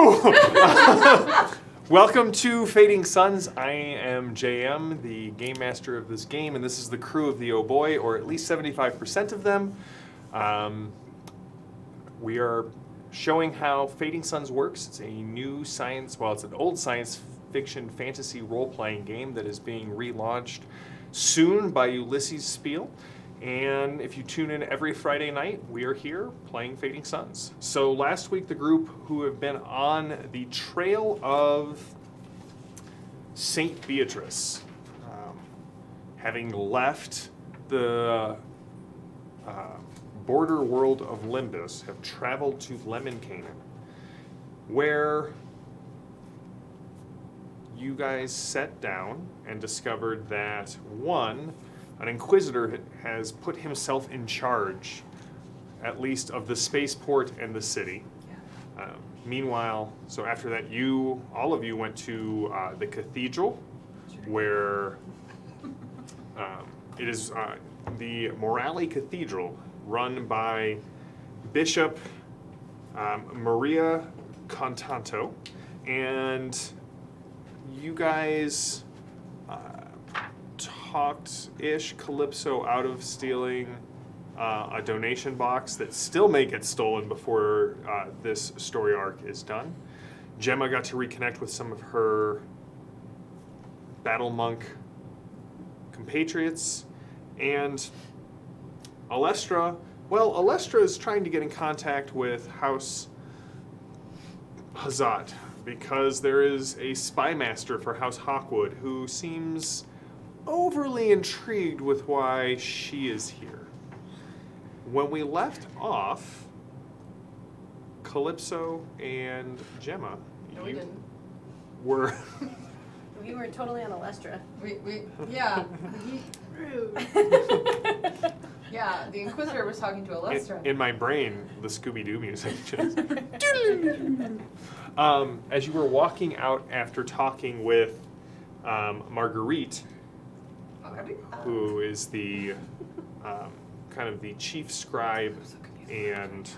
Hello! Welcome to Fading Suns. I am JM, the game master of this game, and this is the crew of the Oh Boy, or at least 75% of them. We are showing how Fading Suns works. It's a new it's an old science fiction fantasy role-playing game that is being relaunched soon by Ulysses Spiel. And if you tune in every Friday night, we are here playing Fading Suns. So last week, the group who have been on the trail of St. Beatrice, having left the border world of Limbus, have traveled to Lemmincainen, where you guys sat down and discovered that, one, an Inquisitor has put himself in charge, at least of the spaceport and the city. Yeah. Meanwhile, so after that, all of you went to the cathedral, where it is the Morale Cathedral, run by Bishop Maria Contanto, and you guys talked-ish Calypso out of stealing a donation box that still may get stolen before this story arc is done. Gemma got to reconnect with some of her Battle Monk compatriots, and Alestra is trying to get in contact with House Hazat, because there is a spy master for House Hawkwood who seems overly intrigued with why she is here. When we left off, Calypso and Gemma, No, we didn't. were... We were totally on Alestra. Yeah. Rude. Yeah, the Inquisitor was talking to Alestra. In my brain, the Scooby-Doo music just... As you were walking out after talking with Marguerite, who is the kind of the chief scribe and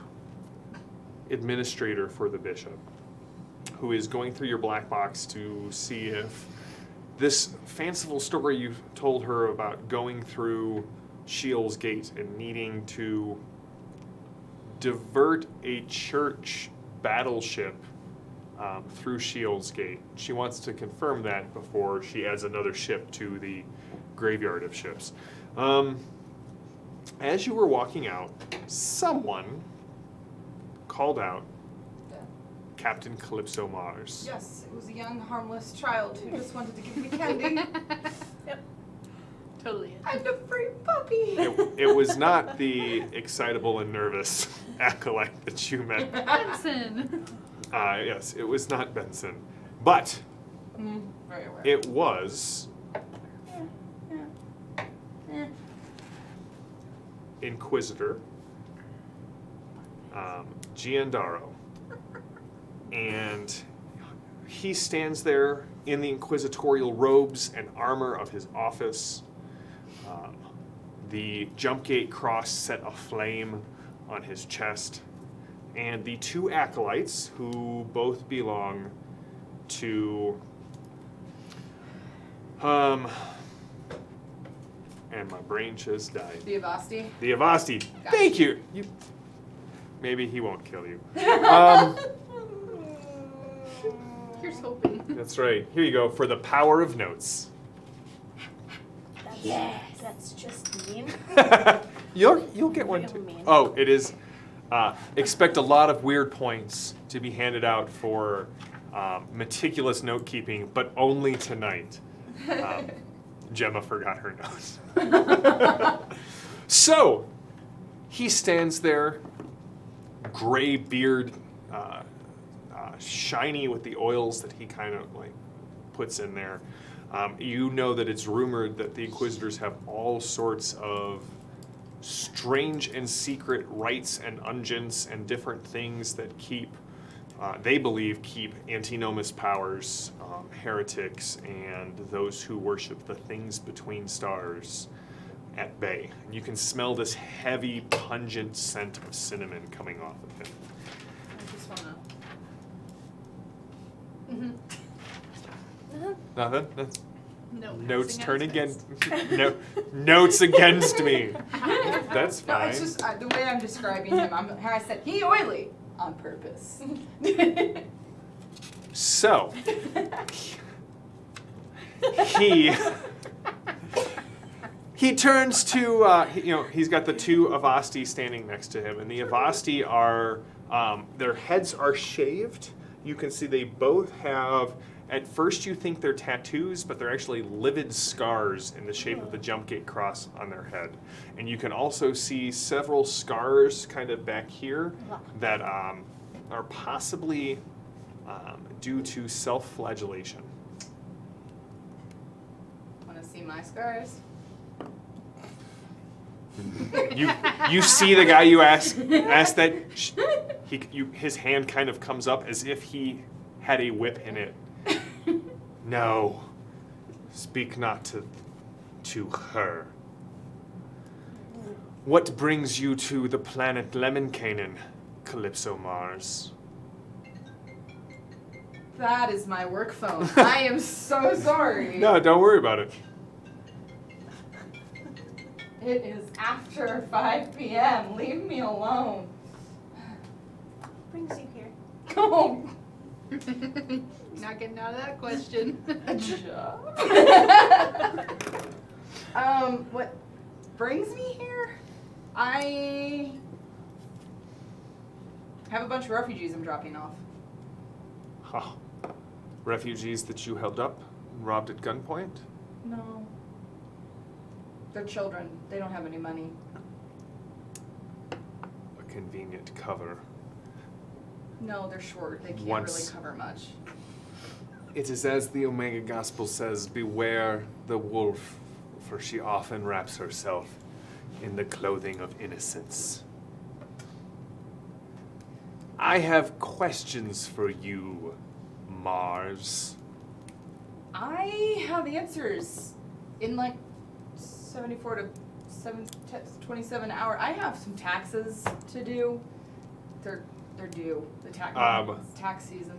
administrator for the bishop, who is going through your black box to see if this fanciful story you told her about going through Shiel's Gate and needing to divert a church battleship through Shiel's Gate. She wants to confirm that before she adds another ship to the graveyard of ships. As you were walking out, someone called out Captain Calypso Mars. Yes, it was a young, harmless child who just wanted to give me candy. Yep. Totally. And a free puppy. It was not the excitable and nervous acolyte that you met. Benson. Yes, it was not Benson. But Very aware. it was Inquisitor Giandaro. And he stands there in the inquisitorial robes and armor of his office. The jump gate cross set aflame on his chest. And the two acolytes, who both belong to... and my brain just died. The Avasti. The Avasti. Gotcha. Thank you. Maybe he won't kill you. Here's hoping. That's right. Here you go for the power of notes. That's just mean. You'll get one Real too. mean. Oh, it is. Expect a lot of weird points to be handed out for meticulous note keeping, but only tonight. Gemma forgot her notes. So he stands there, gray beard, shiny with the oils that he kind of like puts in there. You know that it's rumored that the Inquisitors have all sorts of strange and secret rites and unguents and different things that they believe keep antinomous powers, heretics, and those who worship the things between stars at bay. And you can smell this heavy, pungent scent of cinnamon coming off of him. I just want to Nothing? That's No. notes passing turn out against space. no notes against me. That's No, fine. it's just the way I'm describing him. I said he oily on purpose. So he turns to he's got the two Avasti standing next to him, and the Avasti are their heads are shaved. You can see they both have. At first, you think they're tattoos, but they're actually livid scars in the shape of the Jumpgate cross on their head. And you can also see several scars kind of back here that are possibly due to self-flagellation. Want to see my scars? You see the guy you asked that his hand kind of comes up as if he had a whip in it. No, speak not to her. What brings you to the planet Lemminkainen, Calypso Mars? That is my work phone. I am so sorry. No, don't worry about it. It is after 5 p.m. Leave me alone. What brings you here? Oh, Not getting out of that question. a job. What brings me here? I have a bunch of refugees I'm dropping off. Huh. Refugees that you held up and robbed at gunpoint? No. They're children. They don't have any money. A convenient cover. No, they're short. They can't Once- really cover much. It is as the Omega Gospel says, beware the wolf, for she often wraps herself in the clothing of innocence. I have questions for you, Mars. I have answers in like 74 to 27 hour. I have some taxes to do. They're due. The tax season.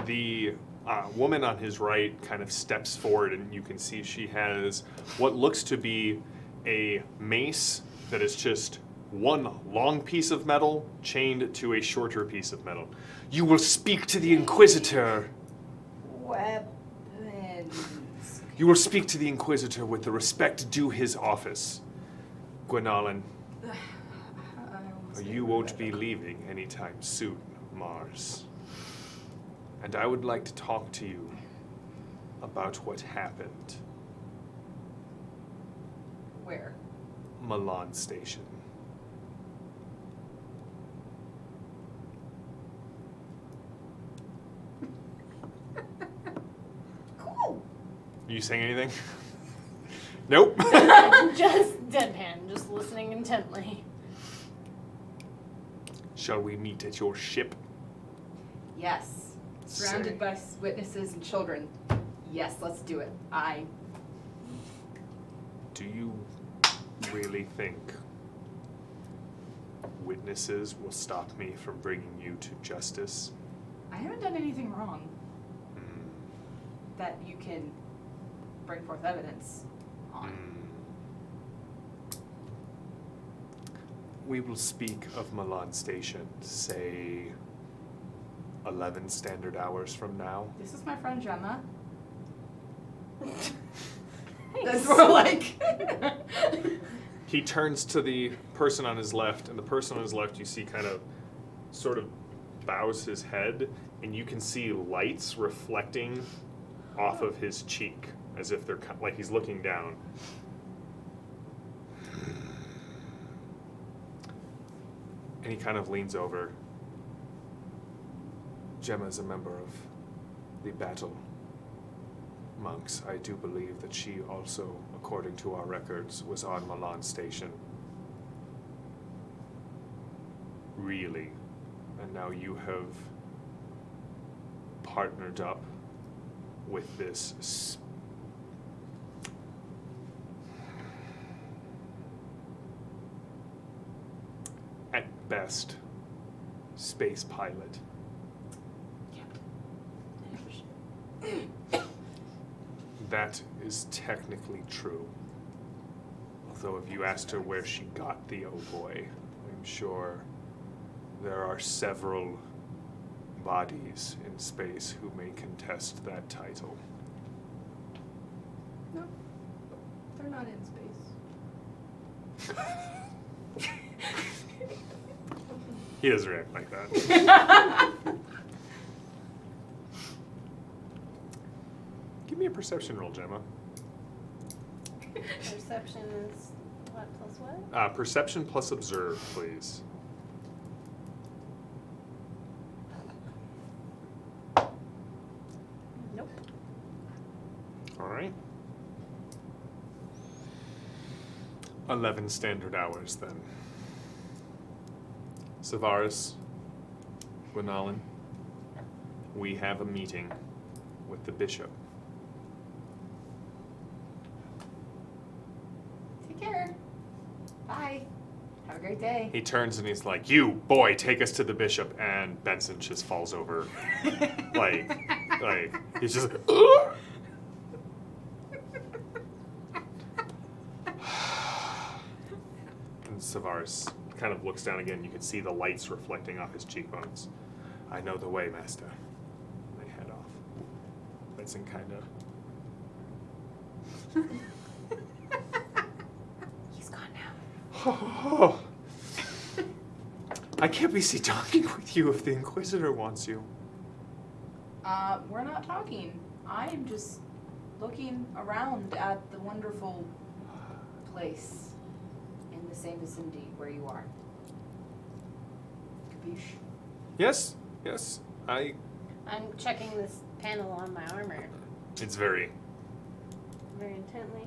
The woman on his right kind of steps forward, and you can see she has what looks to be a mace that is just one long piece of metal chained to a shorter piece of metal. You will speak to the Inquisitor. Weapons. You will speak to the Inquisitor with the respect due his office. Gwynalin, you won't be leaving anytime soon, Mars. And I would like to talk to you about what happened. Where? Milan Station. Cool. Are you saying anything? Nope. Just deadpan, just listening intently. Shall we meet at your ship? Yes. Surrounded Say. by witnesses and children. Yes, let's do it. Do you really think witnesses will stop me from bringing you to justice? I haven't done anything wrong Hmm. that you can bring forth evidence on. We will speak of Milan Station, say 11 standard hours from now. This is my friend Gemma. Thanks. That's more like. He turns to the person on his left, and the person on his left you see kind of sort of bows his head, and you can see lights reflecting off of his cheek as if they're like he's looking down. And he kind of leans over. Gemma is a member of the battle monks. I do believe that she also, according to our records, was on Milan Station. Really. And now you have partnered up with this at best space pilot. That is technically true. Although if you asked her where she got the oh boy, I'm sure there are several bodies in space who may contest that title. No, they're not in space. He doesn't react like that. Give me a perception roll, Gemma. Perception is what plus what? Perception plus observe, please. Nope. All right. 11 standard hours then. Savaris, Gwynalin, we have a meeting with the bishop. Take care. Bye. Have a great day. He turns and he's like, "You, boy, take us to the bishop," and Benson just falls over. like, he's just like, "Ugh!" And Savaris kind of looks down again. You can see the lights reflecting off his cheekbones. "I know the way, master." And they head off. Benson kind of... He's gone now. Oh, I can't be seen talking with you if the Inquisitor wants you. We're not talking. I'm just looking around at the wonderful place in the same vicinity where you are. Capiche? Yes, I'm checking this panel on my armor it's very... very intently.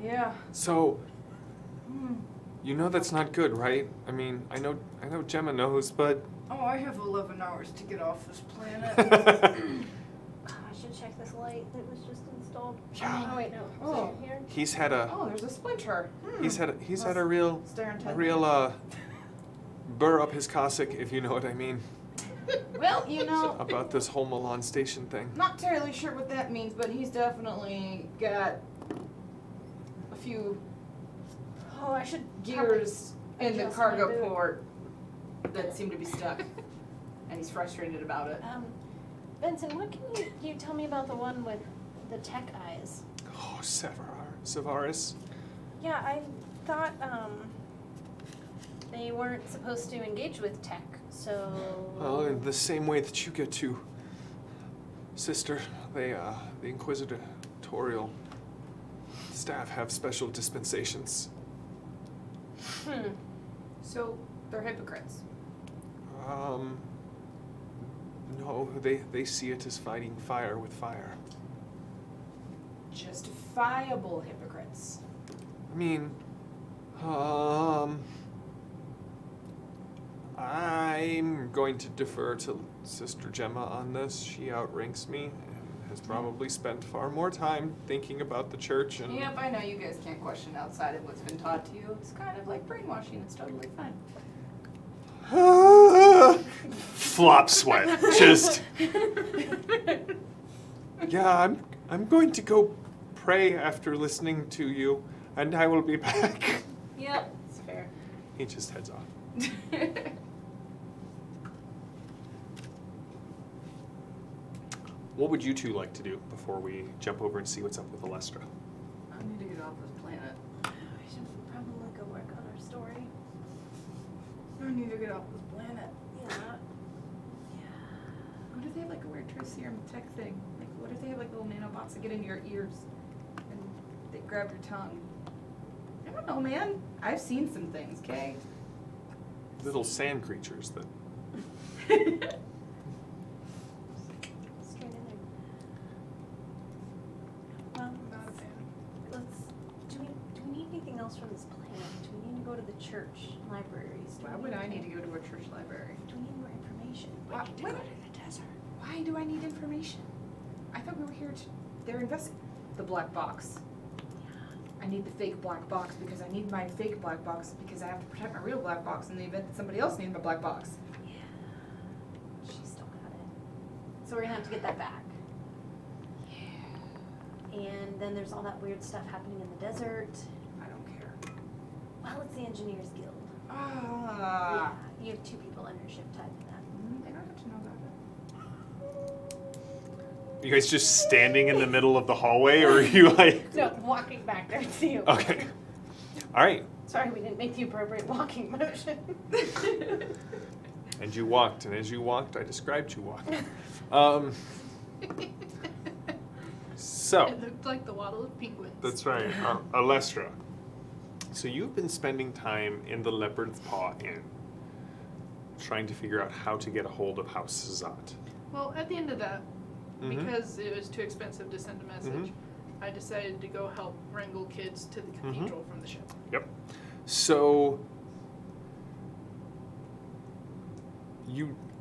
Yeah. So, you know that's not good, right? I mean, I know Gemma knows, but... Oh, I have 11 hours to get off this planet. Oh, I should check this light that was just installed. Yeah. Oh wait, no. Oh. Is it here? He's had a... Oh, there's a splinter. He's had a real... Stare A intently. real, burr up his Cossack, if you know what I mean, Well, you know, about this whole Milan Station thing. not entirely sure what that means, but he's definitely got a few Oh, I should gears in the adjust cargo my boot. port that seem to be stuck. And he's frustrated about it. Benson, what can you tell me about the one with the tech eyes? Oh, Savaris. Yeah, I thought they weren't supposed to engage with tech, so. Well, in the same way that you get to, sister, the Inquisitorial staff have special dispensations. So, they're hypocrites. No, they see it as fighting fire with fire. Justifiable hypocrites. I mean, I'm going to defer to Sister Gemma on this. She outranks me and has probably spent far more time thinking about the church and... Yep, I know you guys can't question outside of what's been taught to you. It's kind of like brainwashing. It's totally fine. Flop sweat. Just... Yeah, I'm going to go pray after listening to you, and I will be back. Yep, it's fair. He just heads off. What would you two like to do before we jump over and see what's up with Alestra? I need to get off this planet. We should probably go work on our story. I need to get off this planet. Yeah. What if they have like a weird true serum tech thing? Like, what if they have like little nanobots that get into your ears and they grab your tongue? I don't know, man. I've seen some things, okay? Little sand creatures that... Straight in there. Well, Not a fan. do we need anything else from this planet? Do we need to go to the church libraries? Why would I need to go to a church library? Do we need more information? Why- We need to what? go to the desert. Why do I need information? I thought we were here to... They're investigating the black box. I need the fake black box because I need my fake black box because I have to protect my real black box in the event that somebody else needs my black box. Yeah. She still got it. So we're gonna have to get that back. Yeah. And then there's all that weird stuff happening in the desert. I don't care. Well, it's the Engineers Guild. Ah. Yeah, you have 2 people on your ship tied to that. They don't have to know about You guys just standing in the middle of the hallway, or are you like? No, walking back there to you. Okay. All right. Sorry, we didn't make the appropriate walking motion. it. And you walked, and as you walked, I described you walking. So. It looked like the waddle of penguins. That's right, Alestra. So you've been spending time in the Leopard's Paw Inn, trying to figure out how to get a hold of House Zat. Well, at the end of that, Mhm. because it was too expensive to send a message, Mhm. I decided to go help wrangle kids to the cathedral from the ship. Yep. So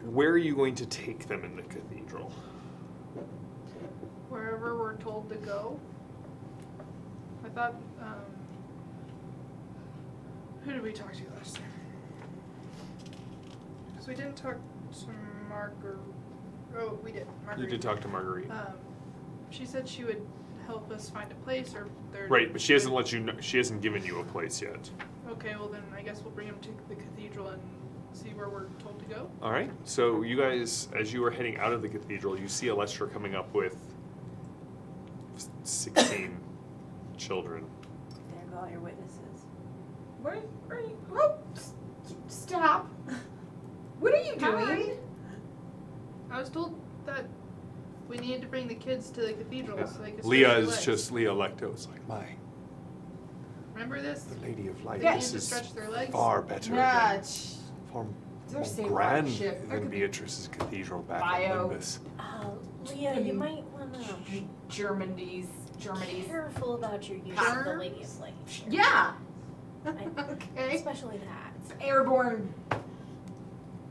where are you going to take them in the cathedral? Wherever we're told to go. I thought, who did we talk to last time? Because we didn't talk to Marguerite. Oh, we did. Marguerite. You did talk to Marguerite. She said she would help us find a place, or there. Right, but she hasn't let you know, she hasn't given you a place yet. Okay, well then I guess we'll bring them to the cathedral and see where we're told to go. All right, so you guys, as you are heading out of the cathedral, you see Alestra coming up with 16 children. There go all your witnesses. Where are you? Oh, stop. What are you doing? I was told that we needed to bring the kids to the cathedral so they could Leah stretch their is legs. just, Leah Lecto is like, my, Remember this? the Lady of Light, Yeah. this To is stretch their legs? far better Yeah, than, far they're more safe grand rocket ship. There than could be Beatrice's cathedral back bio. on Olympus. Leah, you might want to Germany's. be careful about your use of the Germs? Lady of Light. Yeah. Okay. Especially that. Airborne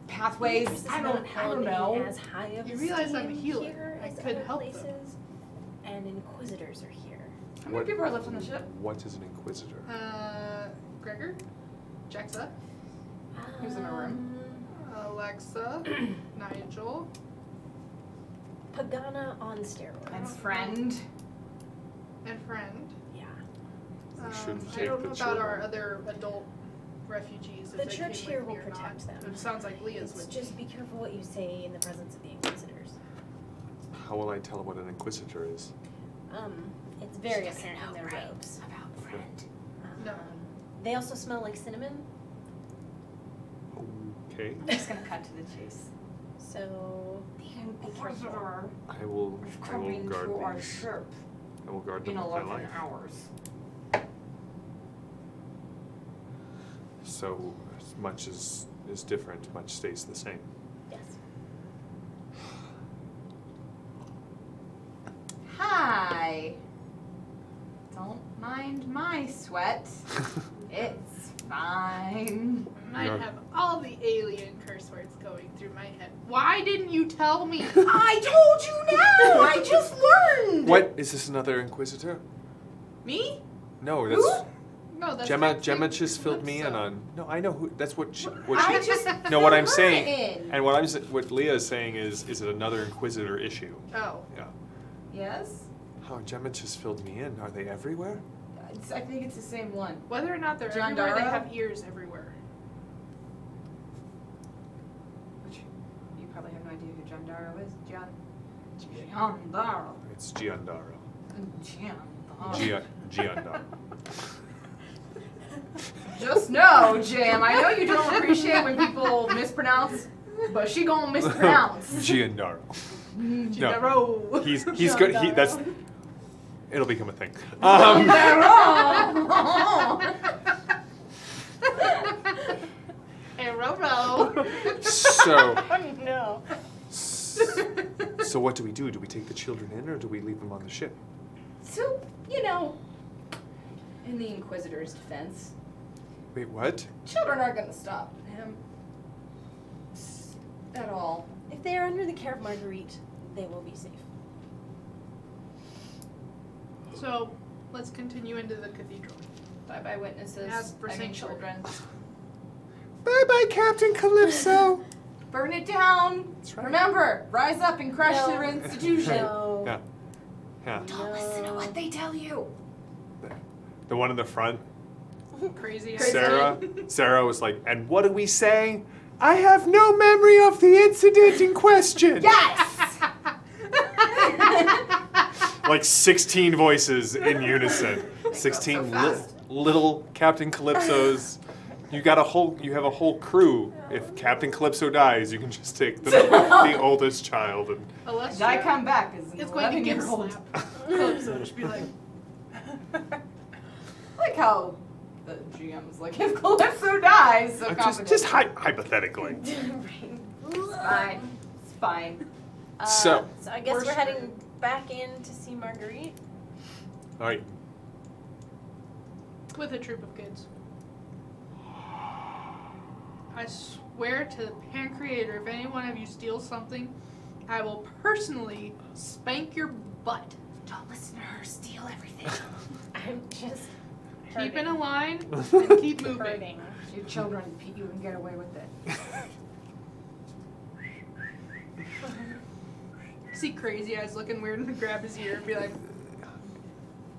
pathways. Beatrice is I not don't held in know. As high of You realize I'm a esteem healer. here I as could other help them. places, and Inquisitors are here. How many people are left on the ship? What is an inquisitor? Gregor, Jaxa, Who's in our room? Alexa, Nigel, Pagana on steroids. And friend. and friend. Yeah. We shouldn't I take don't the know about our children. other adult refugees. If The they church came here with me will or not. protect them. It sounds like Leah's It's with just be careful what you say in the presence of the Inquisitors. How will I tell what an inquisitor is? It's very She doesn't apparent in know, their right? robes. About friend. No. They also smell like cinnamon, Okay, I'm just gonna cut to the chase. so The careful. Inquisitor I will is coming guard to our these. ship I will guard them in with my 11 life. hours. So as much as is different, much stays the same. Yes. Hi. Don't mind my sweat. It's fine. I might Yeah. have all the alien curse words going through my head. Why didn't you tell me? I told you now! I just learned! What? Is this another inquisitor? Me? No, Who? that's No, that's Gemma. not Gemma saying just filled me in Calypso. on. No, I know who. That's what. I She, just no, what filled I'm her saying, in. and what Leah is saying is it another inquisitor issue? Oh. Yeah. Yes? Oh, Gemma just filled me in. Are they everywhere? I think it's the same one. Whether or not they're John everywhere, they Darrow? have ears everywhere. Which you probably have no idea who John Darrow is. John Darrow. It's Giandaro. John. Giandaro. Just know, Jam, I know you don't appreciate when people mispronounce, but she gonna mispronounce. Giandaro. No, Darrow. he's good. That's. It'll become a thing. Hey, Roro. So. No. So what do we do? Do we take the children in, or do we leave them on the ship? So, you know, in the Inquisitor's defense, Wait, what? children aren't gonna stop him at all. If they are under the care of Marguerite, they will be safe. So, let's continue into the cathedral. Bye-bye witnesses. As for I mean Saint children. Bye bye, Captain Calypso. Burn it down. That's right. Remember, rise up and crush No. their institution. No. Yeah. Yeah. Don't listen to what they tell you. The one in the front, Crazy. Sarah was like, and what do we say? I have no memory of the incident in question. Yes! Like 16 voices in unison. 16 so fast. little Captain Calypsos. You have a whole crew. If Captain Calypso dies, you can just take the oldest child and Unless Did I come back as an it's going to get 11-year-old? slapped. Calypso just be like, I like how the GM's like, if Calypso dies, so confident. just hypothetically. It's fine. It's fine. So- So I guess We're we're heading back in to see Marguerite. All right. with a troop of kids. I swear to the Pan Creator, if any one of you steals something, I will personally spank your butt. Don't listen to her. Steal everything. I'm just Keep in hurting. a line and keep moving. Hurting. Your children, you can get away with it. See Crazy Eyes looking weird and grab his ear and be like,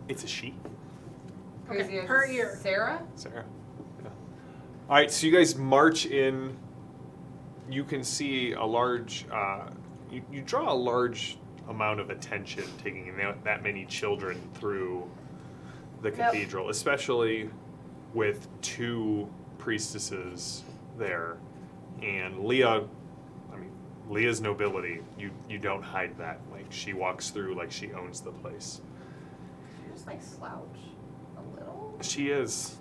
It's a she, Crazy as her ear. Sarah? Sarah. Yeah. All right, so you guys march in. You can see a large. You draw a large amount of attention taking in that many children through the cathedral, especially with two priestesses there, and Leah. I mean, Leah's nobility. You don't hide that. Like she walks through like she owns the place. You just like slouch a little. She is.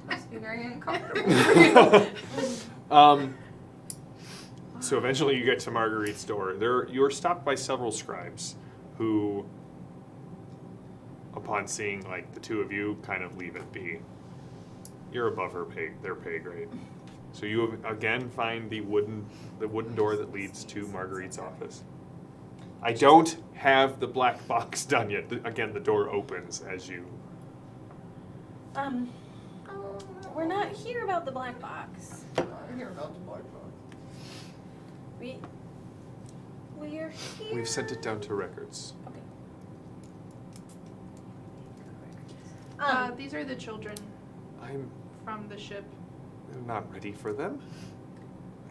Must be very uncomfortable for you. So eventually you get to Marguerite's door. You're stopped by several scribes who, upon seeing like the two of you, kind of leave it be. You're above their pay grade. So you again find the wooden door that leads to Marguerite's office. I don't have the black box done yet. Again, the door opens as you. We're not here about the black box. I hear about the black box. We're here. We've sent it down to records. Okay. These are the children I'm from the ship. not ready for them.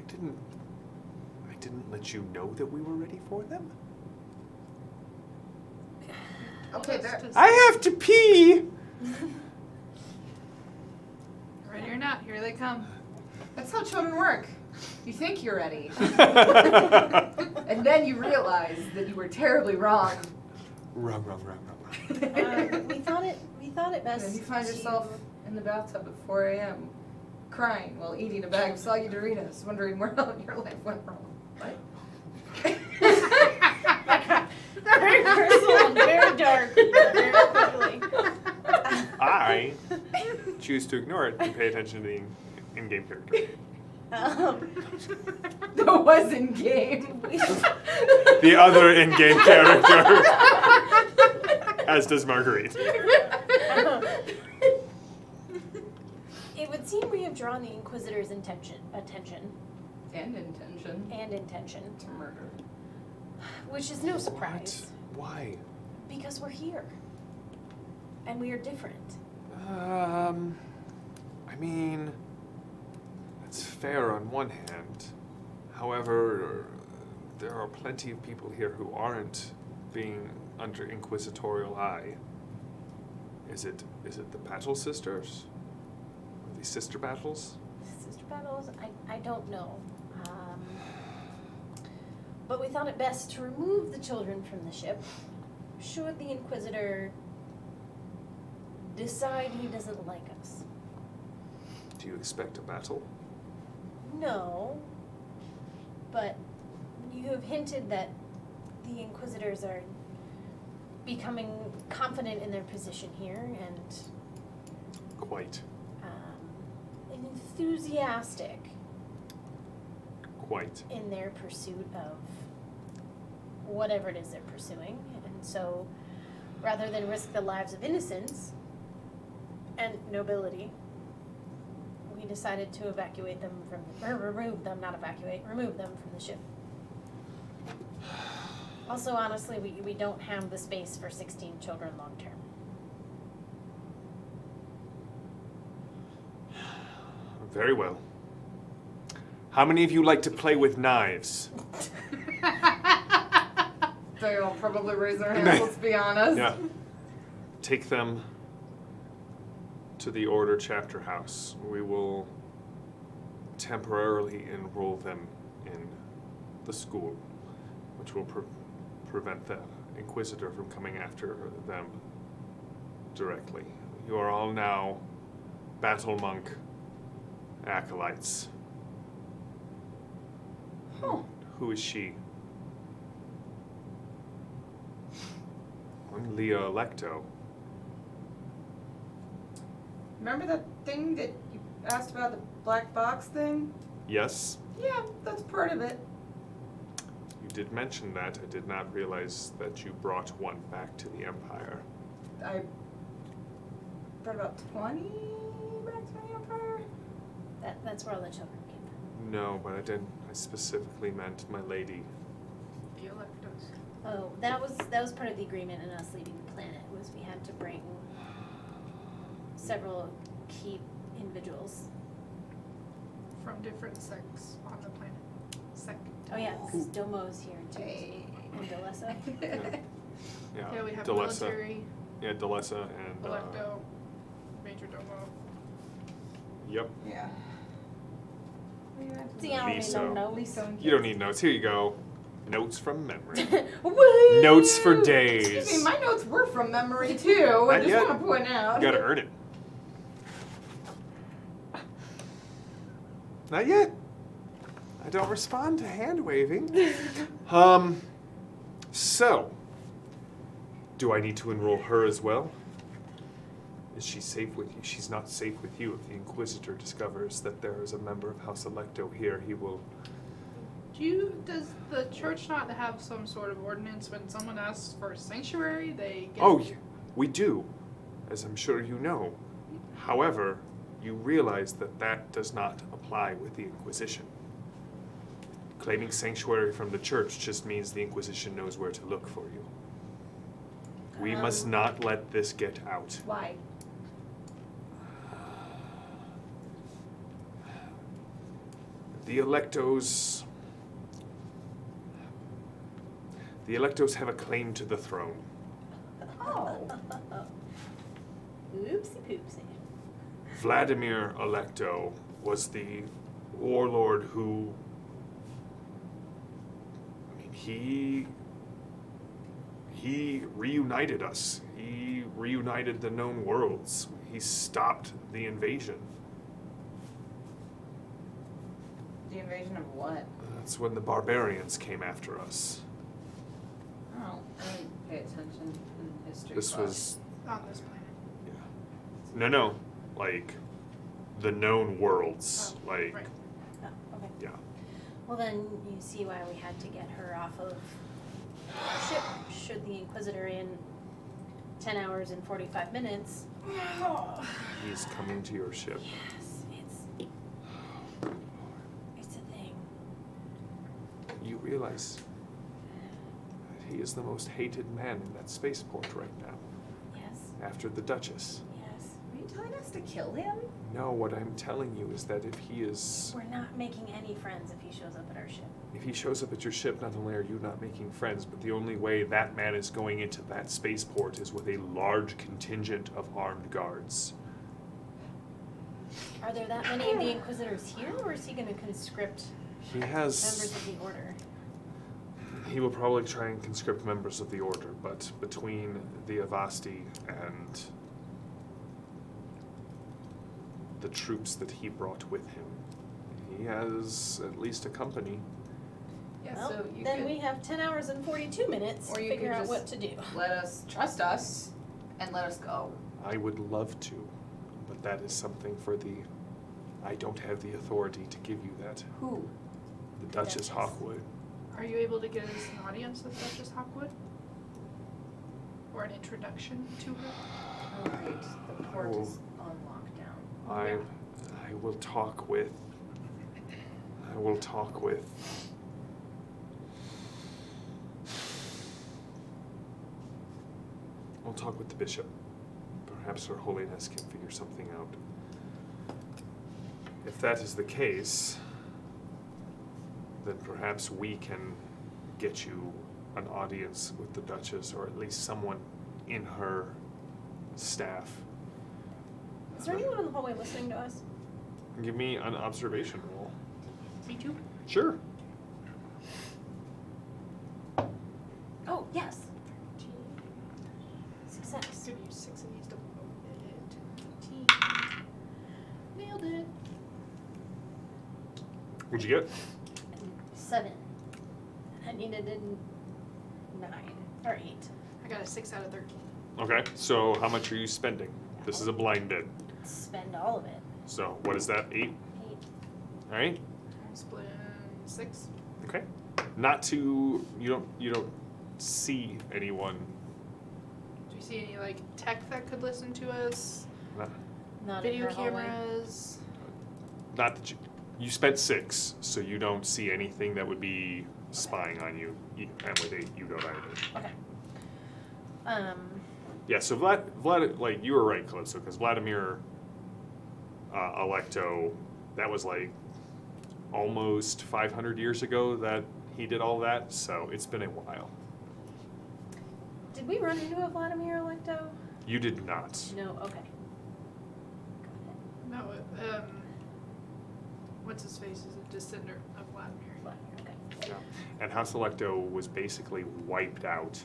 I didn't let you know that we were ready for them. Okay, Just there. to I have to pee. Ready or not, here they come. That's how children work. You think you're ready, and then you realize that you were terribly wrong. Wrong. We thought it best. And then you find to- yourself in the bathtub at 4 a.m. crying while eating a bag of soggy Doritos, wondering where your life went wrong. What? Very personal and very dark. Very quickly. I choose to ignore it and pay attention to the in-game character. That was in game. The other in-game character, as does Marguerite. It would seem we have drawn the Inquisitor's attention And intention to to murder. which is no surprise What? Why? because we're here and we are different. I mean, that's fair on one hand. However, there are plenty of people here who aren't being under inquisitorial eye. Is it the Battle Sisters? Are these sister battles? Sister battles? I don't know. But we thought it best to remove the children from the ship should the Inquisitor decide he doesn't like us. Do you expect a battle? No, but you have hinted that the Inquisitors are becoming confident in their position here and Quite. enthusiastic Quite. in their pursuit of whatever it is they're pursuing. And so, rather than risk the lives of innocents and nobility, we decided to evacuate them remove them from the ship. Also, honestly, we don't have the space for 16 children long term. Very well. How many of you like to play with knives? They'll probably raise their hands, let's be honest. Yeah. Take them to the Order Chapter House. We will temporarily enroll them in the school, which will prevent the Inquisitor from coming after them directly. You are all now battle monk acolytes. Huh. Who is she? I'm Leah Electo. Remember that thing that you asked about, the black box thing? Yes, Yeah, that's part of it. you did mention that. I did not realize that you brought one back to the Empire. I brought about 20 back to the Empire. That's where all the children came from. No, but I didn't. I specifically meant my lady. The Electos. Oh, that was part of the agreement in us leaving the planet, was we had to bring several key individuals. From different sects on the planet. Sect. Oh yeah, because Domo's here too. Hey. And Delessa. Yeah, we have Delessa. military, Yeah, Delessa and. Electo, Major Domo. Yep. Yeah. See, I don't need Lisa. no notes. Lisa and You don't kids. need notes. Here you go. Notes from memory. Woohoo! Notes for days. Excuse me, my notes were from memory too. I Not just yet. want to point out. You gotta earn it. Not yet. I don't respond to hand waving. So, do I need to enroll her as well? Is she safe with you? She's not safe with you. If the Inquisitor discovers that there is a member of House Electo here, he will. Does the church not have some sort of ordinance when someone asks for a sanctuary, they get... Oh, we do, as I'm sure you know. However, you realize that that does not apply with the Inquisition. Claiming sanctuary from the church just means the Inquisition knows where to look for you. We must not let this get out. Why? The Electos have a claim to the throne. Oh. Oopsie poopsie. Vladimir Electo was the warlord who, I mean, he reunited us. He reunited the known worlds. He stopped the invasion. The invasion of what? That's when the barbarians came after us. Oh, I didn't pay attention in history This class. was, On this planet. no, like the known worlds, Oh, like, right. Oh, okay. yeah. Well, then you see why we had to get her off of our ship. Should the Inquisitor in 10 hours and 45 minutes. He's coming to your ship. Yes, it's a thing. You realize that he is the most hated man in that spaceport right now, Yes, after the Duchess. yes. Are you telling us to kill him? No, what I'm telling you is that if he We're not making any friends if he shows up at our ship. if he shows up at your ship, not only are you not making friends, but the only way that man is going into that spaceport is with a large contingent of armed guards. Are there that many of the Inquisitors here, or is he going to conscript He members has. of the Order? He will probably try and conscript members of the Order, but between the Avasti and the troops that he brought with him, he has at least a company. Yeah, Well, so you then could we have 10 hours and 42 minutes Or to you figure could out just what to do. let us trust us and let us go. I would love to, but that is something for the. I don't have the authority to give you that. Who? The Duchess Duchess. Hawkwood. Are you able to get us an audience with Duchess Hawkwood? Or an introduction to her? Oh, great. The port Oh. is on lockdown. I will talk with. I will talk with. We'll talk with the bishop. Perhaps Her Holiness can figure something out. If that is the case, then perhaps we can get you an audience with the Duchess, or at least someone in her staff. Is there anyone in the hallway listening to us? Give me an observation roll. Me too. Sure. Oh, yes. Success. Could use 6 of these to open it. 18. Nailed it. What'd you get? 7. I needed a 9 or 8. I got a 6 out of 13. Okay, so how much are you spending? This is a blind bid. Spend all of it. So what is that, 8? 8. All right, I'm splitting 6. okay. Not to, you don't see anyone. Do you see any like tech that could listen to us? Not in Video her hallway. cameras? Not that you spent 6, so you don't see anything that would be spying on you. And with 8, you don't either. Okay. Yeah, so Vlad, like you were right, Calypso, because Vladimir Alecto, that was like almost 500 years ago that he did all that, so it's been a while. Did we run into a Vladimir Electo? You did not. No. Okay. No, what's his face is a descendant of Vladimir. Vladimir. Okay. Yeah. And House Electo was basically wiped out.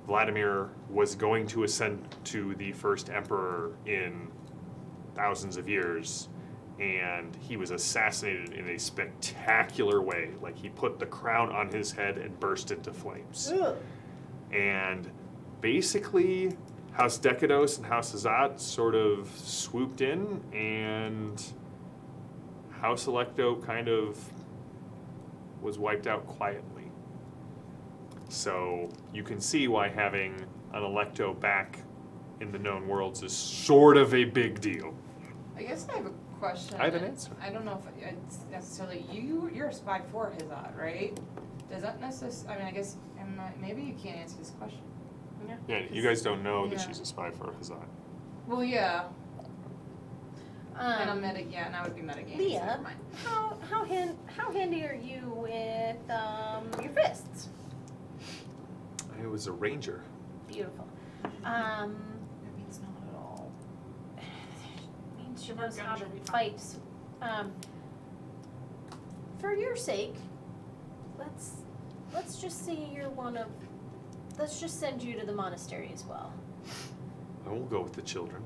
Vladimir was going to ascend to the first emperor in thousands of years, and he was assassinated in a spectacular way. Like, he put the crown on his head and burst into flames. Ugh. And basically, House Decados and House Azat sort of swooped in, and House Electo kind of was wiped out quietly. So you can see why having an Electo back in the known worlds is sort of a big deal. I guess I have a question. I have an answer. I don't know if it's necessarily you're a spy for Hazat, right? Does that necessarily? I mean, I guess maybe you can't answer this question. Yeah, you guys don't know that Yeah. she's a spy for Hazat. Well, yeah. And I'm Um, and I would be metagaming. so Leah, never mind. how handy are you with your fists? I was a ranger. Beautiful. It means not at all. Means she Your knows how guns to should be fine. fight. For your sake, let's just say you're one of. Let's just send you to the monastery as well. I will go with the children.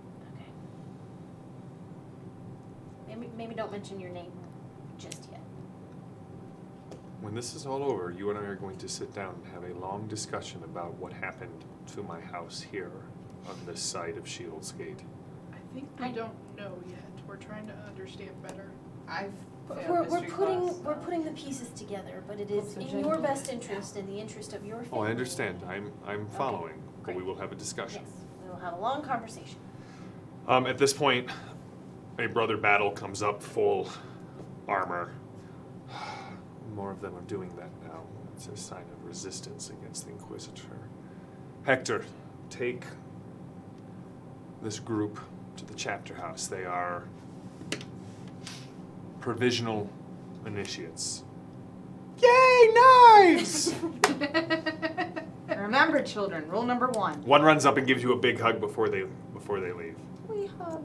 Okay. Maybe don't mention your name just yet. When this is all over, you and I are going to sit down and have a long discussion about what happened to my house here on this side of Shields Gate. I think we don't know yet. We're trying to understand better. I've We're failed history putting class, we're so- putting the pieces together, but it is What's the in agenda? your best interest and the interest of your family. Oh, I understand. I'm following, but great. we will have a discussion. Yes, we will have a long conversation. At this point, a brother battle comes up full armor. More of them are doing that now. It's a sign of resistance against the Inquisitor. Hector, take this group to the chapter house. They are provisional initiates. Yay, knives! Remember, children, rule number 1. One runs up and gives you a big hug before they leave. We hug.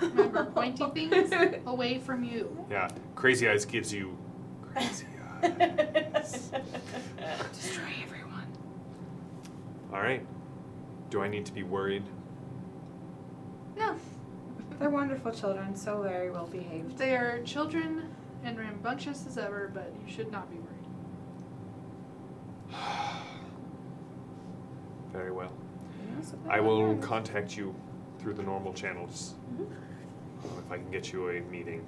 Remember, pointy things away from you. Yeah, Crazy Eyes gives you crazy eyes. Destroy everyone. All right. Do I need to be worried? No. They're wonderful children, so very well behaved. They are children and rambunctious as ever, but you should not be worried. Very well. I will contact you through the normal channels if I can get you a meeting.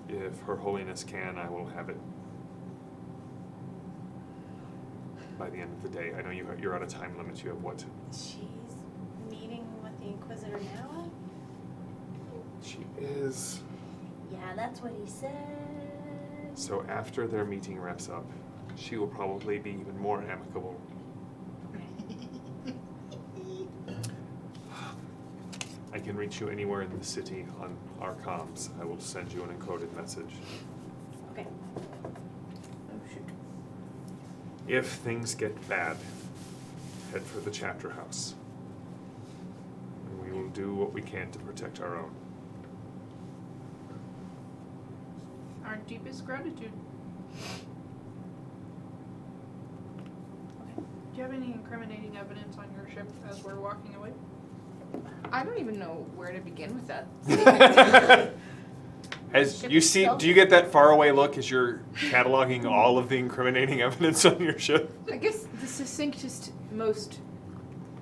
If Her Holiness can, I will have it by the end of the day. I know you're on a time limit. You have what? She's meeting with the Inquisitor now? She is. Yeah, that's what he said. So after their meeting wraps up, she will probably be even more amicable. can reach you anywhere in the city on our comms. I will send you an encoded message. Okay. Oh shoot. If things get bad, head for the chapter house. And we will do what we can to protect our own. Our deepest gratitude. Do you have any incriminating evidence on your ship as we're walking away? I don't even know where to begin with that. As Ship you see, itself? do you get that faraway look as you're cataloging all of the incriminating evidence on your ship? I guess the succinktest, most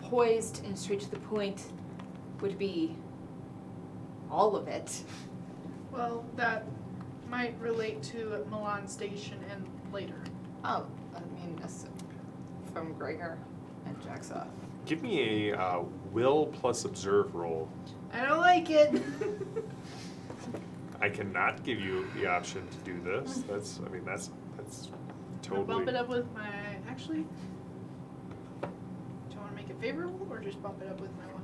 poised and straight to the point would be all of it. Well, that might relate to Milan Station and later. Oh, I mean, that's from Gregor and Jaxa. Give me a will plus observe roll. I don't like it. I cannot give you the option to do this. That's I'll bump totally. it up with my. Actually, do you want to make it favorable or just bump it up with my one?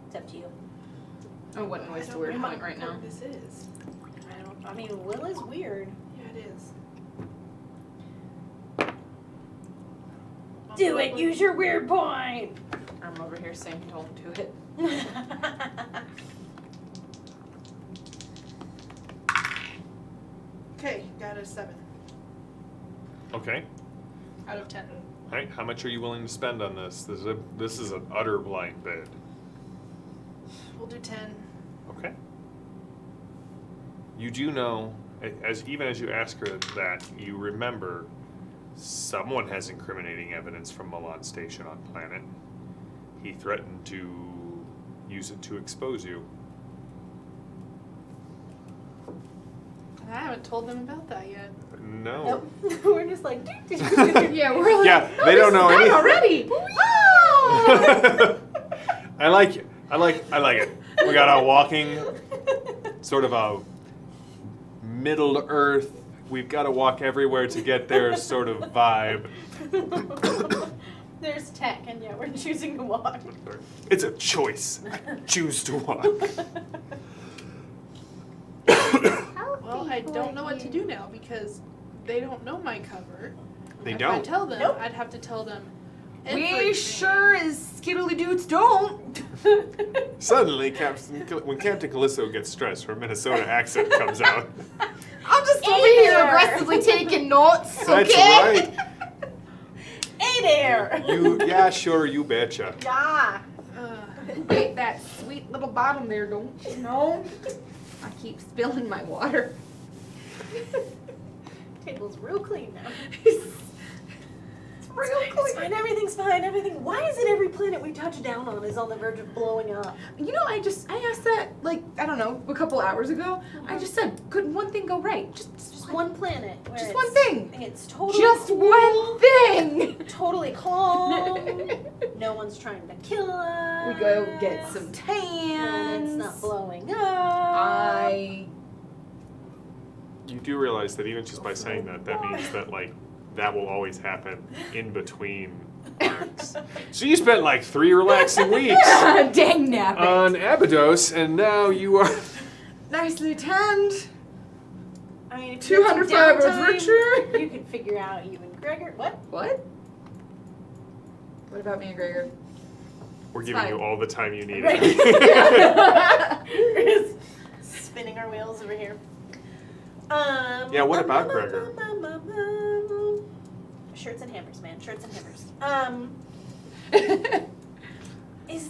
It's up to you. Oh, what noise to weird point right now? This is. I mean, will is weird. Yeah, it is. Bump Do up it. with- Use your weird point. I'm over here saying don't do it. Okay, got a 7 Okay. out of 10. All right. How much are you willing to spend on this? This is an utter blind bid. We'll do 10. Okay. You do know, even as you ask her that, you remember someone has incriminating evidence from Milan Station on planet. He threatened to use it to expose you. I haven't told them about that yet. No. Nope. We're just like. Yeah, we're like, Yeah, "Oh, they this don't is know done anything." already. Oh! I like it. I like it. We got a walking, sort of a Middle Earth, we've got to walk everywhere to get there sort of vibe. There's tech, and yet we're choosing to walk. It's a choice. I choose to walk. Well, I don't know what to do now because they don't know my cover. They If I don't. tell them, Nope. I'd have to tell them. We everything. sure as skittly dudes don't. Suddenly, when Captain Callisto gets stressed, her Minnesota accent comes out. I'm just over Hey here there. aggressively taking notes, okay? That's right. Hey there! Yeah, sure, you betcha. Yeah. Wait, that sweet little bottom there, don't you know? I keep spilling my water. Table's real clean now. It's real It's clean. fine, everything's fine, everything. Why is it every planet we touch down on is on the verge of blowing up? You know, I asked that, like, I don't know, a couple hours ago. I just said, couldn't one thing go right? Just One planet. Where Just it's- one thing. It's totally just cool, one thing. totally calm. No one's trying to kill us. We go get some And tans. it's not blowing up. You do realize that even just by saying that means that, like, that will always happen in between arcs. So you spent, like, 3 relaxing weeks Dang nabbit. on Abydos, and now you are... Nicely tanned. I mean, if you get some 205 of downtime, Richard. You can figure out you and Gregor. What? What? What about me and Gregor? We're giving Fine. you all the time you need. Right. We're just spinning our wheels over here. Yeah, what about Gregor? Shirts and hammers, man. Shirts and hammers. Is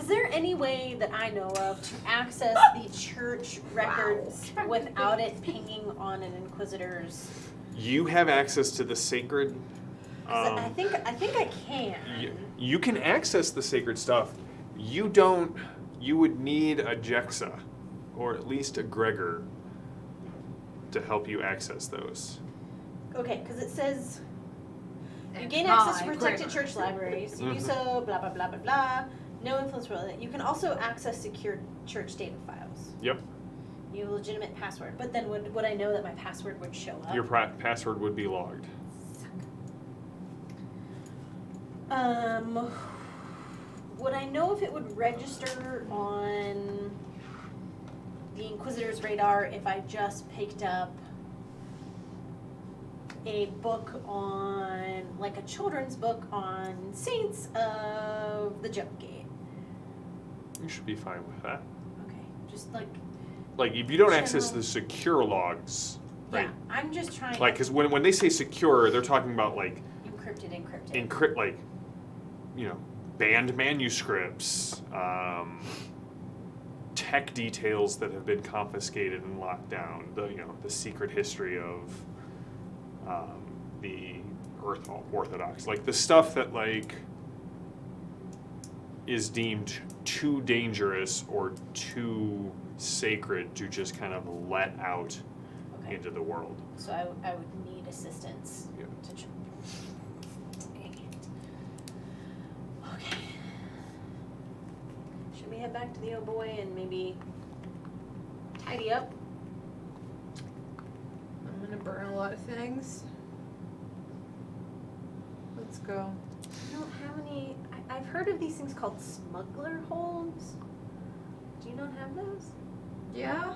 there any way that I know of to access the church records without it pinging on an Inquisitor's? You have access to the sacred... 'Cause I think I can. You can access the sacred stuff. You don't... You would need a Jexa, or at least a Gregor, to help you access those. Okay, because it says you And gain access to my protected Gregor. church libraries. You do Mhm. so, blah blah blah blah blah. No influence related. You can also access secure church data files. Yep. You have a legitimate password, but then would I know that my password would show up? Your password would be logged. would I know if it would register on the Inquisitor's radar if I just picked up a book on, like a children's book on Saints of the Jump Gate? You should be fine with that. Okay, just like, Like, if you don't access General- the secure logs, right? yeah, I'm just trying Like, because when they say secure, they're talking about, like, encrypted. like, you know, banned manuscripts, tech details that have been confiscated and locked down, the secret history of the Orthodox, like the stuff that like is deemed too dangerous or too sacred to just kind of let out Okay, into the world. so I would need assistance Yeah. to dang it. Okay. Should we head back to the old boy and maybe tidy up? I'm gonna burn a lot of things. Let's go. I don't have any. I've heard of these things called smuggler holds. Do you not have those? Yeah?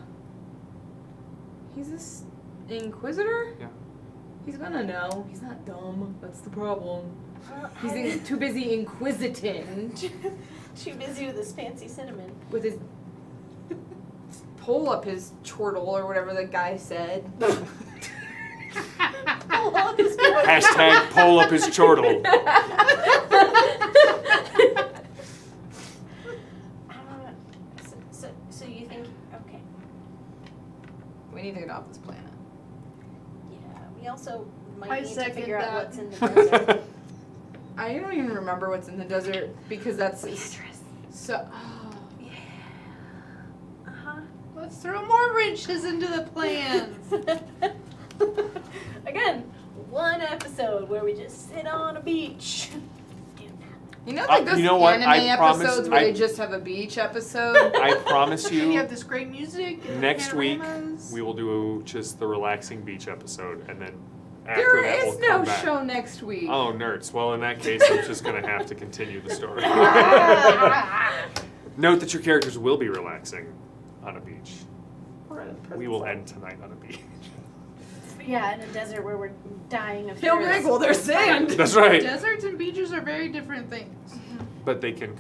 He's this Inquisitor? Yeah. He's gonna know. He's not dumb. That's the problem. He's I- too busy inquisiting Too busy with his fancy cinnamon. with his pull up his chortle or whatever the guy said. Hashtag pull up his chortle. So you think, okay. We need to get off this planet. Yeah, we also might I need to second figure out that. what's in the desert. I don't even remember what's in the desert because that's Beatrice. so. Yeah. Uh-huh. Let's throw more wrenches into the plans. Again, one episode where we just sit on a beach. You know, like those you know what? anime I promise- episodes where I- they just have a beach episode. I promise And you you, have this great music. And next week panoramas. we will do just the relaxing beach episode, and then after There that is we'll come no back. show next week. Oh, nerds. Well, in that case, I'm just going to have to continue the story. Note that your characters will be relaxing on a beach. We will end tonight on a beach. Yeah, in a desert where we're dying of He'll be like, thirst. well, there's sand. That's right. Deserts and beaches are very different things. But they can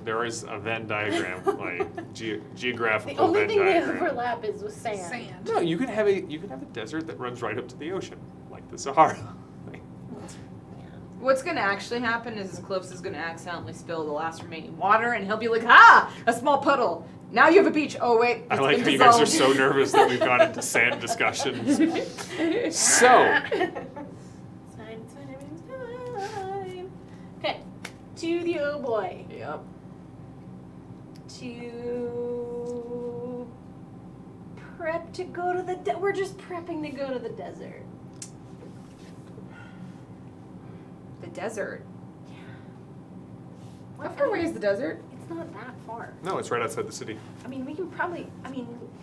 there is a Venn diagram, like The geographical only Venn thing they diagram. overlap is with sand. Sand. No, you can have a desert that runs right up to the ocean, like the Sahara. What's gonna actually happen is Eclipse is gonna accidentally spill the last remaining water, and he'll be like, "Ha! A small puddle. Now you have a beach. Oh wait, I it's like been how you guys are dissolved." so nervous that we've gone into sand discussions. So, Everything's fine. Okay, to the old boy. Yep. To prep to go to the we're just prepping to go to the desert. The desert. What How far away is the desert? It's not that far. no, it's right outside the city. I mean, we can probably.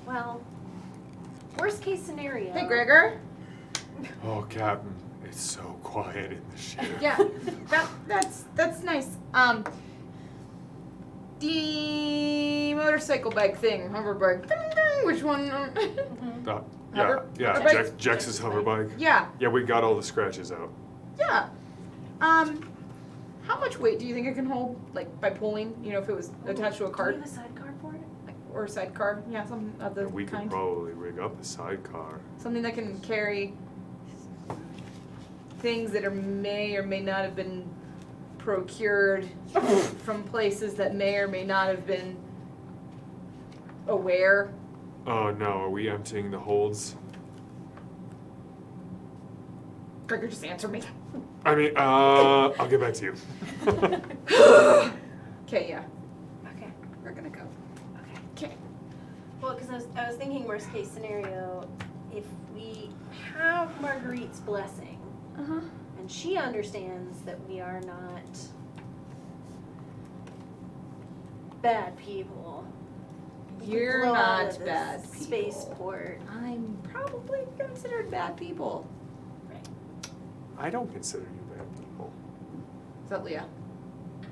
Well, worst case scenario. Hey, Gregor. Oh, Captain, it's so quiet in the ship. Yeah, that's nice. The motorcycle bike thing, hover bike. Ding, ding, which one? Yeah, Hover- yeah. hover bike? Jex's hover bike. Yeah, Yeah, we got all the scratches out. yeah. How much weight do you think it can hold, like by pulling? You know, if it was attached to a Do we cart, have a sidecar for it? like, or a sidecar? Yeah, something of the And we could kind. probably rig up a sidecar. Something that can carry things that may or may not have been procured from places that may or may not have been aware. Oh no, are we emptying the holds? Gregor, just answer me. I mean, I'll get back to you. Okay, yeah, Okay. we're gonna go. Okay. Okay. Well, because I was thinking worst case scenario, if we have Marguerite's blessing Uh-huh. and she understands that we are not bad people. we can You're blow out not of this bad people. Spaceport. I'm probably considered bad people. I don't consider you bad people. Is that Leah?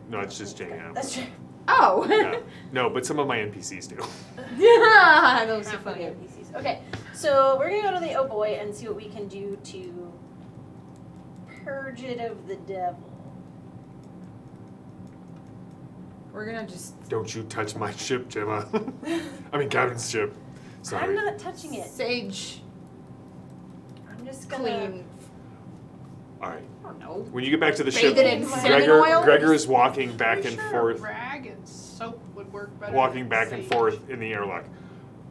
No, it's just JM. That's true. Oh. Yeah. No, but some of my NPCs do. Yeah, that was so Not for the funny. NPCs. Okay, so we're gonna go to the oh boy and see what we can do to purge it of the devil. We're gonna just Don't you touch my ship, Gemma. I mean, Gavin's ship. Sorry. I'm not touching it. sage I'm just gonna. clean. All right. I don't know. When you get back to the Bathe ship, it in cinnamon Gregor, oil? Gregor is walking back Pretty and sure forth, A rag and soap would work better. walking than back and sage. forth in the airlock.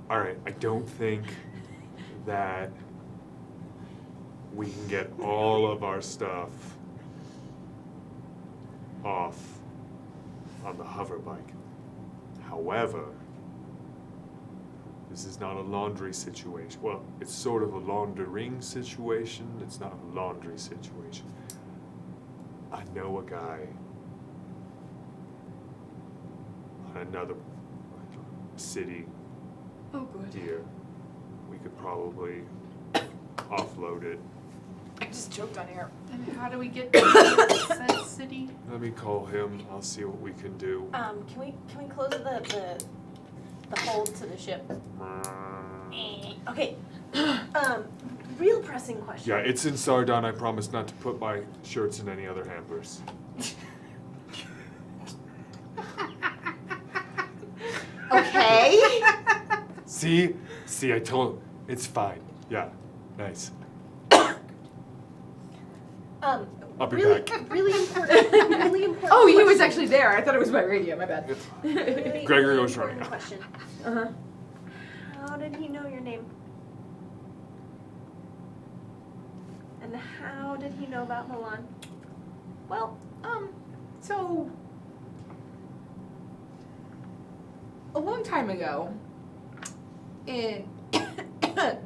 All right. I don't think that we can get all of our stuff off on the hover bike. However, this is not a laundry situation. Well, it's sort of a laundering situation. It's not a laundry situation. I know a guy on another city Oh, good. here. We could probably offload it. I just choked on air. And how do we get to said city? Let me call him. I'll see what we can do. Can we close the hold to the ship? Okay. Real pressing question. Yeah, it's in Sardon. I promise not to put my shirts in any other hampers. Okay. See, I told. It's fine. Yeah, nice. I'll be really, back. really important. Really important. Oh, he was question. actually there. I thought it was my radio. My bad. Really, Gregory really was important right. question. Uh-huh. How did he know your name? And how did he know about Milan? Well, so a long time ago, in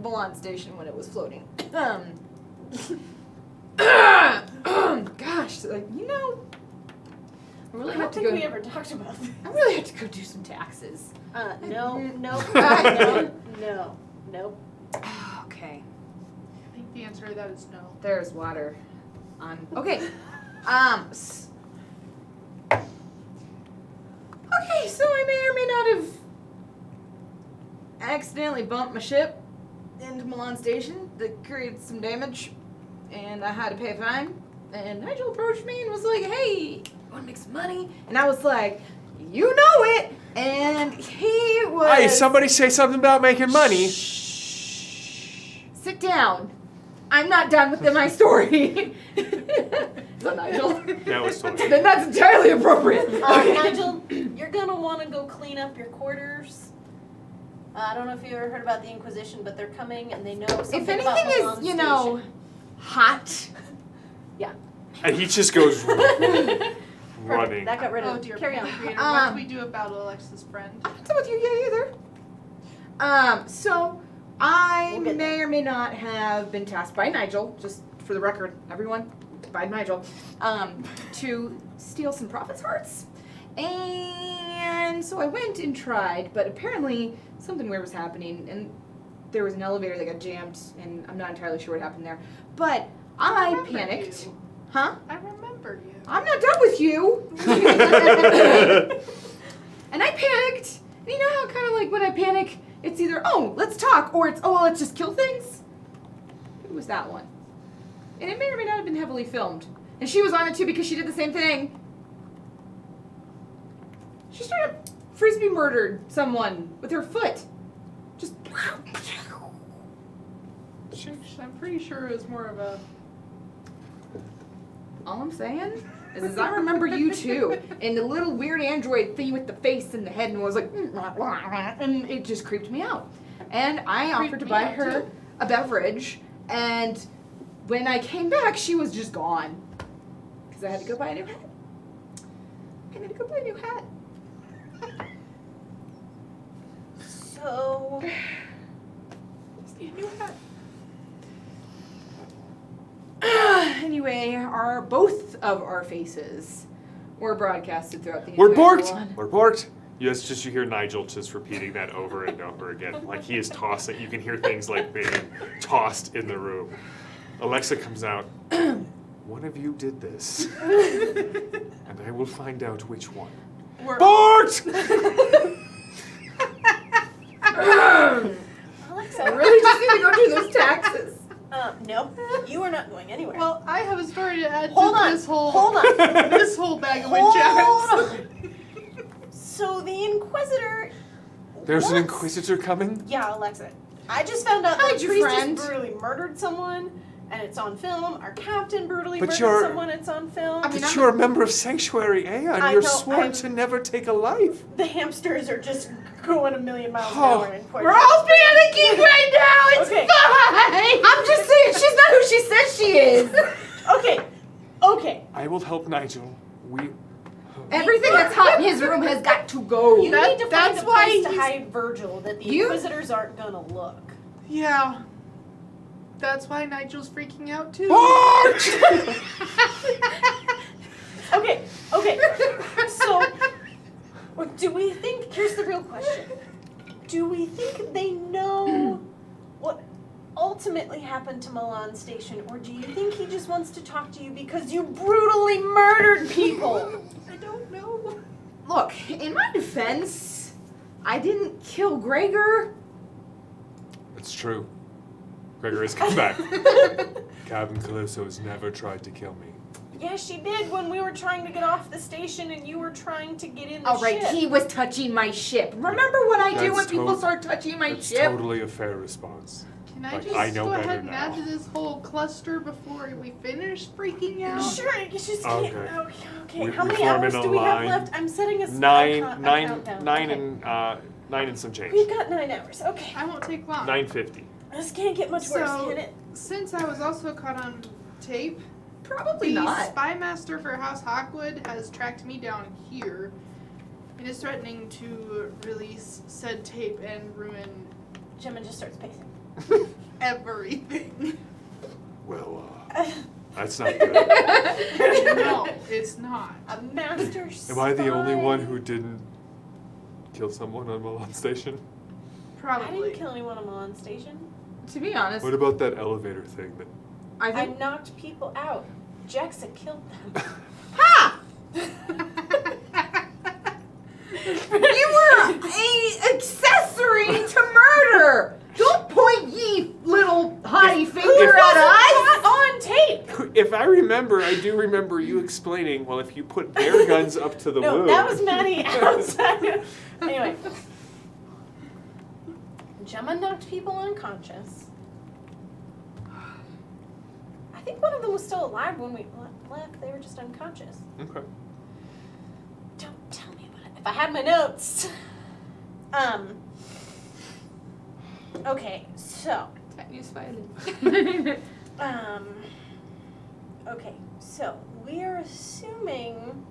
Milan Station when it was floating, gosh, like I really I have don't to think go. we ever talked about this. I really have to go do some taxes. No, no, no. Okay, I think the answer to that is no. there's water on. Okay, okay, so I may or may not have accidentally bumped my ship into Milan Station that created some damage, and I had to pay a fine. And Nigel approached me and was like, "Hey, you want to make some money?" And I was like, "You know it." And he was. Hey, somebody say something about making money. Shh. Sit down. I'm not done with my story. Is that Nigel? That was totally. Then that's entirely appropriate. Nigel, you're gonna want to go clean up your quarters. I don't know if you ever heard about the Inquisition, but they're coming and they know something If about anything Milan is, Station. hot. And he just goes Perfect. running. That got rid of. Oh dear Carry on. creator, Um, what do we do about Alexa's friend? I'm not done with you yet either. So I We'll get may or may not have been tasked by Nigel, just for the record, everyone, by Nigel, to steal some profits hearts. And so I went and tried, but apparently something weird was happening, and there was an elevator that got jammed, and I'm not entirely sure what happened there. But I remember panicked. you. Huh? I remember you. I'm not done with you. And I panicked. And you know how kind of like when I panic, it's either, oh, let's talk, or it's, oh, let's just kill things? It was that one. And it may or may not have been heavily filmed. And she was on it too because she did the same thing. She straight up frisbee murdered someone with her foot. Just. I'm pretty sure it was more of a. All I'm saying is I remember you too, and the little weird android thing with the face and the head, and was like, and it just creeped me out. And I offered to buy her a beverage, and when I came back, she was just gone. Because I had to go buy a new hat. I had to go buy a new hat. So, Just need a new hat. Anyway, both of our faces were broadcasted throughout the entire Report! one. Report! Yes, just you hear Nigel just repeating that over and over again. Like he is tossing. You can hear things like being tossed in the room. Alexa comes out. one of you did this, and I will find out which one. We're- Bort! Alexa, I really just need to go do those taxes. no, you are not going anywhere. Well, I have a story to add hold to on, this whole hold on. this whole bag of Hold witch on. So the Inquisitor. There's an wants- Inquisitor coming? Yeah, Alexa. I just found out Hide that your Priest friend. has brutally murdered someone, and it's on film. Our captain brutally But murdered you're- someone, it's on film. I mean, But you're a member of Sanctuary Aeon. I You're know, sworn I'm- to never take a life. The hamsters are just going a million miles an Oh. hour in We're all panicking right now. It's Okay. fine. I'm just saying she's not who she says she is. Okay, okay. I will help Nigel. We. Everything that's hot in his room has got to go. You That- need to find that's a why place to he's- hide Virgil that the You- Inquisitors aren't gonna look. Yeah. That's why Nigel's freaking out too. Bort! Okay, okay. So, do we think, here's the real question. Do we think they know what ultimately happened to Milan Station, or do you think he just wants to talk to you because you brutally murdered people? I don't know. Look, in my defense, I didn't kill Gregor. It's true. Gregor has come back. Captain Calypso has never tried to kill me. Yes, she did when we were trying to get off the station and you were trying to get in the All right, ship. he was touching my ship. Remember what I do That's when people tot- start touching my That's ship? totally a fair response. Can I Like, just I know go better ahead and now. add to this whole cluster before we finish freaking out? Sure, it's just Okay. okay. We- How we many form hours in a do we have line. left? I'm setting a Nine countdown. Okay. and some change. We've got 9 hours. Okay. I won't take long. 9:50. This can't get much worse, So- can it? Since I was also caught on tape, Probably the not. spy master for House Hawkwood has tracked me down here and is threatening to release said tape and ruin Gemma just starts pacing. everything. Well, that's not good. No, it's not. A master Am I the only spy. one who didn't kill someone on Milan Station? I Probably. didn't kill anyone on Milan Station. To be honest, What about that elevator thing? That I I think. knocked people out. Jaxa killed them. Ha! You were a accessory to murder. Don't point ye little haughty finger at us. on tape. if I remember, I do remember you explaining. Well, if you put their guns up to the No, wound. that was Maddie outside. Anyway. Gemma knocked people unconscious. I think one of them was still alive when we left. They were just unconscious. Okay. Don't tell me about it. If I had my notes. Okay, so. Tetanus violin. Okay, so we're assuming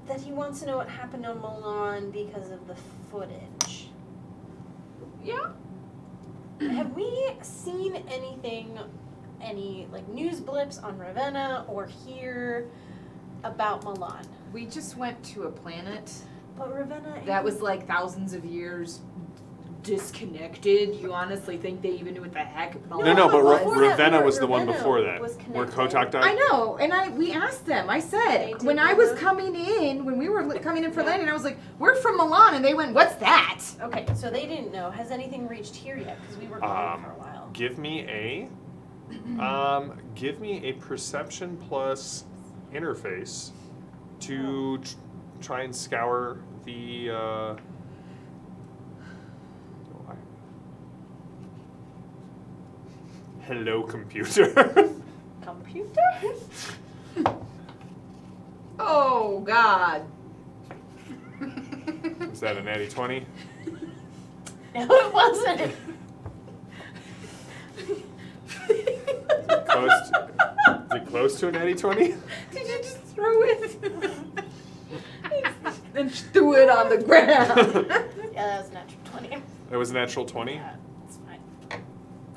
that he wants to know what happened on Milan because of the footage. Yeah. Have we seen anything, any like news blips on Ravenna or here about Milan? We just went to a planet But Ravenna that was like thousands of years disconnected. You honestly think they even knew what the heck Milan No, but before that, Ravenna was the one Ravenna before that. was Where connected. Kotak died. I know, and we asked them. I They said did when I was remember? coming in, when we were coming in for Yeah. landing, I was like, "We're from Milan," and they went, "What's that?" Okay, so they didn't know. Has anything reached here yet? Because we were gone for a while. Give me a perception plus interface to try and scour the. Hello, computer. Computer? Oh God! Is that a natty 20? No, it wasn't. Is it close to a natty 20? Did you just throw it? And threw it on the ground. Yeah, that was a natural 20. That was a natural 20? Yeah, that's fine.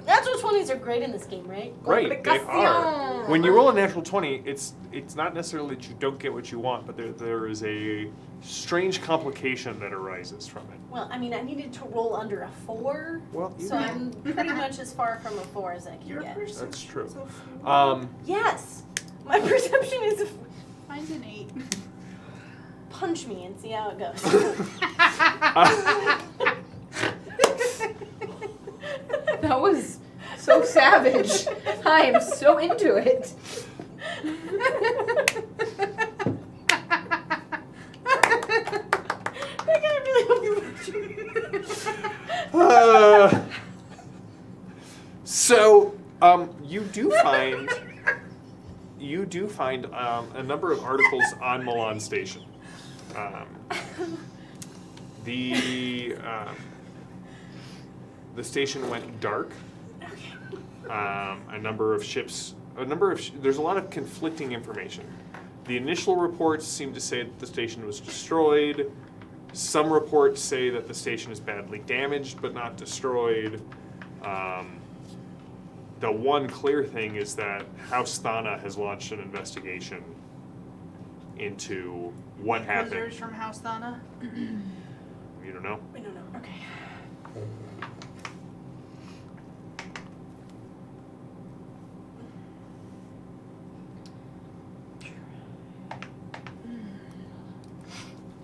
Natural 20s are great in this game, right? Right, they are. When you roll a natural 20, it's not necessarily that you don't get what you want, but there is a strange complication that arises from it. Well, I mean, I needed to roll under a 4, Well, you so I'm pretty much as far from a 4 as I can Your get. perception That's true. is a 4. Yes! My perception is a Mine's an 8. punch me and see how it goes. That was so savage. I am so into it. That guy really So, you do find a number of articles on Milan Station. The station went dark. There's a lot of conflicting information. The initial reports seem to say that the station was destroyed. Some reports say that the station is badly damaged but not destroyed. The one clear thing is that House Thana has launched an investigation into what happened. Visitors from House Thana. You don't know? I don't know. Okay.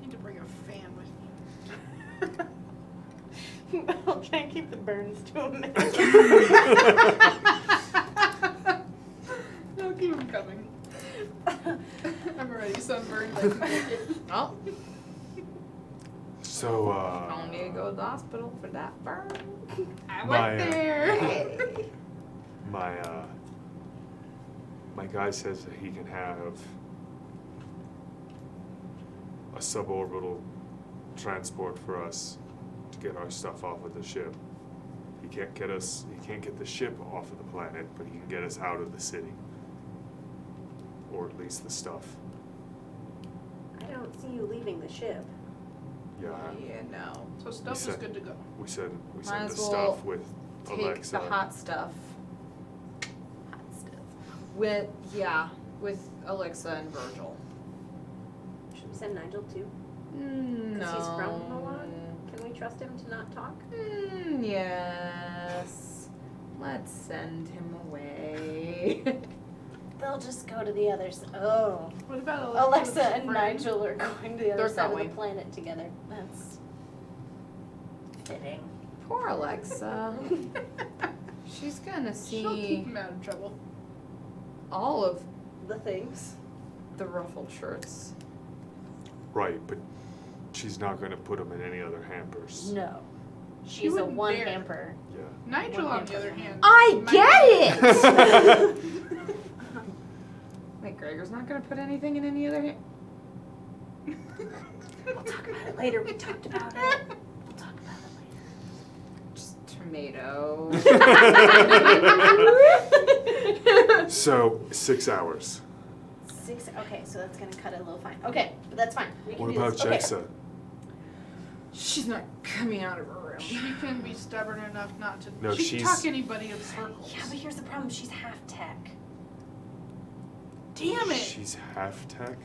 Need to bring a fan with me. I'll try and keep the burns to a minute. No, keep them coming. I'm already sunburned. I can take it. Oh, So, I don't need to go to the hospital for that burn. I My, went there. my guy says that he can have a suborbital transport for us to get our stuff off of the ship. He can't get the ship off of the planet, but he can get us out of the city. Or at least the stuff. I don't see you leaving the ship. Yeah. Yeah, no. So stuff is said- good to go. We send Might the as well stuff with Take Alexa. the hot stuff. Hot stuff. With Alexa and Virgil. Should we send Nigel too? No. Because he's from Milan? Can we trust him to not talk? Yes. Let's send him away. They'll just go to the others. Oh. What about Alexa and friend? Nigel are going to the other They're side of going. the planet together. That's fitting. Poor Alexa. She's gonna She'll keep see him out of trouble. all of The things. the ruffled shirts. Right, but she's not going to put them in any other hampers. No. She She's a wouldn't one dare. hamper. Yeah. Nigel, One on the hamper. other hand. I might- get it! Wait, Gregor's not gonna put anything in any other We'll talk about it later. We talked about it. We'll talk about it later. Just tomato. So, 6 hours. 6. Okay, so that's gonna cut it a little fine. Okay, but that's fine. We can What do about this. Okay. Jexa? She's not coming out of her room. She can be stubborn enough not to. No, she she's- can talk anybody in circles. Yeah, but here's the problem. She's half tech. Damn it! She's half tech?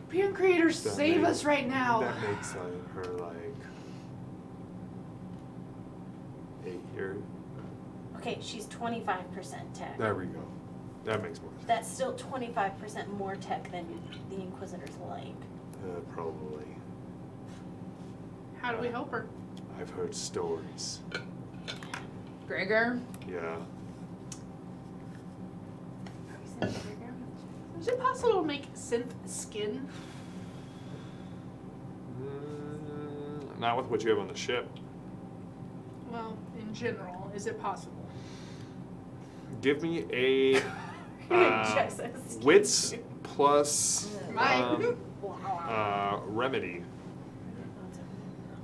Parent creators, That save makes- us right now. That makes her like 8 years. Okay, she's 25% tech. There we go. That makes more sense. That's still 25% more tech than the Inquisitors like. Probably. How do we help her? I've heard stories. Gregor? Yeah. Is it possible to make synth skin? Not with what you have on the ship. Well, in general, is it possible? Give me a Jexa's wits plus Mine. remedy.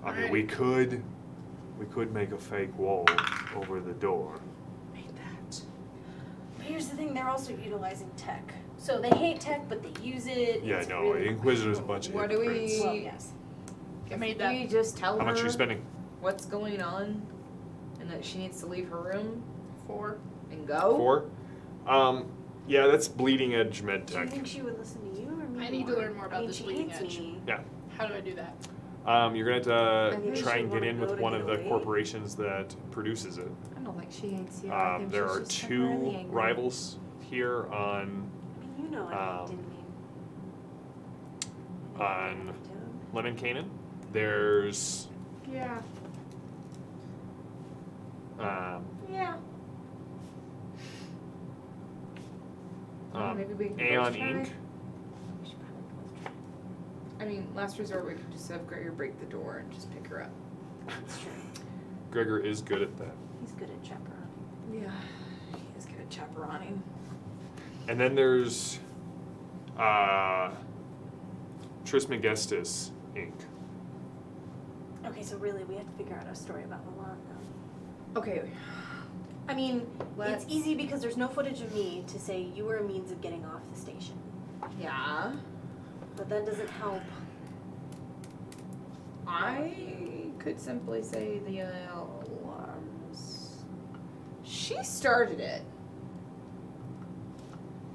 I mean, Alright. we could make a fake wall over the door. Make that. But here's the thing, they're also utilizing tech. So they hate tech, but they use it. Yeah, It's no, really Inquisitor's a bunch of What do we- hypocrites. Well, yes. I made Can that. we just tell How her much are you spending? what's going on and that she needs to leave her room 4. and go. 4. Yeah, that's bleeding edge med Do you tech. think she would listen to you or me? I need to learn more about I mean, this she bleeding hates edge. me. How do I do that? You're gonna I have think to she try and get wanna in go with to one get of the away. corporations that produces it. I don't think she hates you. I think There she's are just 2 temporarily angry. rivals here on I mean, you know I didn't mean. on Lemon Canaan. There's Yeah. Yeah. Maybe we can both Aeon try. Inc. We should probably both try. I mean, last resort, we could just have Gregor break the door and just pick her up. That's true. Gregor is good at that. He's good at chaperoning. Yeah, he is good at chaperoning. And then there's Trismegistus Inc. Okay, so really we have to figure out a story about Milan now. Okay, I mean, Let's- it's easy because there's no footage of me to say you were a means of getting off the station. yeah. But that doesn't help. I could simply say the alarms. She started it.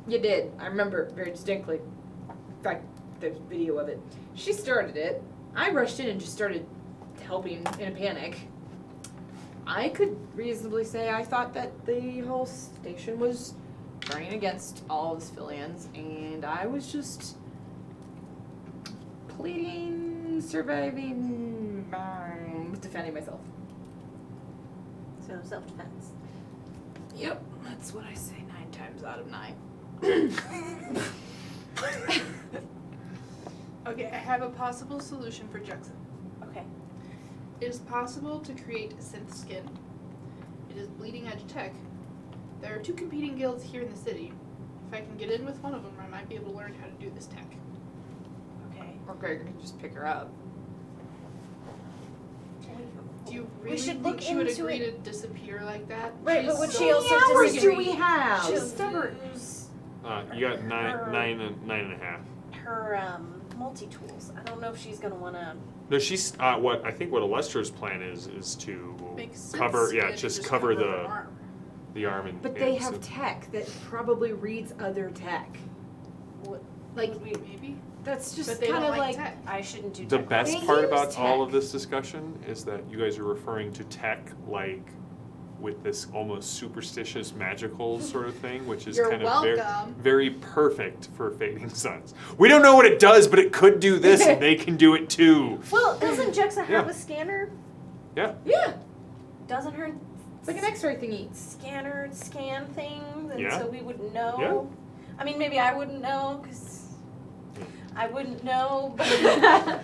You did. I remember very distinctly. In fact, there's video of it. She started it. I rushed in and just started helping in a panic. I could reasonably say I thought that the whole station was burning against all of the civilians, and I was just pleading, surviving, defending myself. So self-defense. Yep, that's what I say 9 times out of 9. Okay, I have a possible solution for Jackson. Okay. It is possible to create synth skin. It is bleeding edge tech. There are 2 competing guilds here in the city. If I can get in with one of them, I might be able to learn how to do this tech. Okay. Or Gregor can just pick her up. Do you We really should think look she would into agree it. to disappear like that? Right, but She's would so she also hours disagree? do we have? to Stubborn. use You got nine and a half. her multi-tools? I don't know if she's gonna wanna. No, she's what I think what Alestra's plan is to Make synth cover. Yeah, skin and just cover her the arm. arm and. But they have tech that probably reads other tech. What, Like, Maybe. that's just But they kind don't of like like, tech. I shouldn't do. The tech. best They part use about all of tech. this discussion is that you guys are referring to tech like with this almost superstitious magical sort of thing, which is You're kind of very, welcome. very perfect for Fading Suns. We don't know what it does, but it could do this and they can do it too. Well, doesn't Jexa have Yeah. a scanner? Yeah. yeah, Doesn't her it's like an X-ray thingy. scanner scan things? And Yeah. so we would know. Yeah. I mean, maybe I wouldn't know because I wouldn't know, but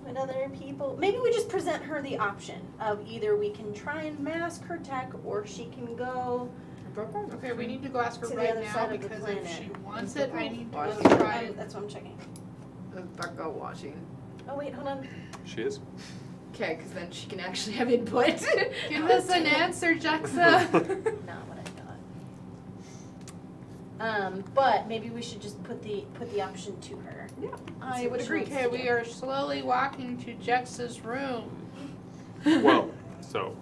when other people, maybe we just present her the option of either we can try and mask her tech or she can go. Okay, we need to go ask her To the right other now side of the because planet. if she wants it, I need to Why go is it try it. That's what I'm checking. Go watching. Oh wait, hold on. She is. Okay, because then she can actually have input. Give us an answer, Jaxa. Not what I thought. But maybe we should just put the option to her. Yeah, I would agree. Okay, we are slowly walking to Jaxa's room. Well, so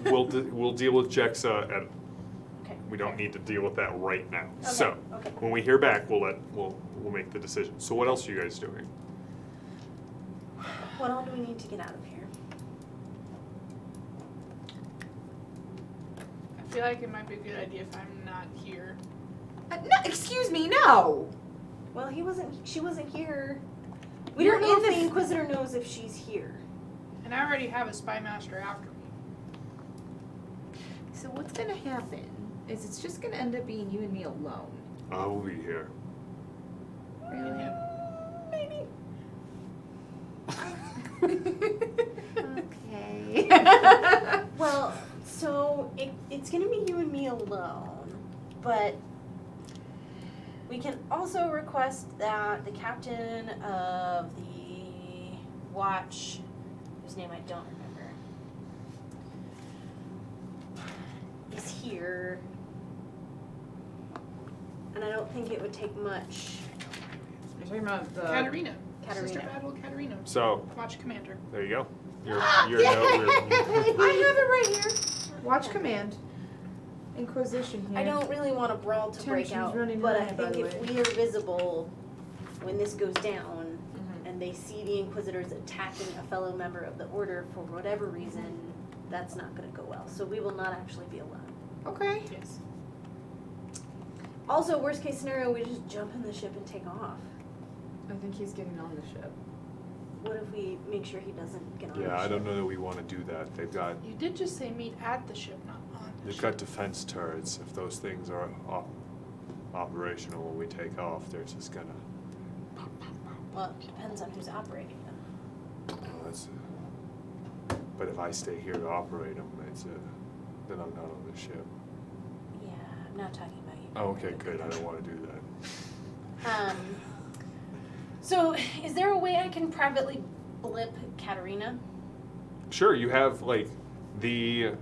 we'll deal with Jexa at. Okay. We don't need to deal with that right now. Okay, So okay. when we hear back, we'll make the decision. So what else are you guys doing? What all do we need to get out of here? I feel like it might be a good idea if I'm not here. no, excuse me, no. Well, she wasn't here. We You're don't know in if the the Inquisitor knows if she's here. And I already have a spy master after me. So what's gonna happen is it's just gonna end up being you and me alone. I'll be here. Really? Maybe. Okay. Well, so it's gonna be you and me alone, but we can also request that the captain of the watch, whose name I don't remember, is here. And I don't think it would take much. You're talking about the Katarina. Katarina. Sister Admiral Katarina. So Watch commander. there you go. Your Ah, your note. I have it right here. Watch command. Inquisition here. I don't really want a brawl to break Tension's out, running but I high, by think the if way. we are visible when this goes down, Mhm. and they see the Inquisitors attacking a fellow member of the Order for whatever reason, that's not going to go well. So we will not actually be alone. Okay. Yes. Also, worst case scenario, we just jump in the ship and take off. I think he's getting on the ship. What if we make sure he doesn't get on the Yeah, ship? I don't know that we want to do that. You did just say meet at the ship, not on the They've ship. got defense turrets. If those things are operational when we take off, they're just gonna. Well, it depends on who's operating them. Well, but if I stay here to operate them, then I'm not on the ship. Yeah, I'm not talking about you. Oh, okay, good. I don't want to do that. So, is there a way I can privately blip Katarina? Sure, you have like the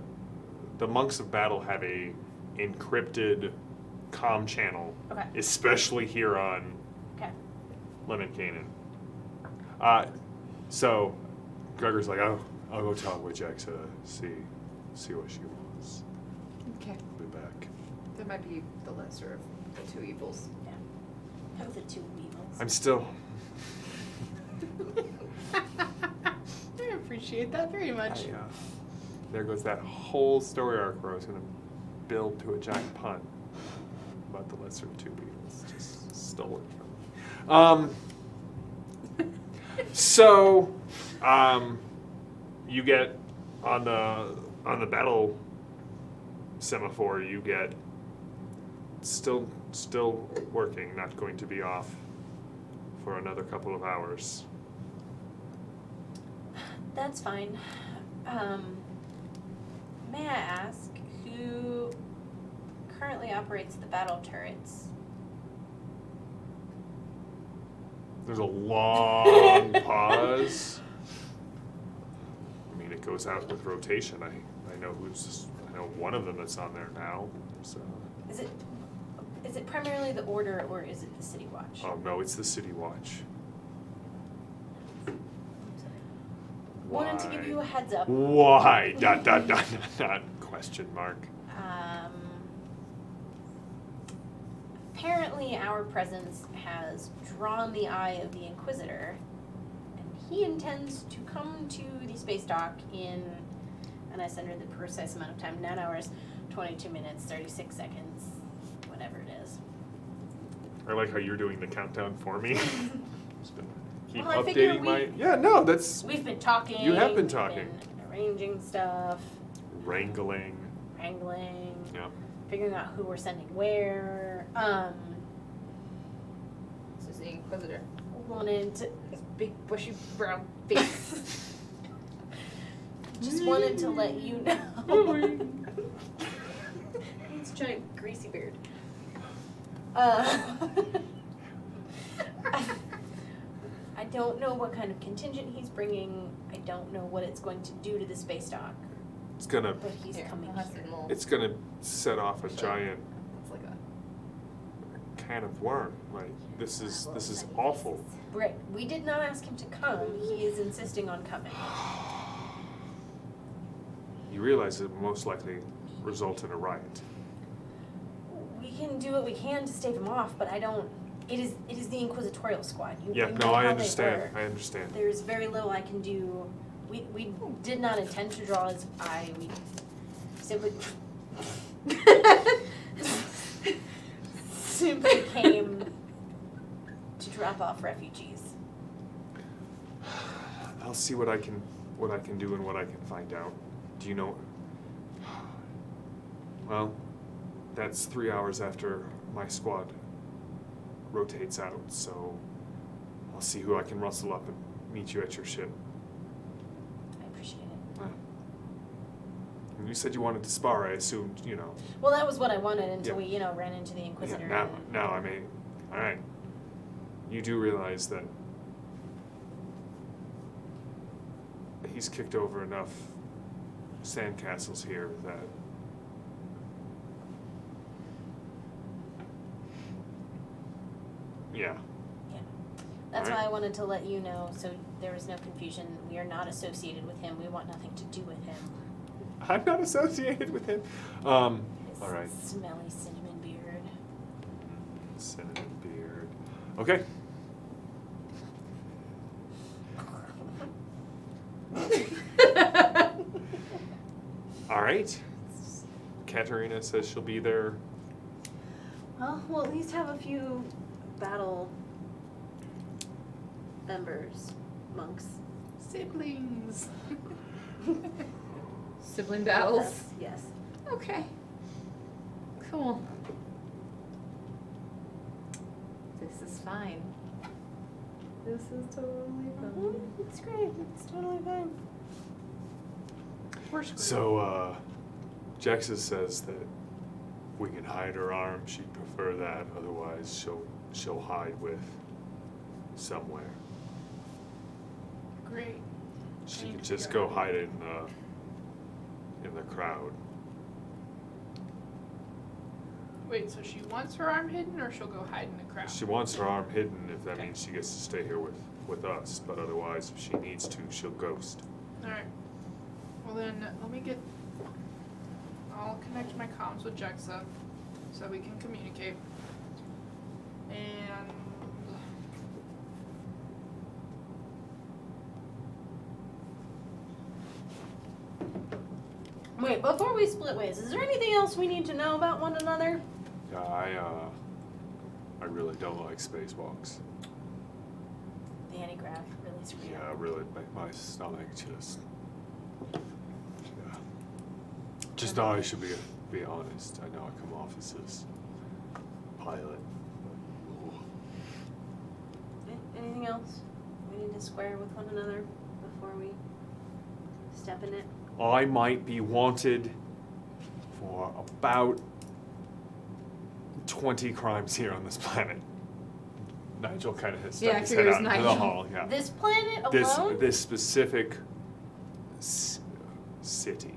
monks of battle have a encrypted comm channel, Okay. especially here on Okay. Lemon Canyon. So Gregor's like, oh, I'll go talk with Jaxa, see what she wants. Okay. Be back. That might be the lesser of the two evils. Yeah. Of the two evils. I'm still. I appreciate that very much. There goes that whole story arc where I was going to build to a giant pun about the lesser of two evils. Just stole it from me. So, you get on the battle semaphore. You get still working. Not going to be off for another couple of hours. That's fine. May I ask who currently operates the battle turrets? There's a long pause. I mean, it goes out with rotation. I know one of them that's on there now. So. Is it primarily the Order or is it the City Watch? Oh no, it's the City Watch. Wanted to give you a heads up. Why? Dot, question mark. Apparently our presence has drawn the eye of the Inquisitor, and he intends to come to the space dock in, and I sent her the precise amount of time, 9 hours, 22 minutes, 36 seconds, whatever it is. I like how you're doing the countdown for me. Just been keep Well, I figure updating my. Yeah, no, that's We've been talking. You have been we've talking. been arranging stuff, wrangling. wrangling, Yeah. figuring out who we're sending where. This is the Inquisitor. Wanted to His big bushy brown face. just wanted to let you know. It's a giant greasy beard. I don't know what kind of contingent he's bringing. I don't know what it's going to do to the space dock, It's gonna but he's coming I'll have here. some more. it's gonna set off a Sure. giant It's like a can of worm. Like this is awful. Right. We did not ask him to come. He is insisting on coming. You realize it will most likely result in a riot. We can do what we can to stave him off, but I don't. It is the Inquisitorial Squad. You Yeah, know no, I how they understand. work. I understand. There's very little I can do. We did not intend to draw his eye. We simply simply came to drop off refugees. I'll see what I can do and what I can find out. Do you know? Well, that's 3 hours after my squad rotates out, so I'll see who I can rustle up and meet you at your ship. I appreciate it. And you said you wanted to spar. I assumed, you know. Well, that was what I wanted until Yeah. we, ran into the Inquisitor. Yeah, and- now I mean, all right. You do realize that he's kicked over enough sandcastles here that yeah. That's Alright. why I wanted to let you know, so there is no confusion. We are not associated with him. We want nothing to do with him. I'm not associated with him. All His right. smelly cinnamon beard. Cinnamon beard. Okay. All right. Katerina says she'll be there. Well, we'll at least have a few battle members, monks. Siblings. Sibling battles. Yes. Okay. Cool. This is fine. This is totally fine. It's great. It's totally fine. We're screwed. So, Jexus says that we can hide her arm. She'd prefer that. Otherwise, she'll hide with somewhere. Great. She I need could to just figure go out. hide it in the crowd. Wait, so she wants her arm hidden, or she'll go hide in the crowd? She wants her arm hidden if that Okay. means she gets to stay here with us. But otherwise, if she needs to, she'll ghost. Alright. Well then, let me get... I'll connect my comms with Jexa so we can communicate. And... Wait, before we split ways, is there anything else we need to know about one another? Yeah, I really don't like spacewalks. The anti-grav really screwed Yeah, up. really make my stomach just. Yeah. Just thought I should be honest. I know I come off as this pilot. Anything else we need to square with one another before we step in it? I might be wanted for about 20 crimes here on this planet. Nigel kind of has stuck Yeah, I his figured head it out was into the Nigel. hall. Yeah. This planet This alone? this specific city.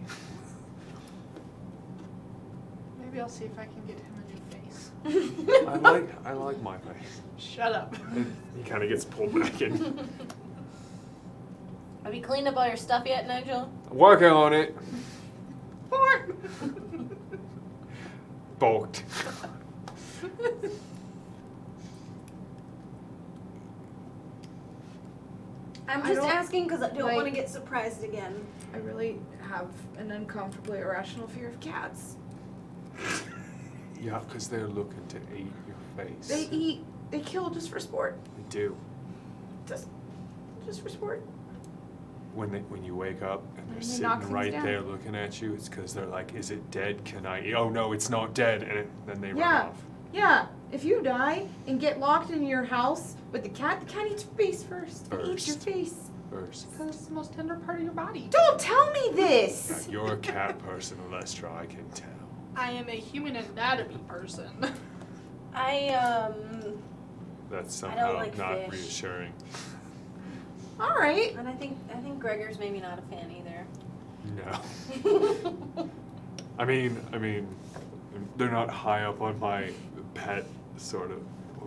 Maybe I'll see if I can get him a new face. I like my face. Shut up. He kind of gets pulled back in. Have you cleaned up all your stuff yet, Nigel? Working on it. Balked. I'm I just don't asking because I don't want to like- get surprised again. I really have an uncomfortably irrational fear of cats. Yeah, because they're looking to eat your face. They kill just for sport. They do. Just for sport. When you wake up and they're And they knock sitting things right down. there looking at you, it's because they're like, "Is it dead? Can I eat?" Oh no, it's not dead, and then they run Yeah. off. Yeah, if you die and get locked in your house with the cat eats your face first. It eats your First. face. First. Because it's the most tender part of your body. Don't tell me this! You're a cat person, Alestra, I can tell. I am a human anatomy person. That's I don't somehow like not fish. reassuring. Alright. And I think Gregor's maybe not a fan either. No. I mean, they're not high up on my pet sort of. I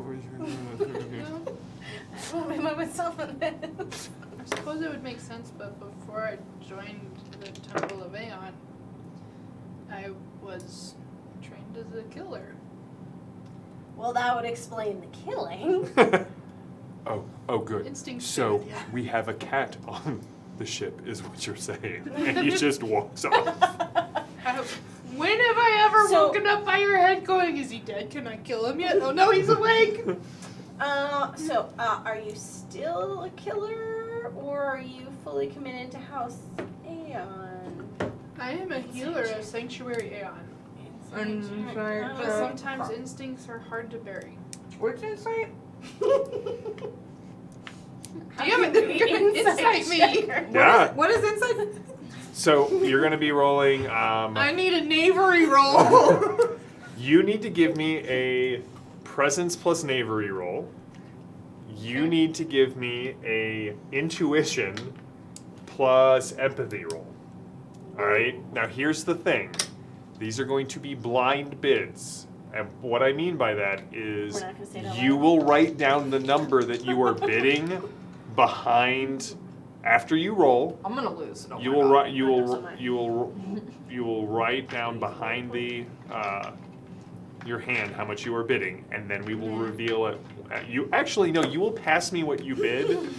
won't remind myself of this. I suppose it would make sense, but before I joined the Temple of Aeon, I was trained as a killer. Well, that would explain the killing. Oh, good. Instincts So stay with ya. we have a cat on the ship, is what you're saying, and he just walks off. When have I ever So- woken up by your head going, is he dead? Can I kill him yet? Oh no, he's awake! Are you still a killer, or are you fully committed to House Aeon? I am a healer of Sanctuary Aeon, but sometimes instincts are hard to bury. What's insight? Damn it, insight me! Yeah. What is insight? So you're gonna be rolling. I need a knavery roll! You need to give me a presence plus knavery roll. You need to give me a intuition plus empathy roll. All right. Now here's the thing. These are going to be blind bids. And what I mean by that is We're not gonna say it out you loud. will write down the number that you are bidding, behind. After you roll, I'm gonna lose. Don't you worry will about write. You I know will. so much. You will write down behind the your hand how much you are bidding, and then we will reveal it. You actually no. You will pass me what you bid,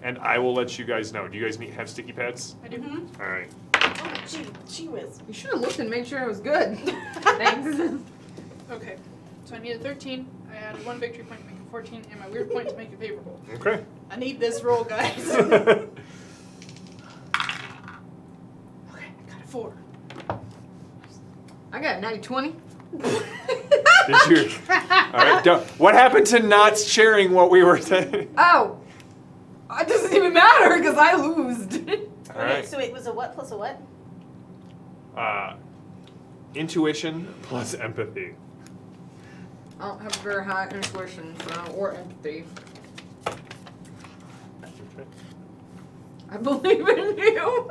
and I will let you guys know. Do you guys have sticky pads? I do. All right. Oh, gee whiz. You should have looked and made sure it was good. Thanks. Okay. So I need a 13. I added 1 victory point to make it 14, and my weird point to make it favorable. Okay. I need this roll, guys. Okay, I got a 4. I got a natty 20. Did you? All right. What happened to not sharing what we were saying? Oh, it doesn't even matter because I lose. All Okay, right. so it was a what plus a what? Intuition plus empathy. I don't have very high intuition, or empathy. Okay. I believe in you.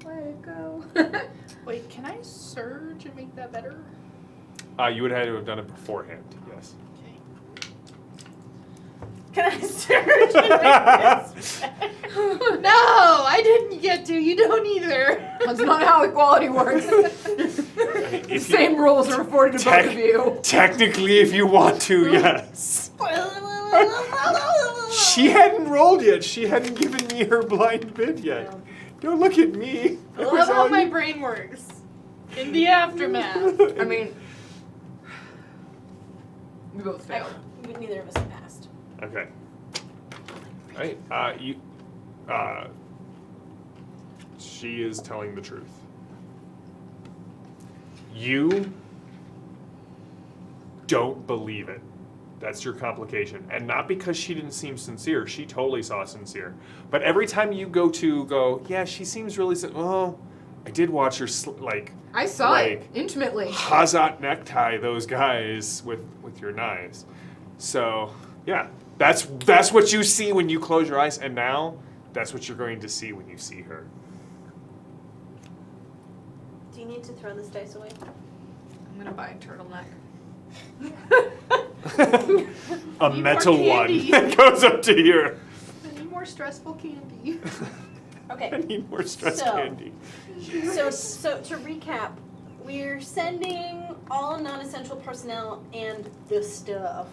Let it go. Wait, can I surge and make that better? You would have had to have done it beforehand. Yes. Okay. Can I surge and make this? No, I didn't get to. You don't either. That's not how equality works. If Same rules are afforded to both of you. Technically, if you want to, yes. She hadn't rolled yet. She hadn't given me her blind bid yet. No. Don't look at me. I love how my brain works. In the aftermath. I mean, we both failed. Neither of us have passed. Okay. All right. She is telling the truth. You don't believe it. That's your complication. And not because she didn't seem sincere. She totally saw sincere. But every time you go, yeah, she seems really, oh, I did watch her, I saw it like, intimately. Hazat necktie those guys with your knives. So, yeah, that's what you see when you close your eyes. And now, that's what you're going to see when you see her. Do you need to throw this dice away? I'm gonna buy a turtleneck. A Need metal more one candy. that goes up to here. I need more stressful candy. I Okay. need more stress So- candy. So to recap, we're sending all non-essential personnel and the stuff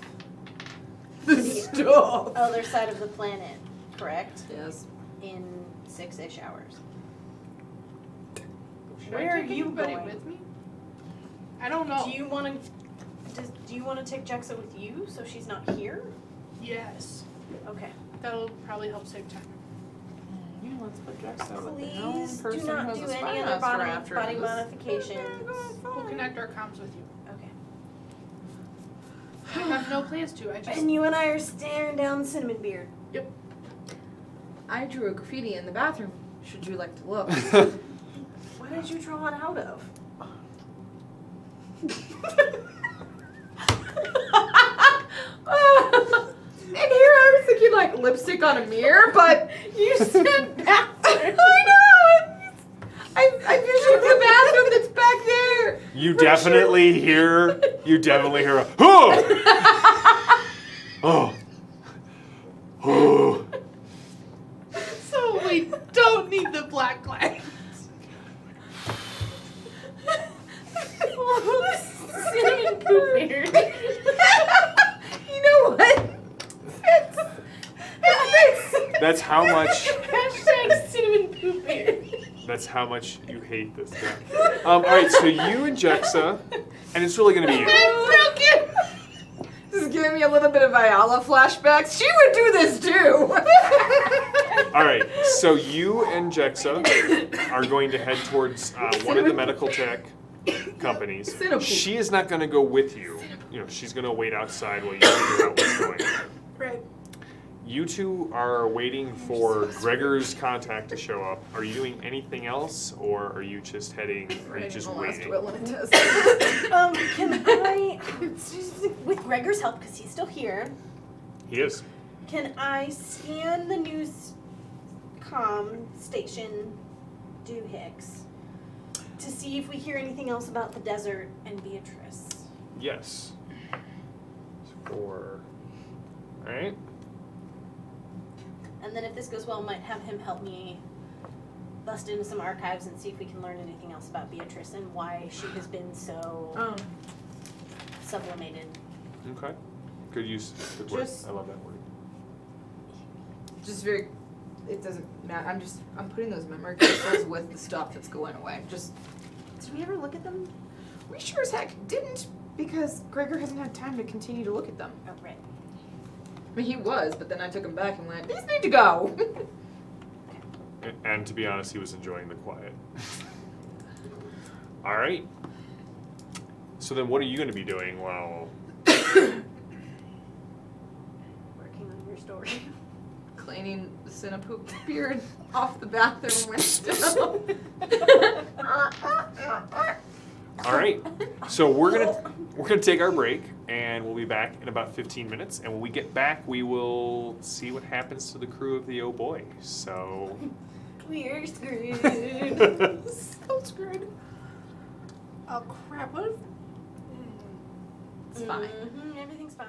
The to the stuff. other side of the planet, correct? Yes. In 6-ish hours. Should Where I are take you anybody going? with me? I don't know. Do you want to take Jexa with you so she's not here? Yes. Okay. That'll probably help save time. Yeah, let's put Jexa with the known Please do person not who has do a spy any other master body after this. modifications. We'll connect our comms with you. Okay. I have no plans to. I just. And you and I are staring down cinnamon beard. I drew a graffiti in the bathroom. Should you like to look? What did you draw it out of? And here I was thinking like lipstick on a mirror, but You said bathroom. I know. I visioned the bathroom that's back there. You definitely hear a, oh! Oh. Oh. So we don't need the black light. Cinnamon poop beard. You know what? It fits. That's how much. Hashtag cinnamon poop beard. That's how much you hate this guy. All right, so you and Jexa, and it's really gonna be you. I'm broken. This is giving me a little bit of Ayala flashbacks. She would do this too. All right, so you and Jexa are going to head towards one of the medical tech companies. Cinnamon. She is not going to go with you. You know, she's going to wait outside while you figure out what's going on. Right. You two are waiting for Gregor's contact to show up. Are you doing anything else, or are you just heading? Are you just waiting? Can I, with Gregor's help, because he's still here, He is. can I scan the news comm station doohicks to see if we hear anything else about the desert and Beatrice? Yes. 4. All right. And then if this goes well, might have him help me bust into some archives and see if we can learn anything else about Beatrice and why she has been so sublimated. Okay. Good use. Good word. Just- I love that word. Just very, it doesn't matter. I'm putting those memory crystals with the stuff that's going away. Just, Did we ever look at them? we sure as heck didn't, because Gregor hasn't had time to continue to look at them. Oh, right. I mean, he was, but then I took him back and went, these need to go. And to be honest, he was enjoying the quiet. All right. So then what are you going to be doing while... Working on your story. Cleaning the Cinepoop beard off the bathroom window. All right. So we're gonna take our break, and we'll be back in about 15 minutes. And when we get back, we will see what happens to the crew of the Oh Boy. So We're screwed. So screwed. Oh crap, what if... It's fine. Everything's fine.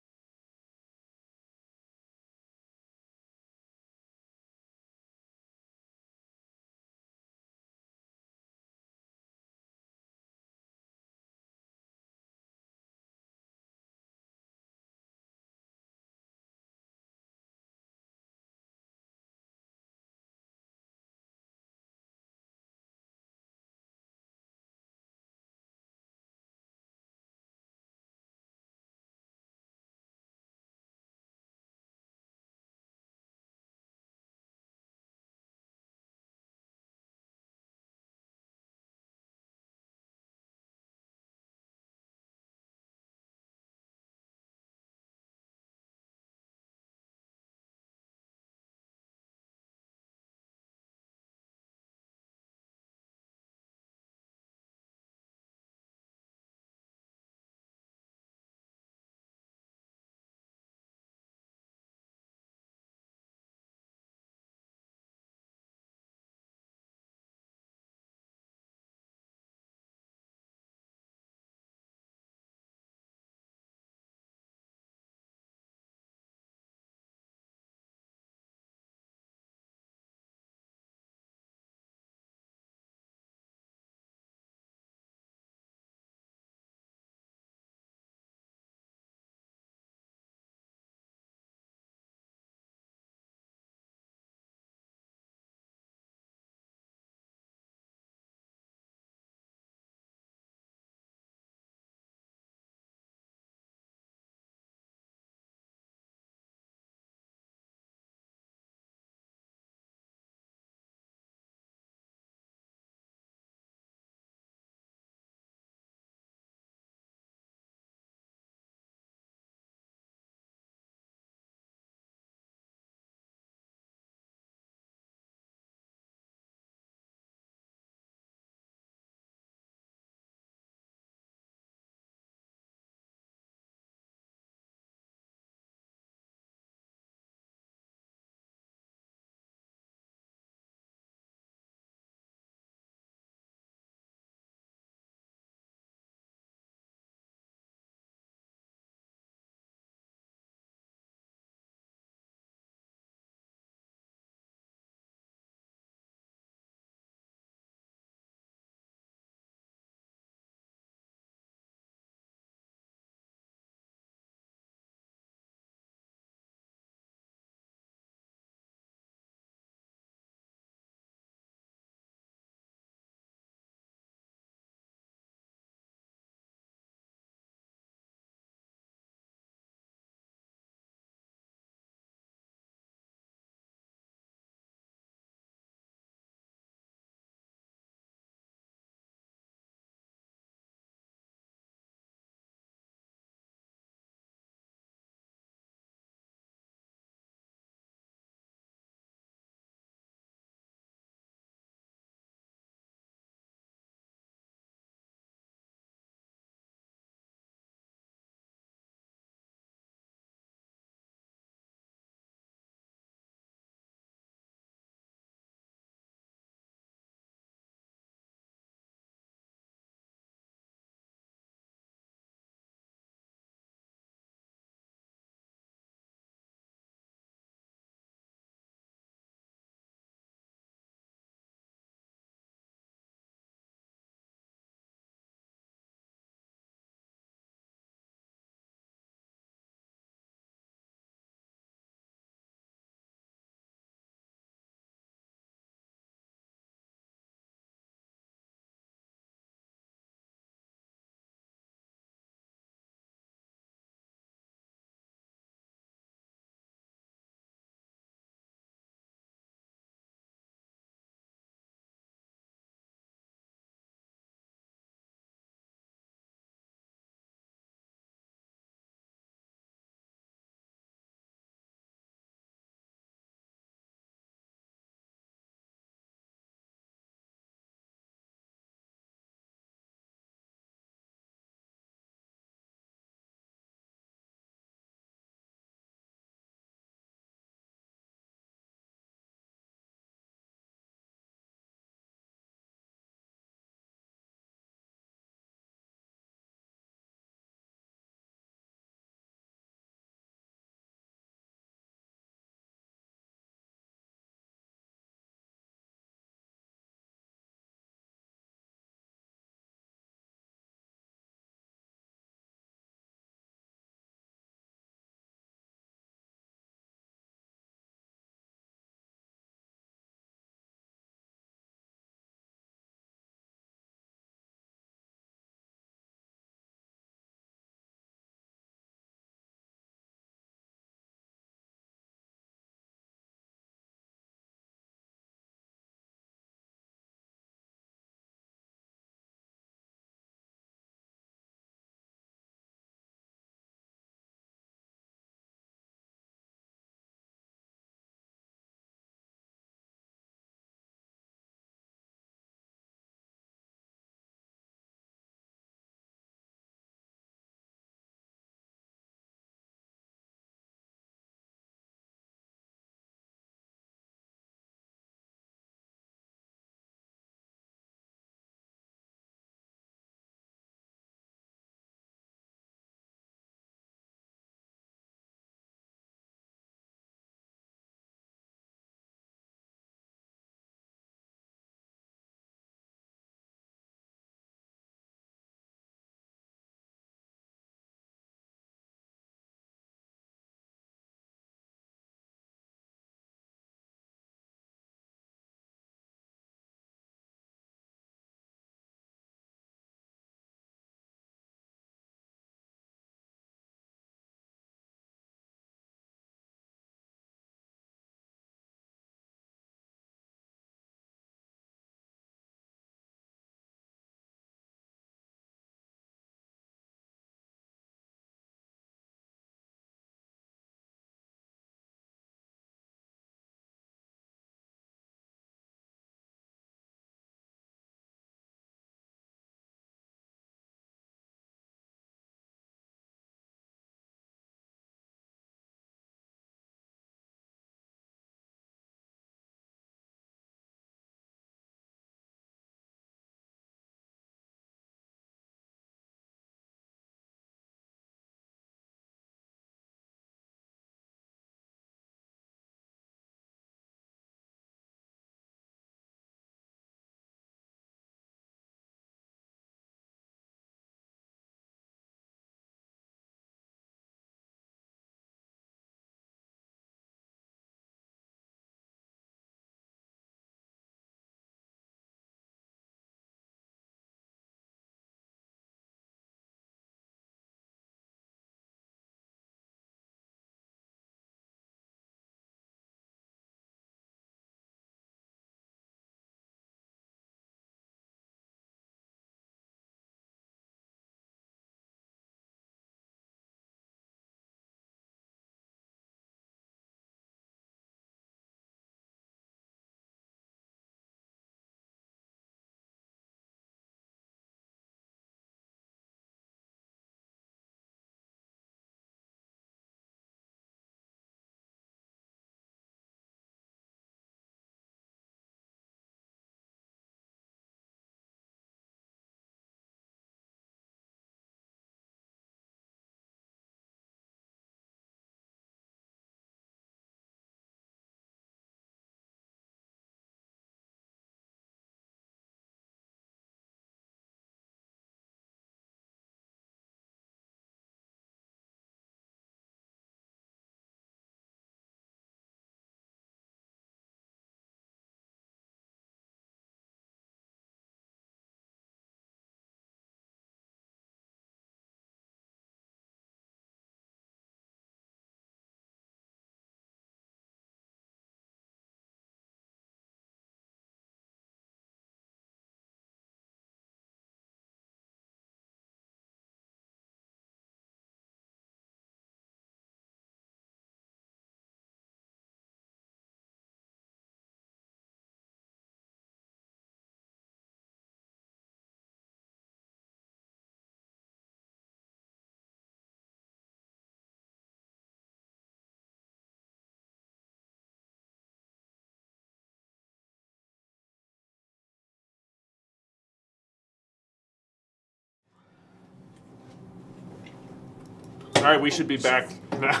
right, we should be back now.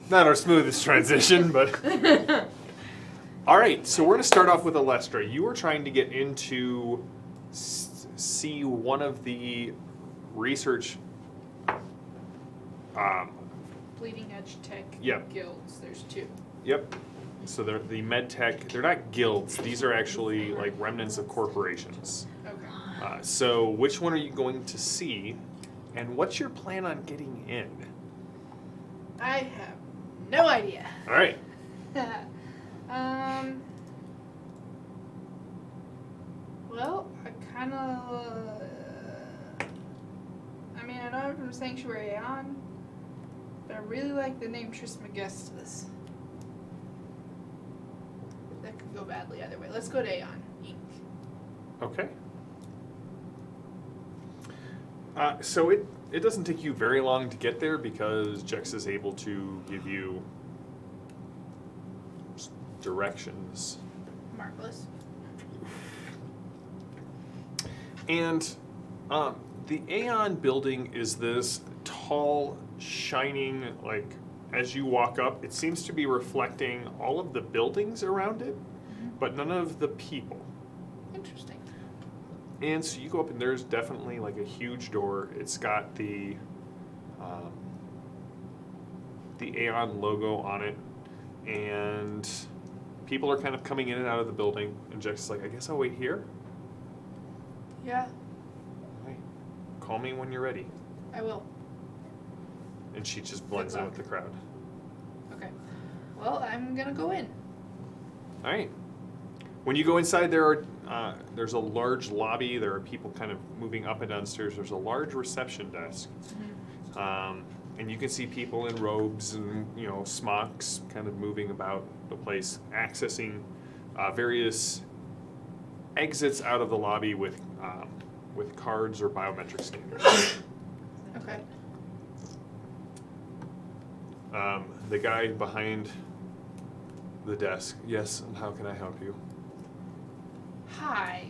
Not our smoothest transition, but. All right, so we're going to start off with Alestra. You were trying to get into see one of the research. Bleeding edge tech Yep. guilds. There's 2. Yep. So they're the med tech. They're not guilds. These are actually like remnants of corporations. Okay. So which one are you going to see, and what's your plan on getting in? I have no idea. All right. Well, I kind of. I mean, I know I'm from Sanctuary Aeon, but I really like the name Trismegistus. That could go badly either way. Let's go to Aeon Inc. Okay. So it doesn't take you very long to get there because Jex is able to give you directions. Marvelous. And the Aeon building is this tall, shining, like, as you walk up, it seems to be reflecting all of the buildings around it, but none of the people. Interesting. And so you go up and there's definitely like a huge door. It's got the Aeon logo on it, and people are kind of coming in and out of the building. And Jex is like, I guess I'll wait here. Yeah, Right. Call me when you're ready. I will. And she just blends in with the crowd. Okay. Well, I'm gonna go in. All right. When you go inside, there's a large lobby. There are people kind of moving up and downstairs. There's a large reception desk, and you can see people in robes and smocks, kind of moving about the place, accessing various exits out of the lobby with cards or biometric scanners. Okay. The guy behind the desk. Yes, and how can I help you? Hi.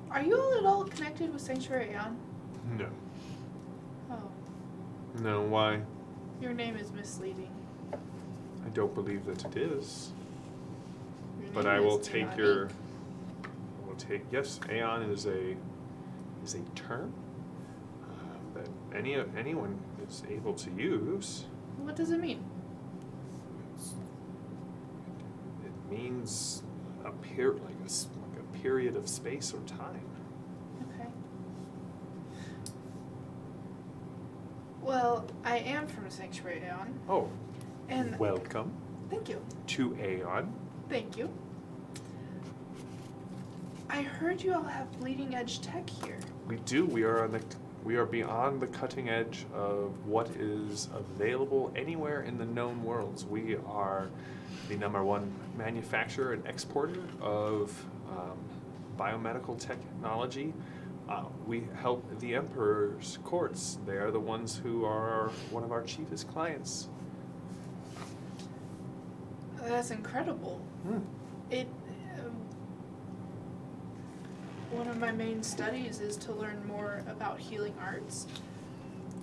Are you all at all connected with Sanctuary Aeon? No. Oh, No, why? your name is misleading. I don't believe that it is. Your But name I will is take Aeon your. Inc. I will take. Yes, Aeon is a term that anyone is able to use. What does it mean? It means a period of space or time. Okay. Well, I am from Sanctuary Aeon, Oh, and welcome thank you. to Aeon. Thank you. I heard you all have bleeding edge tech here. We do. We are beyond the cutting edge of what is available anywhere in the known worlds. We are the #1 manufacturer and exporter of biomedical technology. We help the Emperor's courts. They are the ones who are one of our chiefest clients. That's incredible. It. One of my main studies is to learn more about healing arts.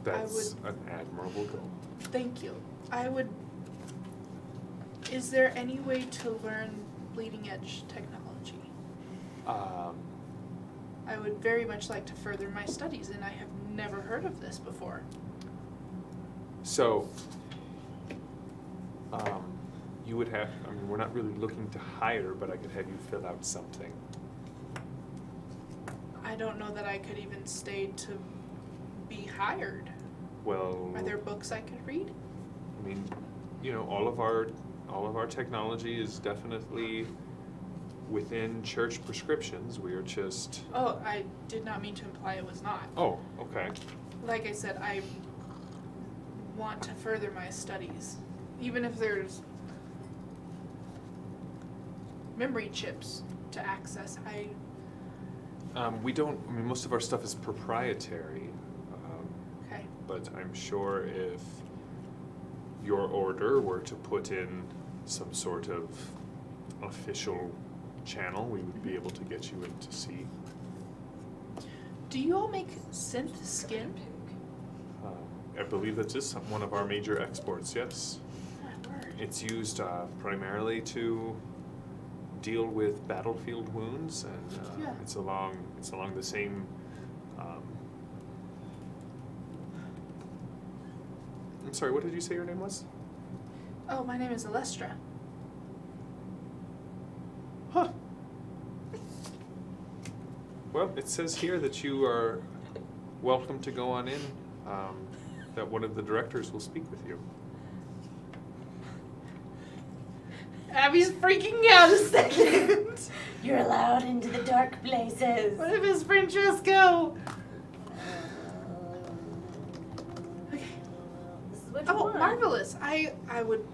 That's an admirable goal. Thank you. Is there any way to learn bleeding edge technology? I would very much like to further my studies, and I have never heard of this before. So, you would have, we're not really looking to hire, but I could have you fill out something. I don't know that I could even stay to be hired. Well, Are there books I could read? I mean, all of our technology is definitely within church prescriptions. We are just. Oh, I did not mean to imply it was not. Oh, okay. Like I said, I want to further my studies. Even if there's memory chips to access, We don't. I mean, most of our stuff is proprietary. okay. But I'm sure if your order were to put in some sort of official channel, we would be able to get you in to see. Do you all make synth skin? I believe that's just one of our major exports, yes. It's used primarily to deal with battlefield wounds, and Yeah. it's along the same. I'm sorry. What did you say your name was? Oh, my name is Alestra. Huh. Well, it says here that you are welcome to go on in. That one of the directors will speak with you. Abby's freaking out a second. You're allowed into the dark places. What if it's Francesco? Okay. This is what you Oh, want. marvelous! I would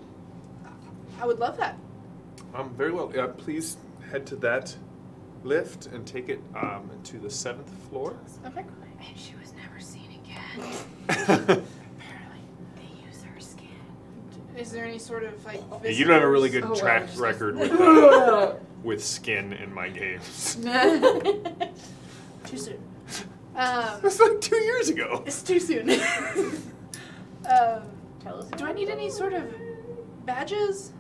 love that. Very well. Please head to that lift and take it to the 7th floor. Okay. And she was never seen again. You Apparently, they use her skin. Is there any sort of like? don't have a really good Oh, track wow. record with skin in my games. Too soon. That's like 2 years ago. It's too soon. Tell us. Do I need any sort of badges?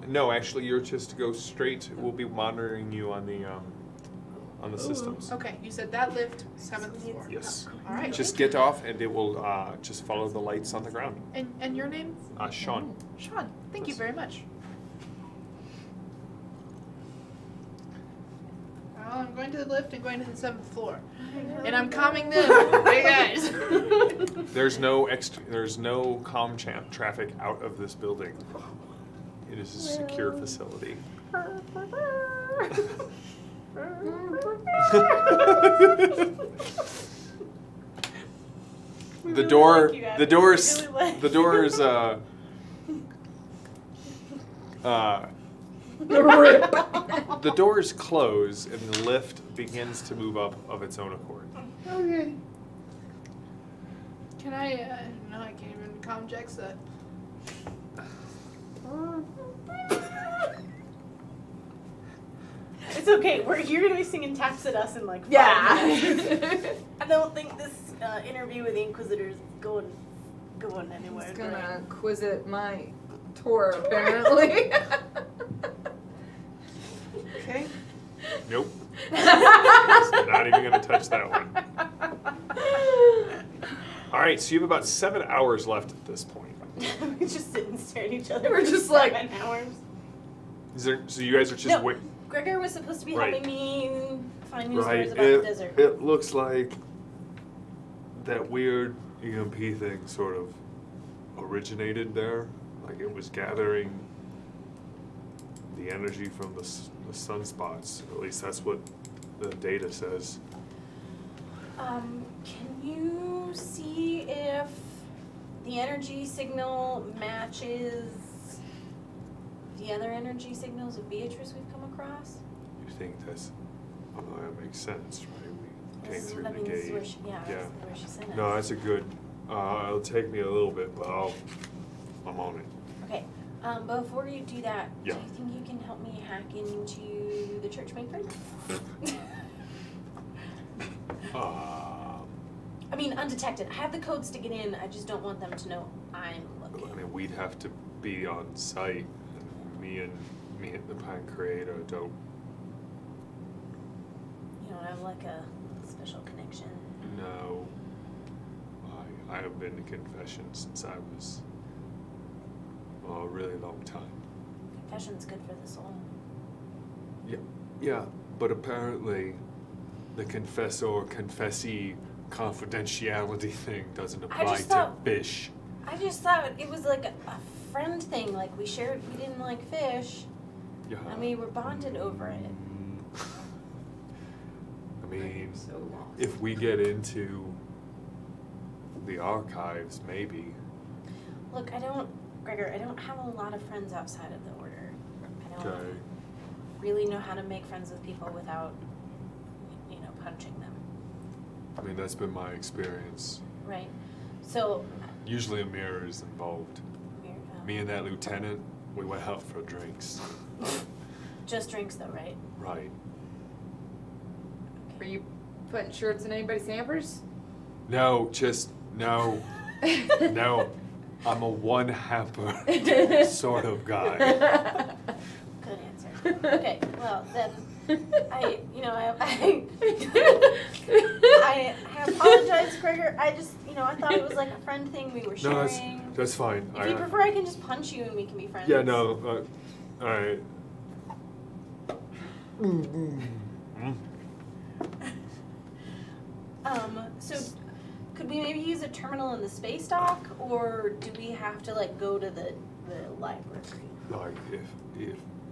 No, actually, you're just to go straight. We'll be monitoring you on the systems. Okay, you said that lift, 7th floor. Yes. All right. Just get off, and it will just follow the lights on the ground. And your name? Sean. Sean. Thank you Yes. very much. Well, I'm going to the lift and going to the 7th floor. And I'm calming them. Hey guys. There's no comm traffic out of this building. It is a secure facility. The door the doors close and the lift begins to move up of its own accord. Okay. Can I, no, I can't even comm checks that. It's okay. You're gonna be singing taps at us in like 5 Yeah. minutes. I don't think this interview with the Inquisitor is going anywhere. He's gonna great. quiz it my tour, apparently. Okay. Nope. Not even gonna touch that one. All right, so you have about 7 hours left at this point. We just sit and stare at each other. We're for just like- 7 hours. So you guys are just No. wait. Gregor was supposed to be Right. helping me find new Right. stories about the desert. It looks like that weird EMP thing sort of originated there. Like it was gathering the energy from the sunspots. At least that's what the data says. Can you see if the energy signal matches the other energy signals of Beatrice we've come across? You think that's? Oh, that makes sense, right? We came through the this gate. is where she, Yeah. this is where she sent us. No, that's a good. It'll take me a little bit, but I'm on it. Okay. Before you do that, Yeah. do you think you can help me hack into the church mainframe? I mean, undetected. I have the codes to get in. I just don't want them to know I'm looking. I mean, we'd have to be on site. And me and the Pancreator don't. You don't have like a special connection. know. I have been to confession since I was a really long time. Confession's good for the soul. Yeah, but apparently the confessee confidentiality thing doesn't apply to thought- fish. I just thought it was like a friend thing. Like we didn't like fish, Yeah. and we were bonded over it. I mean, So long. if we get into the archives, maybe. Look, Gregor, I don't have a lot of friends outside of the order. I don't Okay. really know how to make friends with people without, punching them. I mean, that's been my experience. Right. So, Usually a mirror is involved. we're, Me and that lieutenant, we went out for drinks. just drinks though, right? Right. Were you putting shirts in anybody's hampers? No, just no. No. I'm a one hamper sort of guy. Good answer. Okay, well then, I apologize, Gregor. I just, I thought it was like a friend thing we were No, sharing. that's fine. If you prefer, I can just punch you and we can be friends. Yeah, no. All right. So could we maybe use a terminal in the space dock, or do we have to like go to the library? Like,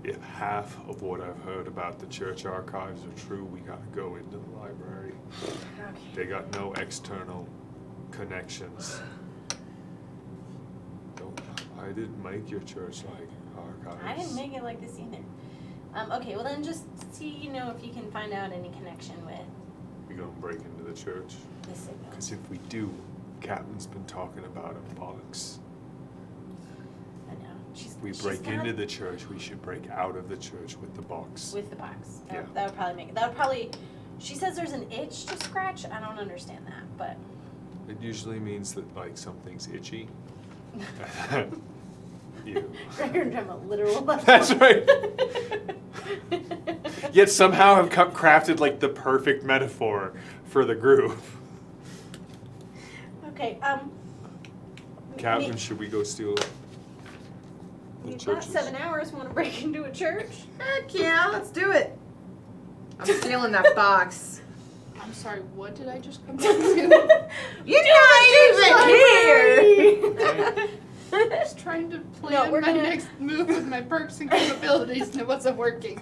if half of what I've heard about the church archives are true, we gotta go into the library. Okay. They got no external connections. I didn't make your church like archives. I didn't make it like this either. Okay, well then just see, if you can find out any connection with We gonna break into the church? the signal. Because if we do, Captain's been talking about him, bollocks. I know. We break into the church, we should break out of the church with the box. with the box. Yeah. That would probably make it. That would probably. She says there's an itch to scratch. I don't understand that, but. It usually means that like something's itchy. You. Gregor from a literal level. That's right. Yet somehow have crafted like the perfect metaphor for the group. Okay. Captain, should we go steal the We've got churches? 7 hours. Want to break into a church? Heck yeah, let's do it. I'm stealing that box. I'm sorry, what did I just come back to? You're not even here. I was trying to plan we're my gonna- next move with my perks and capabilities and it wasn't working.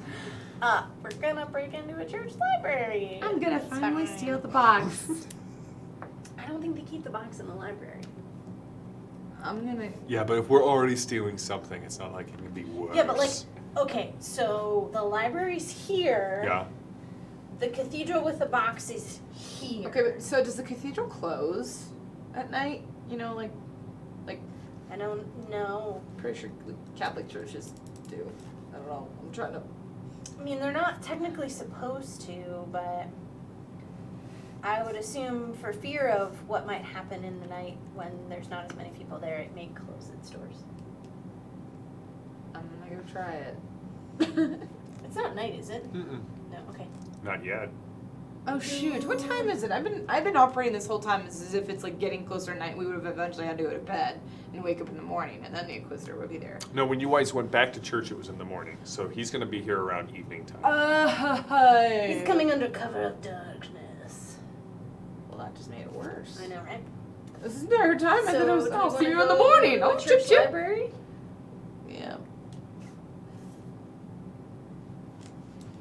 We're gonna break into a church library. I'm gonna That's finally fine. steal the box. I don't think they keep the box in the library. I'm gonna. Yeah, but if we're already stealing something, it's not like it can be worse. Yeah, but like, okay, so the library's here. Yeah. The cathedral with the box is here. Okay, but so does the cathedral close at night? I don't know. Pretty sure Catholic churches do. I don't know. I'm trying to. I mean, they're not technically supposed to, but I would assume for fear of what might happen in the night when there's not as many people there, it may close its doors. I'm gonna go try it. It's not night, is it? Mm-mm. No, okay. Not yet. Oh shoot! What time is it? I've been operating this whole time as if it's like getting closer to night. We would have eventually had to go to bed and wake up in the morning, and then the Inquisitor would be there. No, when you guys went back to church, it was in the morning. So he's going to be here around evening time. He's coming under cover of darkness. Well, that just made it worse. I know, right? This is dinner time. I thought it was. do you I'll see wanna you in the go morning. to Oh, the chip church chip. library? Yeah.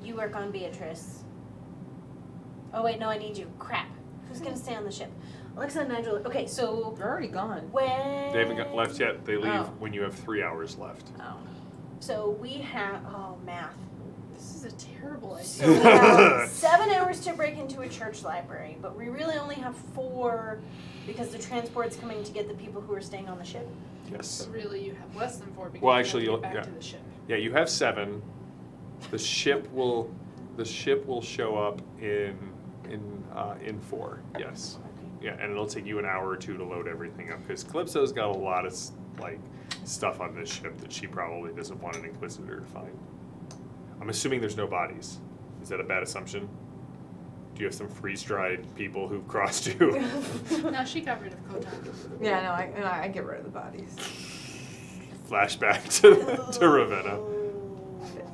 You work on Beatrice. Oh wait, no, I need you. Crap. Who's gonna stay on the ship? Alexa and Nigel. Okay, so They're already gone. when They haven't got left yet. They leave Oh. when you have 3 hours left. Oh. So we have math. This is a terrible idea. So we have 7 hours to break into a church library, but we really only have 4 because the transport's coming to get the people who are staying on the ship. Yes. So really you have less than 4 because Well, you actually, have to you'll- get back yeah. to the ship. Yeah, you have 7. The ship will show up in 4. Yes. Yeah, and it'll take you an hour or 2 to load everything up because Calypso's got a lot of stuff on this ship that she probably doesn't want an Inquisitor to find. I'm assuming there's no bodies. Is that a bad assumption? Do you have some freeze-dried people who've crossed you? No, she got rid of Kotan. Yeah, no, I get rid of the bodies. Flashback to Ravenna.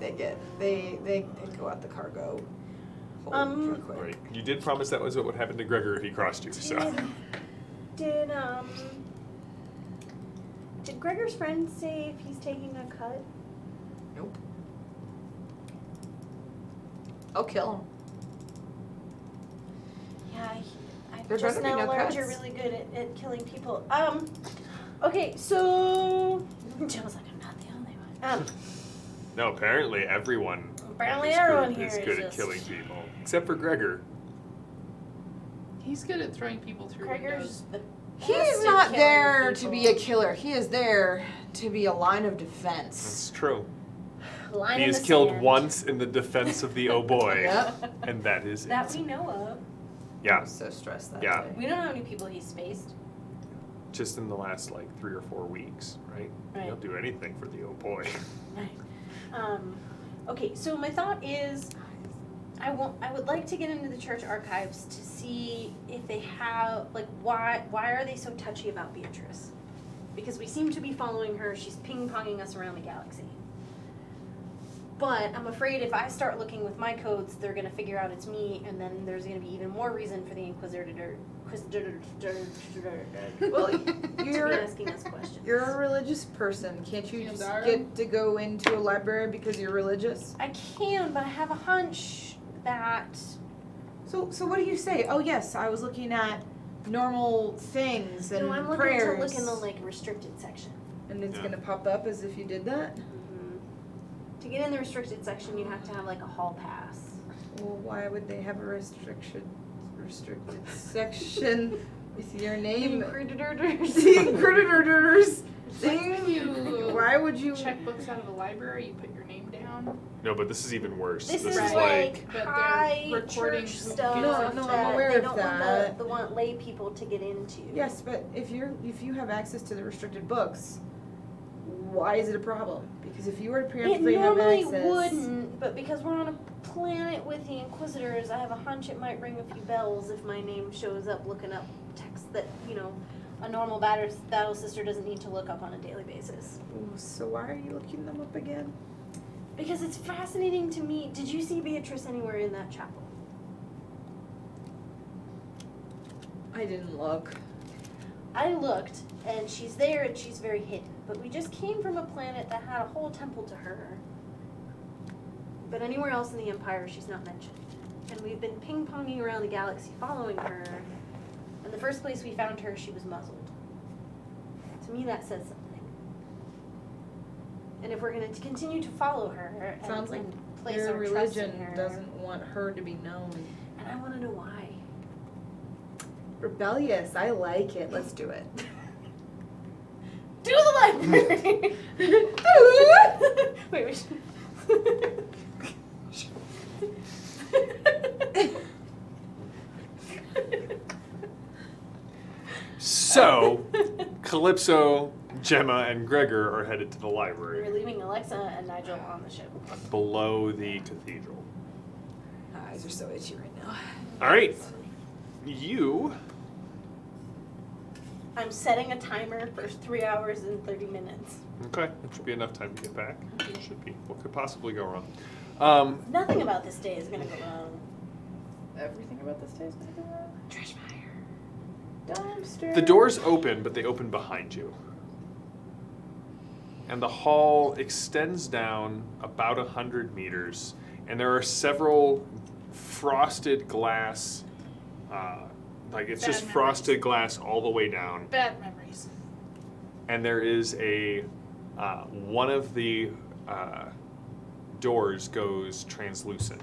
They go out the cargo. hold Um, real quick. Right. You did promise that was what would happen to Gregor if he crossed you, so. Did Gregor's friend say if he's taking a cut? Nope. I'll kill him. Yeah, I There just better be now no learned you're cuts. really good at killing people. Okay, so Joe's like, I'm not the only one. No, apparently everyone Apparently in this everyone group here is is good at just- killing people. Except for Gregor. He's good at throwing people through windows. Gregor's the He best is at not killing there to people. be a killer. He is there to be a line of defense. That's true. Line He in is the killed sand. once in the defense of the oh boy. Yep. And that is That it. we know of. Yeah. I was so stressed that Yeah. day. We don't know how many people he's spaced. Just in the last like 3 or 4 weeks, right? Right. He'll do anything for the old boy. Right. Okay, so my thought is, I would like to get into the church archives to see if they have, like, why are they so touchy about Beatrice? Because we seem to be following her, she's ping-ponging us around the galaxy. But I'm afraid if I start looking with my codes, they're gonna figure out it's me, and then there's gonna be even more reason for the Inquisitor Well, to be you're asking us questions. you're a religious person. Can't you just Yandara? get to go into a library because you're religious? I can, but I have a hunch that So what do you say? Oh yes, I was looking at normal things and no, I'm looking prayers. to look in the like restricted section. And it's Yeah. gonna pop up as if you did that? To get in the restricted section, you have to have like a hall pass. Well, why would they have a restricted section with your name? Inquisitors. The Inquisitors. When you Why would you? check books out of a library, you put your name down. No, but this is even worse. This is is Right. like But they're high recording church who stuff. gets No, I'm that aware they of don't that. want they want lay people to get into. Yes, but if you have access to the restricted books, why is it a problem? Because if you were to It preemptively have normally access, wouldn't, but because we're on a planet with the Inquisitors, I have a hunch it might ring a few bells if my name shows up looking up text that, a normal battle sister doesn't need to look up on a daily basis. Ooh, so why are you looking them up again? Because it's fascinating to me. Did you see Beatrice anywhere in that chapel? I didn't look. I looked, and she's there, and she's very hidden. But we just came from a planet that had a whole temple to her. But anywhere else in the Empire, she's not mentioned. And we've been ping-ponging around the galaxy following her. And the first place we found her, she was muzzled. To me, that says something. And if we're going to continue to follow her and, Sounds like and place Your our trust in religion her, doesn't want her to be known. and I want to know why. Rebellious. I like it. Let's do it. Do the library! Wait. So, Calypso, Gemma, and Gregor are headed to the We're library leaving Alexa and Nigel on the ship. below the cathedral. My eyes are so itchy right now. All right, you. I'm setting a timer for 3 hours and 30 minutes. Okay, that should be enough time to get back. Should be. What could possibly go wrong? Nothing about this day is gonna go wrong. Everything about this day is gonna go wrong. Trash fire. Dumpster. The doors open, but they open behind you. And the hall extends down about 100 meters, and there are several frosted glass, it's Bad just memories. frosted glass all the way down. Bad memories. And there is one of the doors goes translucent.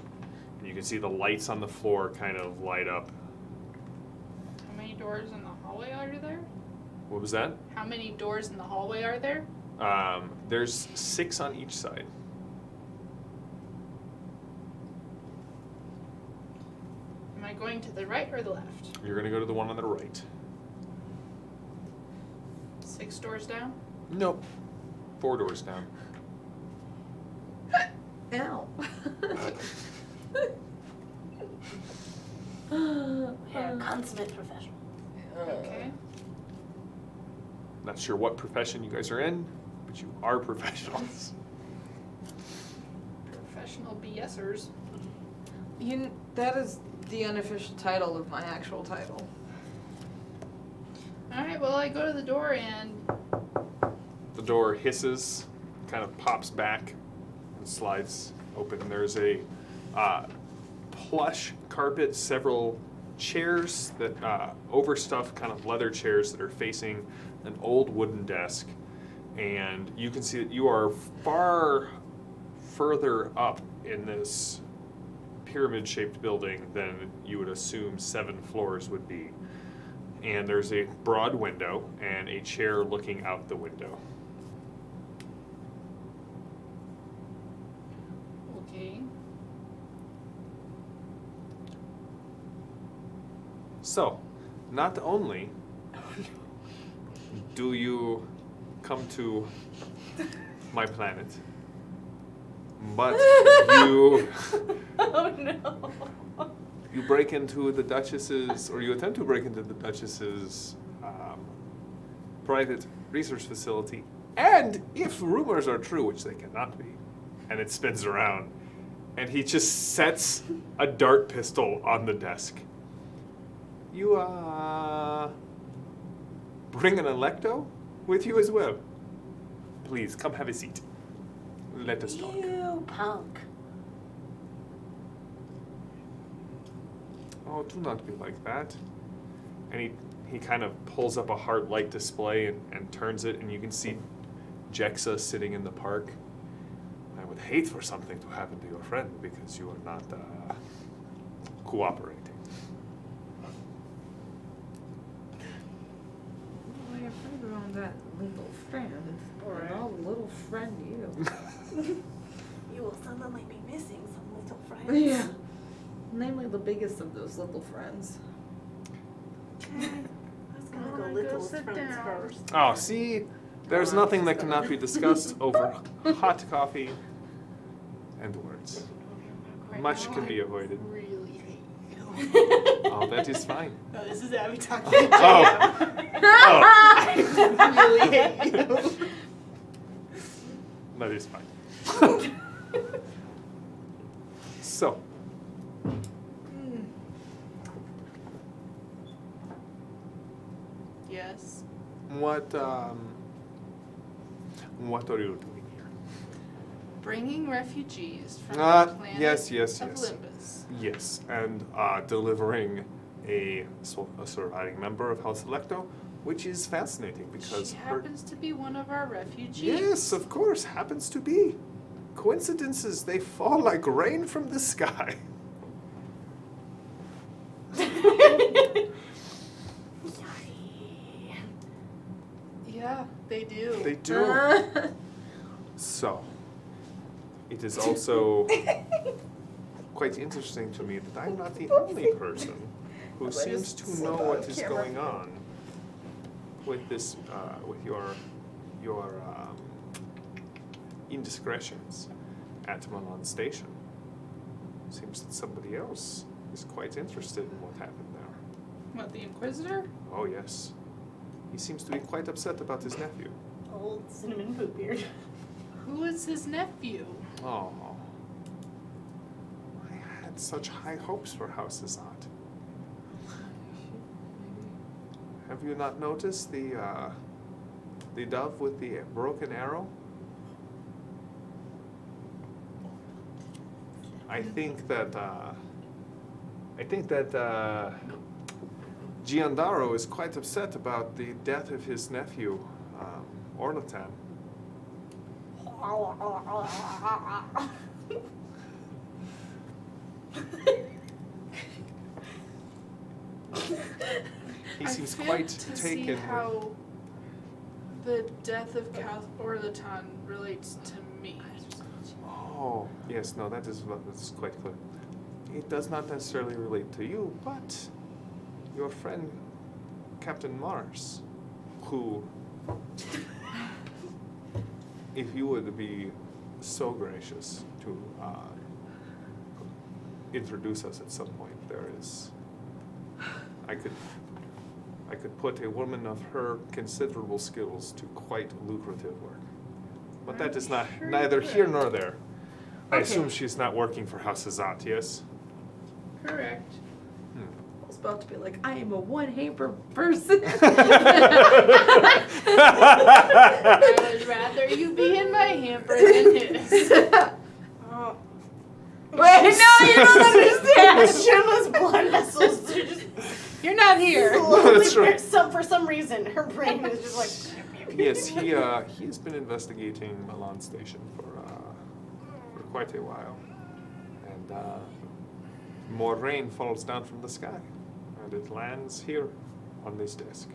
And you can see the lights on the floor kind of light up. How many doors in the hallway are there? What was that? How many doors in the hallway are there? There's 6 on each side. Am I going to the right or the left? You're going to go to the one on the right. 6 doors down? Nope. 4 doors down. Ow. We are consummate professionals. Okay. Not sure what profession you guys are in, but you are professionals. Professional BSers. That is the unofficial title of my actual title. Alright, well, I go to the door and The door hisses, kind of pops back, and slides open. There's a plush carpet, several chairs that overstuffed kind of leather chairs that are facing an old wooden desk, and you can see that you are far further up in this pyramid-shaped building than you would assume 7 floors would be. And there's a broad window and a chair looking out the window. okay. So, not only do you come to my planet, but you Oh no. you break into the Duchess's, or you attempt to break into the Duchess's private research facility, and if rumors are true, which they cannot be, and it spins around, and he just sets a dart pistol on the desk. You bring an Electo with you as well. Please come have a seat. Let us talk. You punk. Oh, do not be like that. And he kind of pulls up a hard light display and turns it, and you can see Jexa sitting in the park. I would hate for something to happen to your friend because you are not cooperating. Well, you're further on that little friend. Alright. And I'll little friend you. You will suddenly be missing some little friends. Yeah. Namely the biggest of those little friends. Okay. I was gonna go Alright, littlest sit friends down. first. Oh, see? There's Oh, I'm nothing that just cannot gonna- be discussed over hot coffee and words. Much can be avoided. Really hate you. Oh, that is fine. No, this is Abby talking. Oh. Oh, I really hate you. that is fine. So, Yes. what are you doing here? Bringing refugees from Ah, the planet yes, of yes. Olympus. Yes, and delivering a surviving member of House Electo, which is fascinating because She her. happens to be one of our refugees. Yes, of course, happens to be. Coincidences, they fall like rain from the sky. Yeah, they do. They do. So, it is also quite interesting to me that I'm not the only person who seems to know what is going on with this, with your indiscretions at Milan Station. Seems that somebody else is quite interested in what happened there. What, the Inquisitor? Oh yes, he seems to be quite upset about his nephew. Old cinnamon poop beard. Who is his nephew? Oh, I had such high hopes for House Azat. Have you not noticed the dove with the broken arrow? I think that Giandaro is quite upset about the death of his nephew, Orlatan. He I seems failed quite to taken see with. how the death of Orlatan relates to me. Oh, yes, no, that's quite clear. It does not necessarily relate to you, but your friend, Captain Mars, who, if you would be so gracious to introduce us at some point, I could put a woman of her considerable skills to quite lucrative work. But that is not Sure neither you here could. nor there. I Okay. assume she's not working for House Azat, yes? Correct. I was about to be like, I am a one-hamper person. I would rather you be in my hamper than his. Oh. Wait, no, you don't understand. Shima's blood vessels are just You're not here. slowly, That's right. for some reson, her brain is just like. Yes, he has been investigating Milan Station for quite a while, and more rain falls down from the sky, and it lands here on this desk.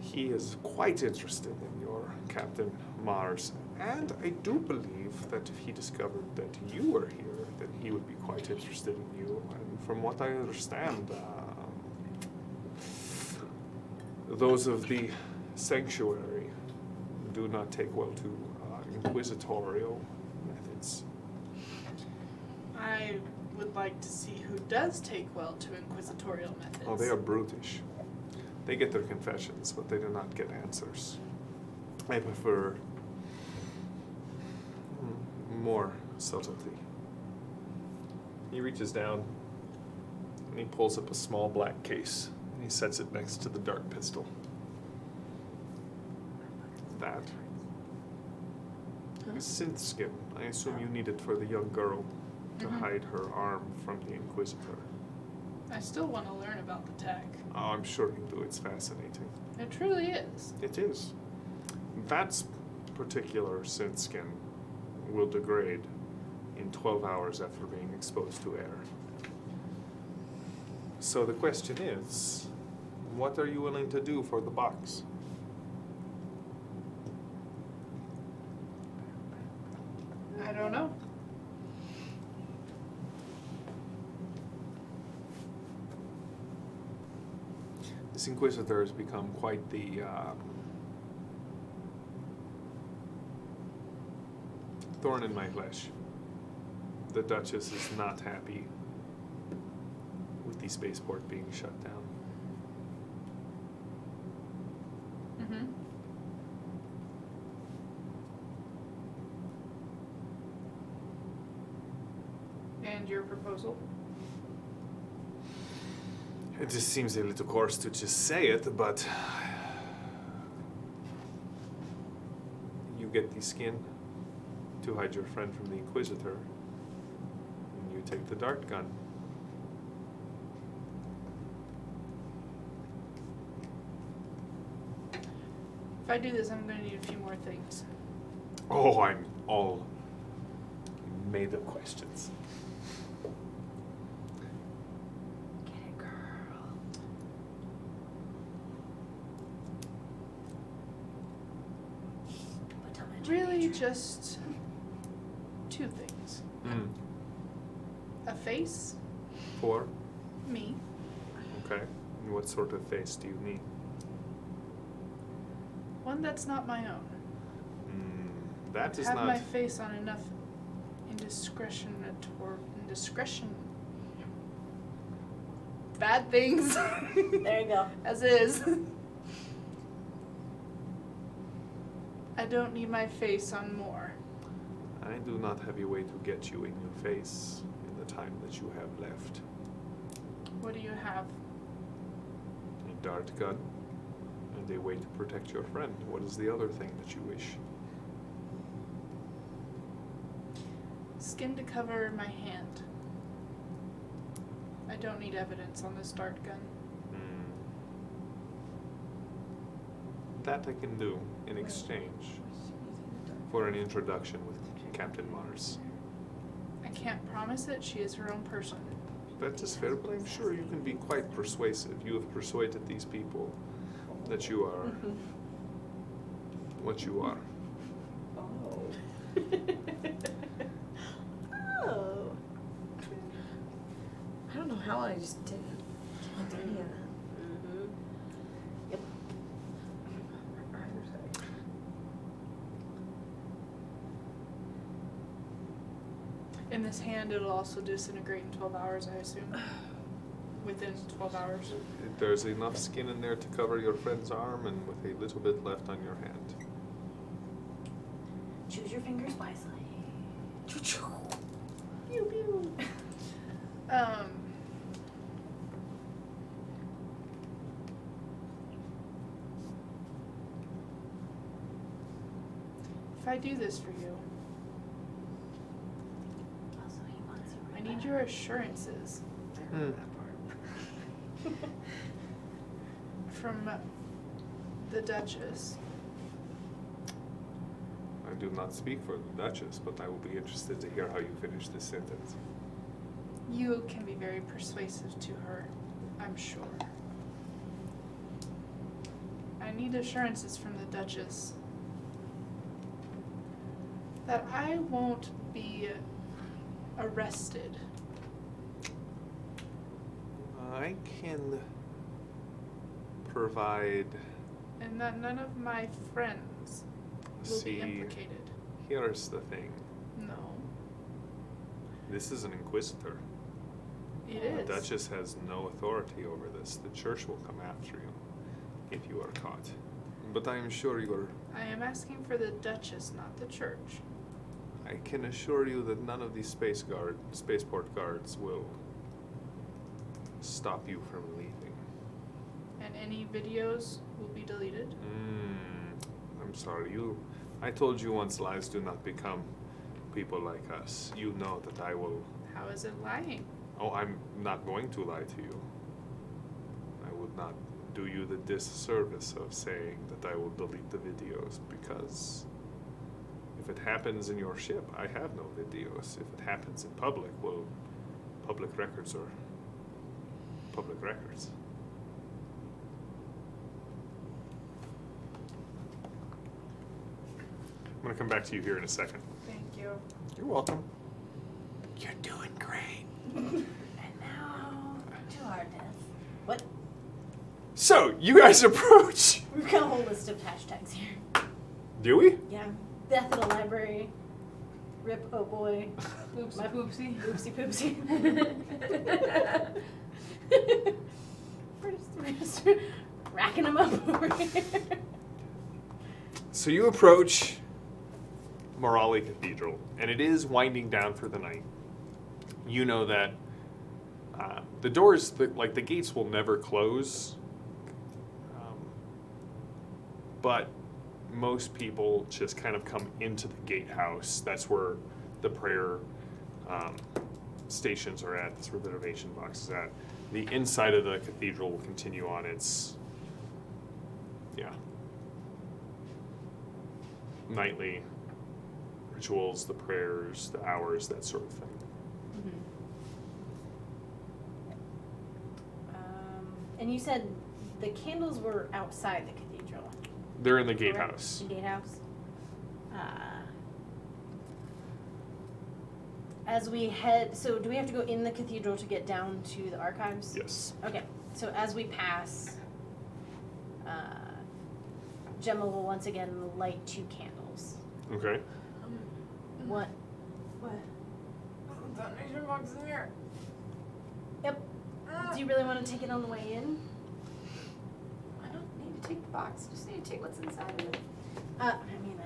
He is quite interested in your Captain Mars. And I do believe that if he discovered that you were here, then he would be quite interested in you. And from what I understand, those of the sanctuary do not take well to inquisitorial methods. I would like to see who does take well to inquisitorial methods. Oh, they are brutish. They get their confessions, but they do not get answers. I prefer more subtlety. He reaches down and he pulls up a small black case and he sets it next to the dark pistol. That is synth skin. I assume you need it for the young girl to Mhm. hide her arm from the Inquisitor. I still want to learn about the tech. Oh, I'm sure you do. It's fascinating. It truly is. It is. That particular synth skin will degrade in 12 hours after being exposed to air. So the question is, what are you willing to do for the box? I don't know. This Inquisitor has become quite the thorn in my flesh. The Duchess is not happy with the spaceport being shut down. Mm-hmm. And your proposal? It just seems a little coarse to just say it, but you get the skin to hide your friend from the Inquisitor, and you take the dart gun. If I do this, I'm going to need a few more things. Oh, I'm all made of questions. Get it, girl. Really, just two things. Mm. A face, For? me, Okay. And what sort of face do you need? one that's not my own. That is Have not. my face on enough indiscretion. Bad things. There you go. As is. I don't need my face on more. I do not have a way to get you in your face in the time that you have left. What do you have? A dart gun and a way to protect your friend. What is the other thing that you wish? Skin to cover my hand. I don't need evidence on this dart gun. That I can do in exchange for an introduction with Captain Mars. I can't promise it. She is her own person. That is fair, but I'm sure you can be quite persuasive. You have persuaded these people that you are what you are. Oh. Oh. I don't know how I just didn't get any of that. Yep. In this hand, it'll also disintegrate in 12 hours, I assume. Within 12 hours. There's enough skin in there to cover your friend's arm and with a little bit left on your hand. Choose your fingers wisely. Pew pew. If I do this for you, Also, he wants you I right need back. your assurances from the Duchess. I do not speak for the Duchess, but I will be interested to hear how you finish this sentence. You can be very persuasive to her, I'm sure. I need assurances from the Duchess that I won't be arrested. I can provide. And that none of my friends will be See, implicated. here's the thing. No. This is an inquisitor. It The is. Duchess has no authority over this. The church will come after you if you are caught. But I am sure you are. I am asking for the Duchess, not the church. I can assure you that none of these spaceport guards will stop you from leaving. And any videos will be deleted. I'm sorry. I told you once, lies do not become people like us. You know that I will. How is it lying? Oh, I'm not going to lie to you. I would not do you the disservice of saying that I will delete the videos, because if it happens in your ship, I have no videos. If it happens in public, well, public records are public records. I'm going to come back to you here in a second. Thank you. You're welcome. You're doing great. And now to our death. What? So, you guys approach. We've got a whole list of hashtags here. Do we? Yeah. Death in the library. Rip, oh boy. Oopsie My- poopsie. Oopsie poopsie. We're just racking them up over here. So you approach Morali Cathedral, and it is winding down for the night. You know that the doors, the gates will never close, but most people just kind of come into the gatehouse. That's where the prayer stations are at. That's where the donation box is at. The inside of the cathedral will continue on its, nightly rituals, the prayers, the hours, that sort of thing. And you said the candles were outside the cathedral. They're in the correct? gatehouse. The gatehouse. As we head, so do we have to go in the cathedral to get down to the archives? Yes. Okay, so as we pass, Gemma will once again light 2 candles. Okay. What? What? Donation box in here. Yep. Do you really want to take it on the way in? I don't need to take the box. Just need to take what's inside of it. I mean,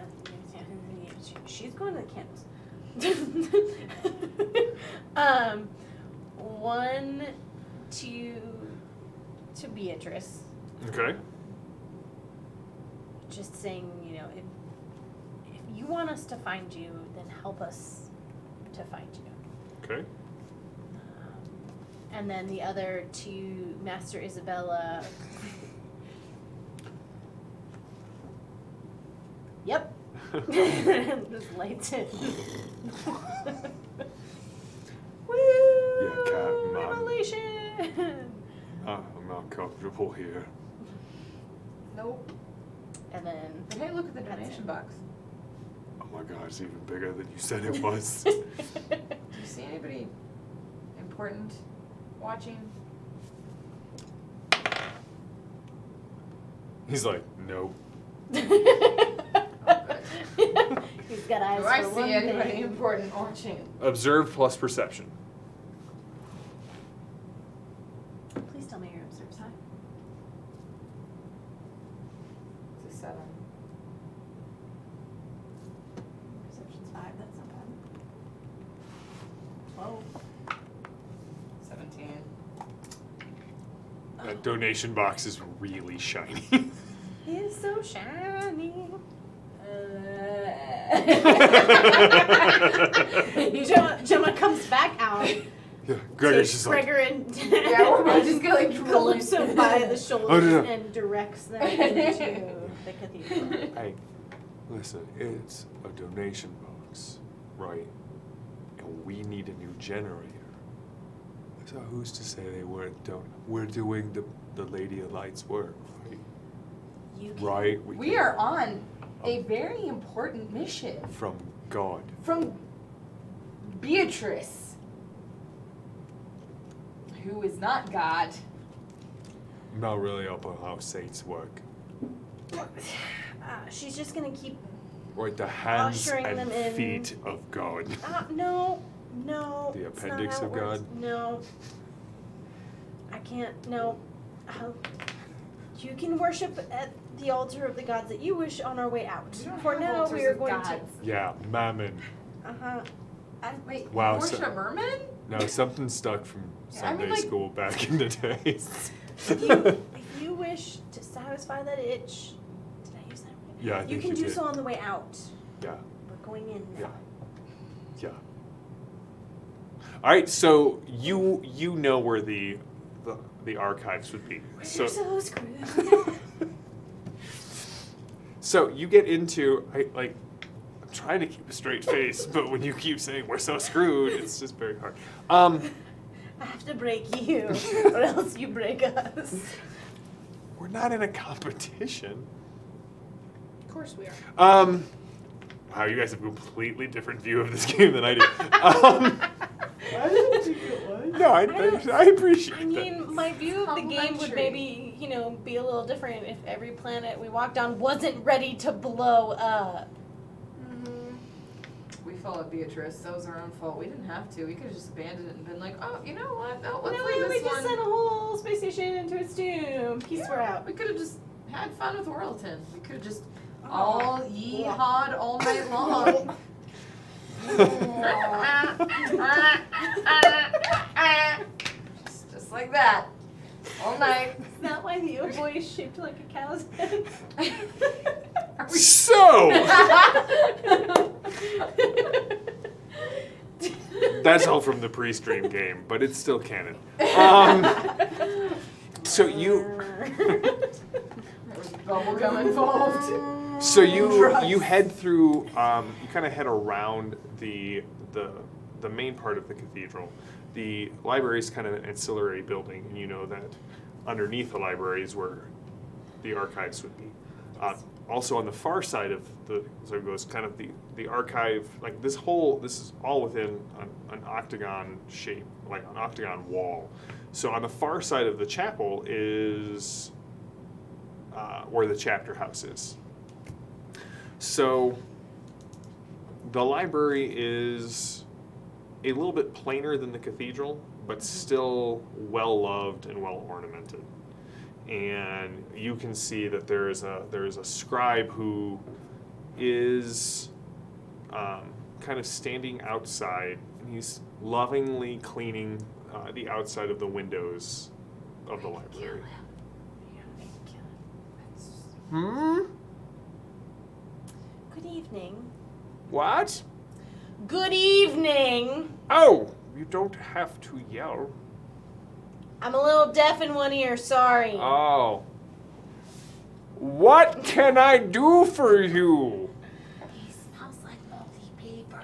she's going to the candles. One to Beatrice, Okay. just saying, if you want us to find you, then help us to find you. Okay. And then the other to Master Isabella. Yep. Just lights it. Woo! Yeah, Captain, Revelation! I'm not comfortable here. Nope. And then. But hey, look at the That's donation it. box. Oh my god, it's even bigger than you said it was. Do you see anybody important watching? He's like, nope. He's got eyes Do I for see one anybody thing. important watching? Observe plus perception. Please tell me your observe sign. It's a 7. Perception's 5, that's not bad. 12. 17. That donation box is really shiny. He's so shiny. Gemma comes back out. Yeah, Gregor's takes just like, Gregor and Yeah, we're both just gonna, like, drooling. Calypso by the shoulders Oh, no. and directs them into the cathedral. hey, listen, it's a donation box, right? And we need a new generator. So who's to say they weren't we're doing the Lady of Light's work, right? You can, Right? We are on a very important mission. From God. From Beatrice, who is not God. I'm not really up on how saints work. She's just gonna keep. Or the hands Ushering and them in. feet of God. No. The it's appendix not how of it works. God? No. I can't. No. You can worship at the altar of the gods that you wish on our way out. We don't For have now, altars we are of going gods. Yeah, mammon. to. Wait, Wow, you worship mermen? No, something stuck from Yeah, I mean, Sunday like- school back in the day. If you wish to satisfy that itch, did I use that right? Yeah, I You think can you do did. so on the way out. Yeah, We're going in yeah, now. yeah. All right, so you know where the archives would be. We're So so screwed. so you get into I'm trying to keep a straight face, but when you keep saying we're so screwed, it's just very hard. I have to break you, or else you break us. We're not in a competition. Of course we are. Wow, you guys have a completely different view of this game than I do. I didn't think it was. No, I appreciate I that. mean, my view of the game would Complimentary. maybe, be a little different if every planet we walked on wasn't ready to blow up. We followed Beatrice. That was our own fault. We didn't have to. We could have just abandoned it and been like, oh, you know what? No, let's No, leave we this just one. sent a whole space station into its doom. Peace, we're out. We could have just had fun with Orleton. We could have just Oh. all yeehawed all night long. just like that. All night. Is that why the oboe is shaped like a cow's head? Are we So that's all from the pre-stream game, but it's still canon. So you There was bubblegum involved. So you head through. You kind of head around the main part of the cathedral. The library is kind of an ancillary building, and you know that underneath the library is where the archives would be. Also on the far side of so it goes kind of the archive. Like this is all within an octagon shape, like an octagon wall. So on the far side of the chapel is where the chapter house is. So the library is a little bit plainer than the cathedral, but still well loved and well ornamented. And you can see that there is a scribe who is kind of standing outside, and he's lovingly cleaning the outside of the windows of the library. Good evening. What? Good evening. Oh, you don't have to yell. I'm a little deaf in one ear, sorry. Oh. What can I do for you? He smells like moldy paper.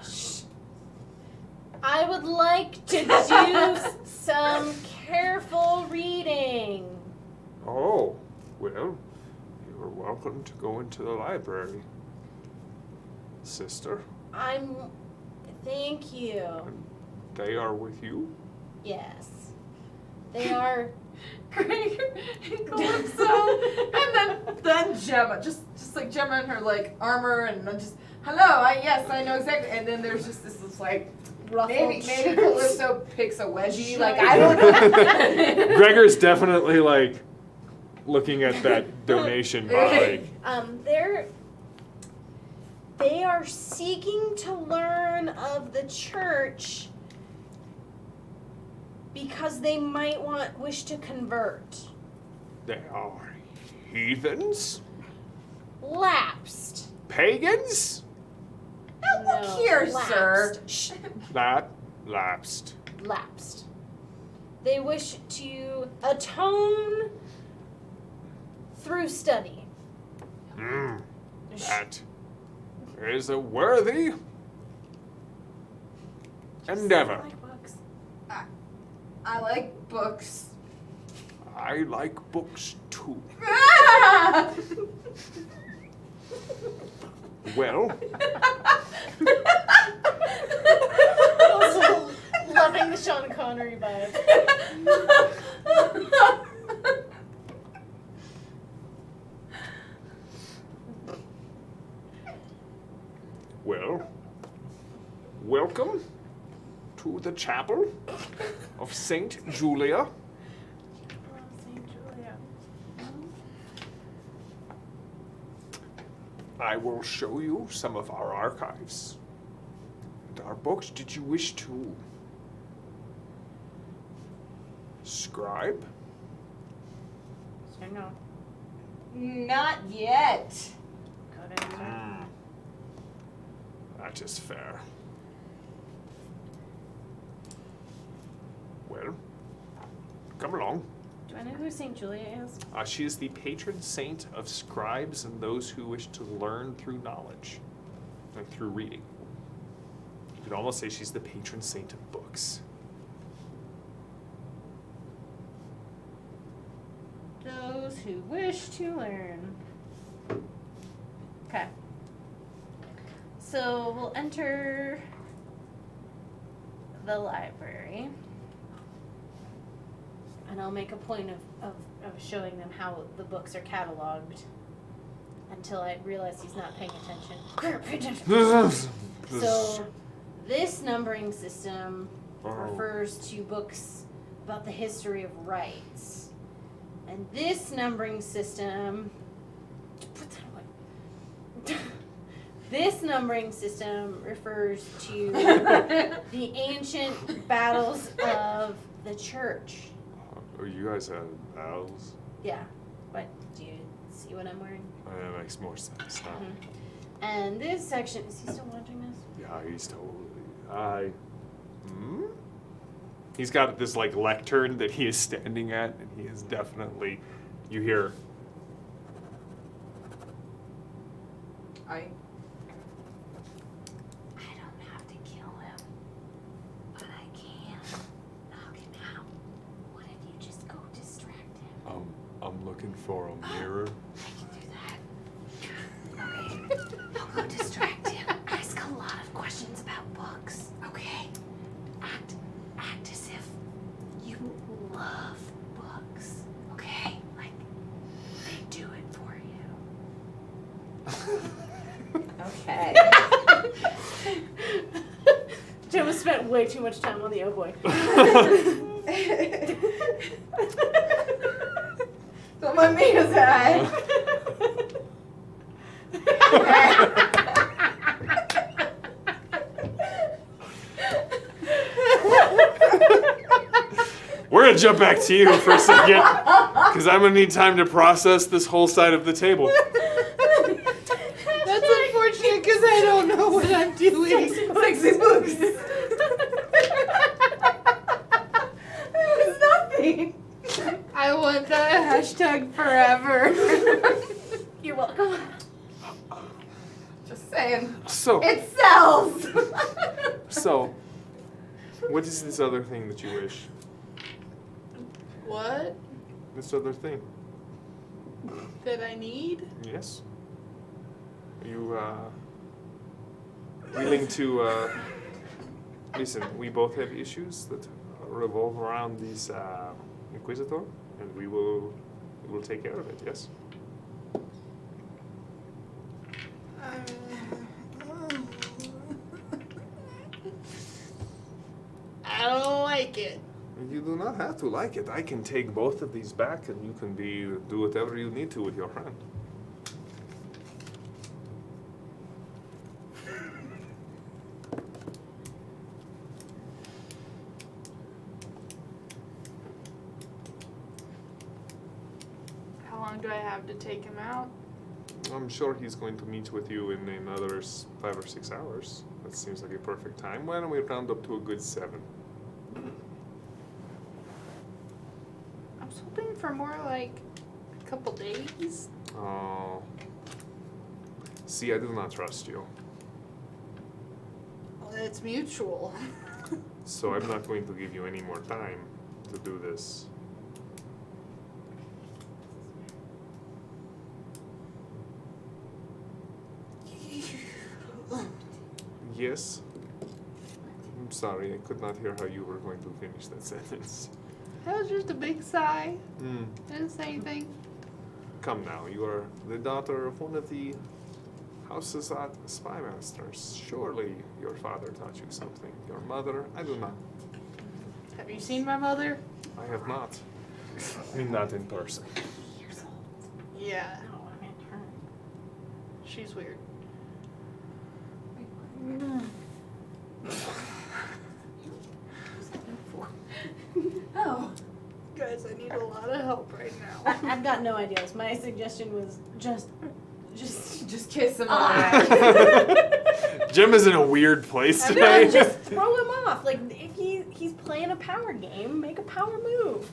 I would like to do some careful reading. Oh, well, you're welcome to go into the library, sister. Thank you. They are with you? Yes. They are. Greg and Calypso, and then Gemma, just like Gemma in her like armor, and then just hello, yes, I know exactly. And then there's just this like maybe Calypso picks a wedgie, like I don't know. Gregor's definitely like looking at that donation by They are seeking to learn of the church because they might wish to convert. They are heathens? Lapsed. Pagans? Now look here, sir. lapsed. Shh. Not lapsed. Lapsed. They wish to atone through study. That is a worthy endeavor. I like books. I like books. I like books too. Well, Also loving the Sean Connery vibe. well, welcome to the chapel of Saint Julia. St. Julia. I will show you some of our archives and our books. Did you wish to scribe? Sure, no. Not yet. Good answer. That is fair. Well, come along. Do I know who St. Julia is? She is the patron saint of scribes and those who wish to learn through knowledge, like through reading. You could almost say she's the patron saint of books. Those who wish to learn. Okay. So we'll enter the library. And I'll make a point of showing them how the books are cataloged until I realize he's not paying attention. Pay attention. So this numbering system refers to books about the history of rights. And this numbering system, put that away. This numbering system refers to the ancient battles of the church. Oh, you guys have owls? Yeah, but do you see what I'm wearing? That makes more sense now. And this section, is he still watching this? Yeah, he's totally. He's got this like lectern that he is standing at, and he is definitely. You hear. I don't have to kill him, but I can knock him out. What if you just go distract him? I'm looking for a mirror. I can do that. Okay, I'll go distract him. Ask a lot of questions about books. Okay. Act as if you love books. Okay? Like, they do it for you. okay. Gemma spent way too much time on the oh boy. So my Mia's at. We're gonna jump back to you for a second, because I'm gonna need time to process this whole side of the table. That's unfortunate because I don't know what I'm doing. Sexy books. It was nothing. I want that hashtag forever. You're welcome. Just saying. So, It sells. what is this other thing that you wish? What? This other thing? That I need? Yes. Are you willing to? Listen, we both have issues that revolve around this Inquisitor, and we will take care of it. Yes. I don't like it. You do not have to like it. I can take both of these back, and you can do whatever you need to with your friend. How long do I have to take him out? I'm sure he's going to meet with you in another 5 or 6 hours. That seems like a perfect time. Why don't we round up to a good 7? I was hoping for more like a couple days. Oh. See, I do not trust you. Well, it's mutual. So I'm not going to give you any more time to do this. Yes? I'm sorry, I could not hear how you were going to finish that sentence. That was just a big sigh. Hmm. I didn't say anything. Come now, you are the daughter of one of the house's spy masters. Surely your father taught you something. Your mother, I do not. Have you seen my mother? I have not. I mean, not in person. Yeah. No, I meant her. She's weird. Oh. Guys, I need a lot of help right now. I've got no ideas. My suggestion was just Just kiss him Ah. Jim is in a weird place no, today. just throw him off. Like if he's playing a power game, make a power move.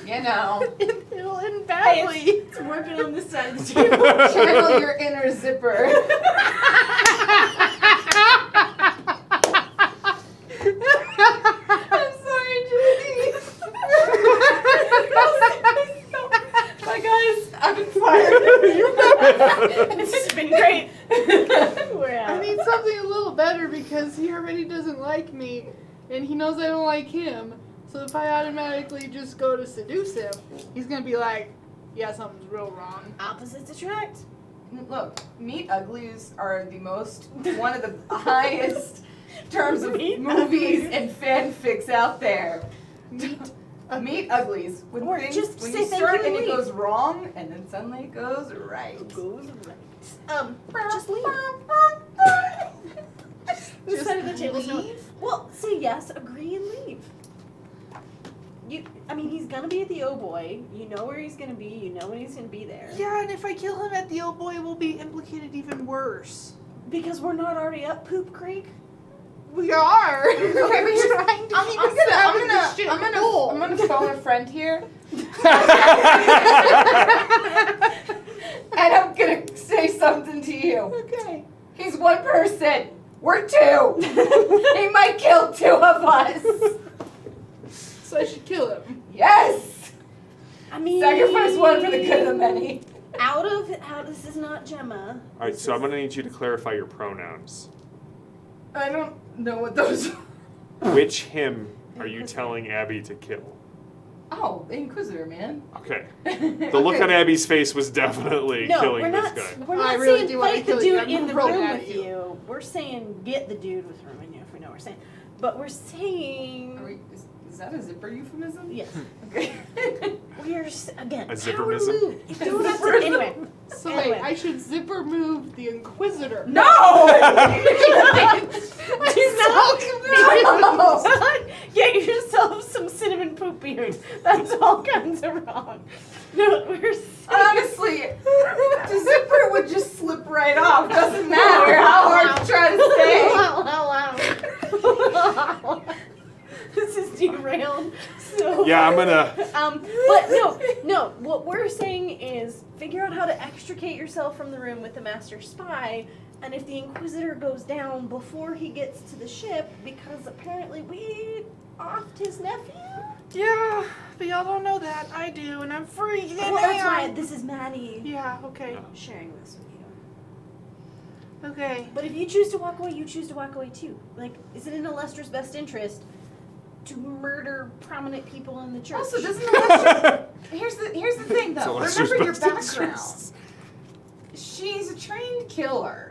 You know. It'll end badly. It's working on this side of the table. Channel your inner zipper. I'm sorry, Judy. My guys, I've been fired. This has been great. We're I out. need something a little better because he already doesn't like me, and he knows I don't like him. So if I automatically just go to seduce him, he's gonna be like, yeah, something's real wrong. Opposites attract. Look, meat uglies are one of the highest terms of Meat movies uglies. and fanfics out there. Meat Meat uglies. When Or things, just when say you thank start you and and it leave. goes wrong, and then suddenly it goes right. Goes right. Just leave. This Just side of the table's no. leave? Well, say yes, agree, and leave. I mean, he's gonna be at the Oh Boy. You know where he's gonna be. You know when he's gonna be there. Yeah, and if I kill him at the old boy, we'll be implicated even worse. Because we're not already up Poop Creek. We are. Okay, but here's, trying to keep us out of this shit I'm hole. gonna phone a friend here, and I'm gonna say something to you. Okay. He's one person. We're two. He might kill two of us. So I should kill him. Yes. I mean, Sacrifice one for the good of the many. This is not Gemma. All right, so I'm gonna need you to clarify your pronouns. I don't know what those are. Which him are you telling Abby to kill? Oh, the Inquisitor, man. Okay. The look on Abby's face was definitely No, killing we're this not. guy. We're I not really saying do wanna fight the kill you. dude I'm in the rolling room at with you. you. We're saying get the dude with room in you. If we know what we're saying, but we're saying Is that a zipper euphemism? yes. Okay. We're again A power zippermism? move. You don't have to anyway. So Anyway. wait, I should zipper move the Inquisitor. No! She's not No! Get yourself some cinnamon poop beard. That's all kinds of wrong. No, we're saying Honestly, the zipper would just slip right off. Doesn't matter how hard you try to stay. This is derailed. So Yeah, I'm gonna. But no. What we're saying is figure out how to extricate yourself from the room with the master spy. And if the Inquisitor goes down before he gets to the ship, because apparently we offed his nephew. Yeah, but y'all don't know that. I do, and I'm freaking Well, that's out. why this is Maddie Yeah, okay. sharing this with you. Okay. But if you choose to walk away, you choose to walk away too. Like, is it in Alestra's best interest to murder prominent people in the church? Also, doesn't Alestra... Here's the thing, It's though. Alestra's Remember your best background. interests. She's a trained killer.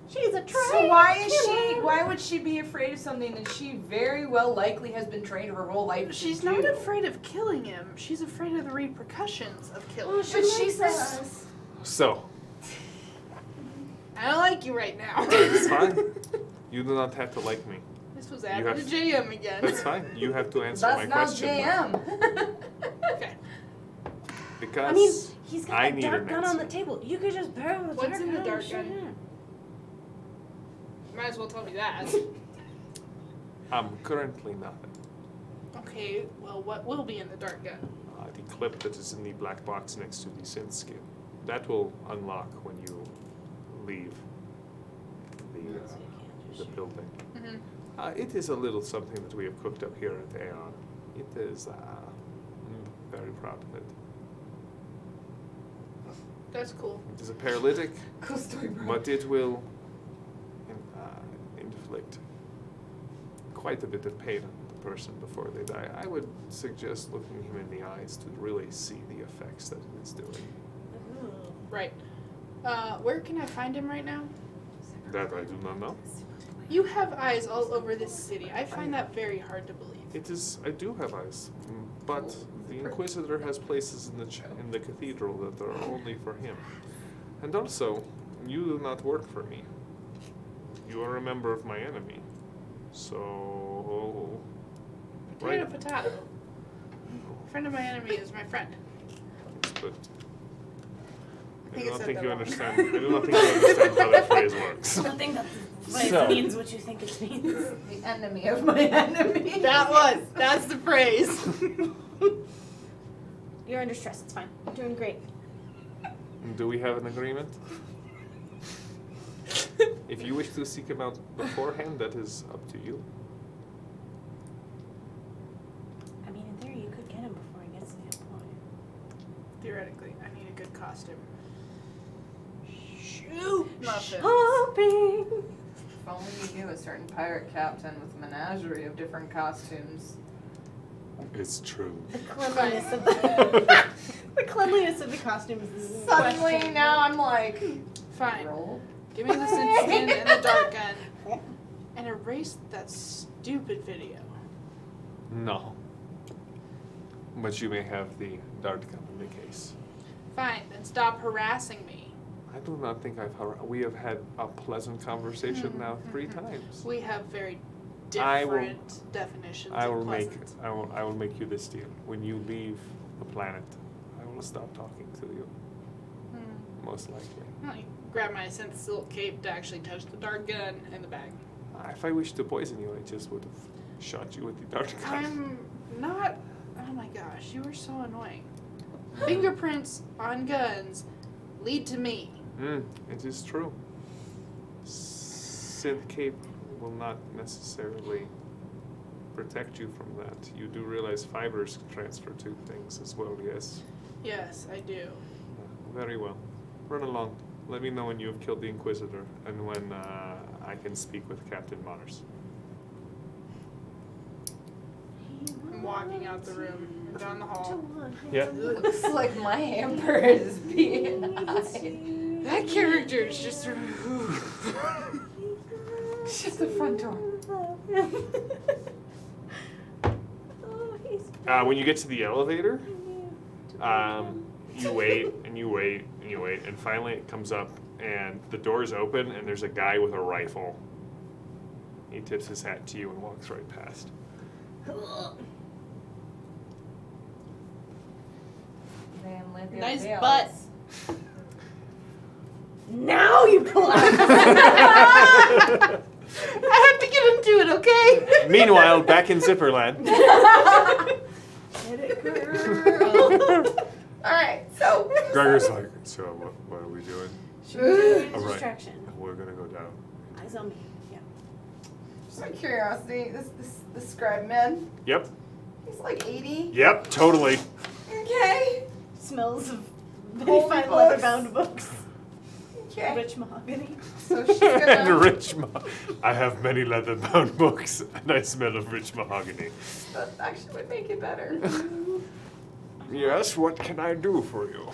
She's a trained So why killer. would she be afraid of something that she very well likely has been trained her whole life to She's do? not afraid of killing him. She's afraid of the repercussions of killing Well, him. she But likes she's us. So, I don't like you right now. it's fine. You do not have to like me. This was You after have- the JM again. That's fine. You have to answer That's my not question. JM. Okay. Because I mean, he's got I a need dark an gun on the answer. table. You could just barrel the What's dark in the gun dark and shoot gun? him. Might as well tell me that. currently nothing. Okay, well, what will be in the dark gun? The clip that is in the black box next to the synth skin. That will unlock when you leave So you can't just the shoot. building. Mm-hmm. It is a little something that we have cooked up here at Aeon. It is very proud of it. That's cool. It is a paralytic, Cool story, bro. but it will inflict quite a bit of pain on the person before they die, I would suggest looking him in the eyes to really see the effects that it's doing. Right. Where can I find him right now? That I do not know. You have eyes all over this city. I find that very hard to believe. It is. I do have eyes, but the Inquisitor has places in the cathedral that are only for him. And also, you do not work for me. You are a member of my enemy. So, Potato, potato. Friend of my enemy is my friend. But I think do it not said think that you wrong. understand. I do not think you understand how that phrase works. I don't think that So- means what you think it means. The enemy of my enemy. That's the phrase. You're under stress, it's fine. You're doing great. Do we have an agreement? If you wish to seek him out beforehand, that is up to you. I mean, in theory, you could get him before he gets to the employer. Theoretically, I need a good costume. Shoot, muffins. Shopping! If only you knew a certain pirate captain with a menagerie of different costumes. It's true. The cleanliness of the the cleanliness of the costumes is Suddenly questionable. now I'm like, Fine. roll. Give me the synth skin and the dart gun. And erase that stupid video. No. But you may have the dart gun in the case. Fine, then stop harassing me. I do not think we have had a pleasant conversation now 3 times. We have very I will- different definitions I of will make pleasant. I will make you this deal. When you leave the planet, I will stop talking to you. Most likely. Well, you grab my synth silk cape to actually touch the dart gun in the bag. If I wished to poison you, I just would have shot you with the dart gun. I'm not. Oh my gosh, you are so annoying. Fingerprints on guns lead to me. It is true. Synth cape will not necessarily protect you from that. You do realize fibers transfer to things as well, yes? Yes, I do. Very well. Run along. Let me know when you have killed the Inquisitor and when I can speak with Captain Mars. I'm walking out the room and down the hall. Yeah. Looks like my hamper is being eyed. That character is just. Shut the front door. When you get to the elevator, you wait and you wait and you wait, and finally it comes up and the doors open and there's a guy with a rifle. He tips his hat to you and walks right past. Nice butt. Now you collapse! I have to get into it, okay? Meanwhile, back in Zipperland. Get it, girl. Alright, so. Gregor's like, so what are we doing? Should we do a All right. distraction? We're gonna go down. Eyes on me. Yeah. Just out of curiosity, this scribe man, Yep. he's like 80. Yep, totally. Okay. Smells of very Old fine books. leather-bound books. Okay. Rich mahogany. So she's And gonna. rich I have many leather-bound books, and I smell of rich mahogany. That actually would make it better. Yes, what can I do for you?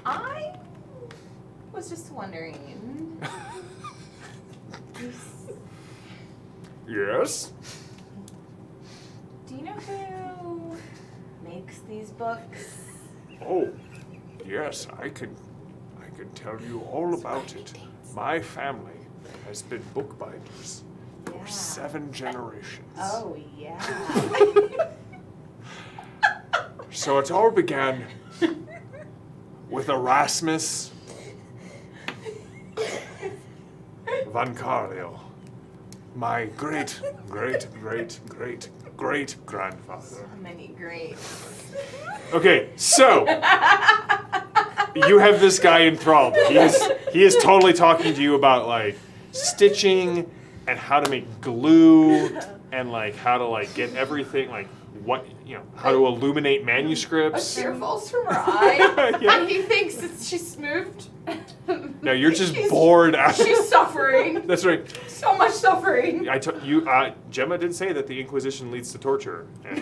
I was just wondering. Yes? Do you know who makes these books? Oh, yes, I can tell you all about it. My family has been bookbinders for Yeah. 7 generations. Oh, yeah. So it all began with Erasmus von Carlio, my great grandfather. So many greats. Okay, so you have this guy enthralled. He is totally talking to you about like stitching and how to make glue and like how to like get everything like what how to illuminate A manuscripts. tear falls from her eye, Yeah. and he thinks that she's moved. No, you're just She's- bored out. She's suffering. That's right. So much suffering. I told you, Gemma did say that the Inquisition leads to torture, and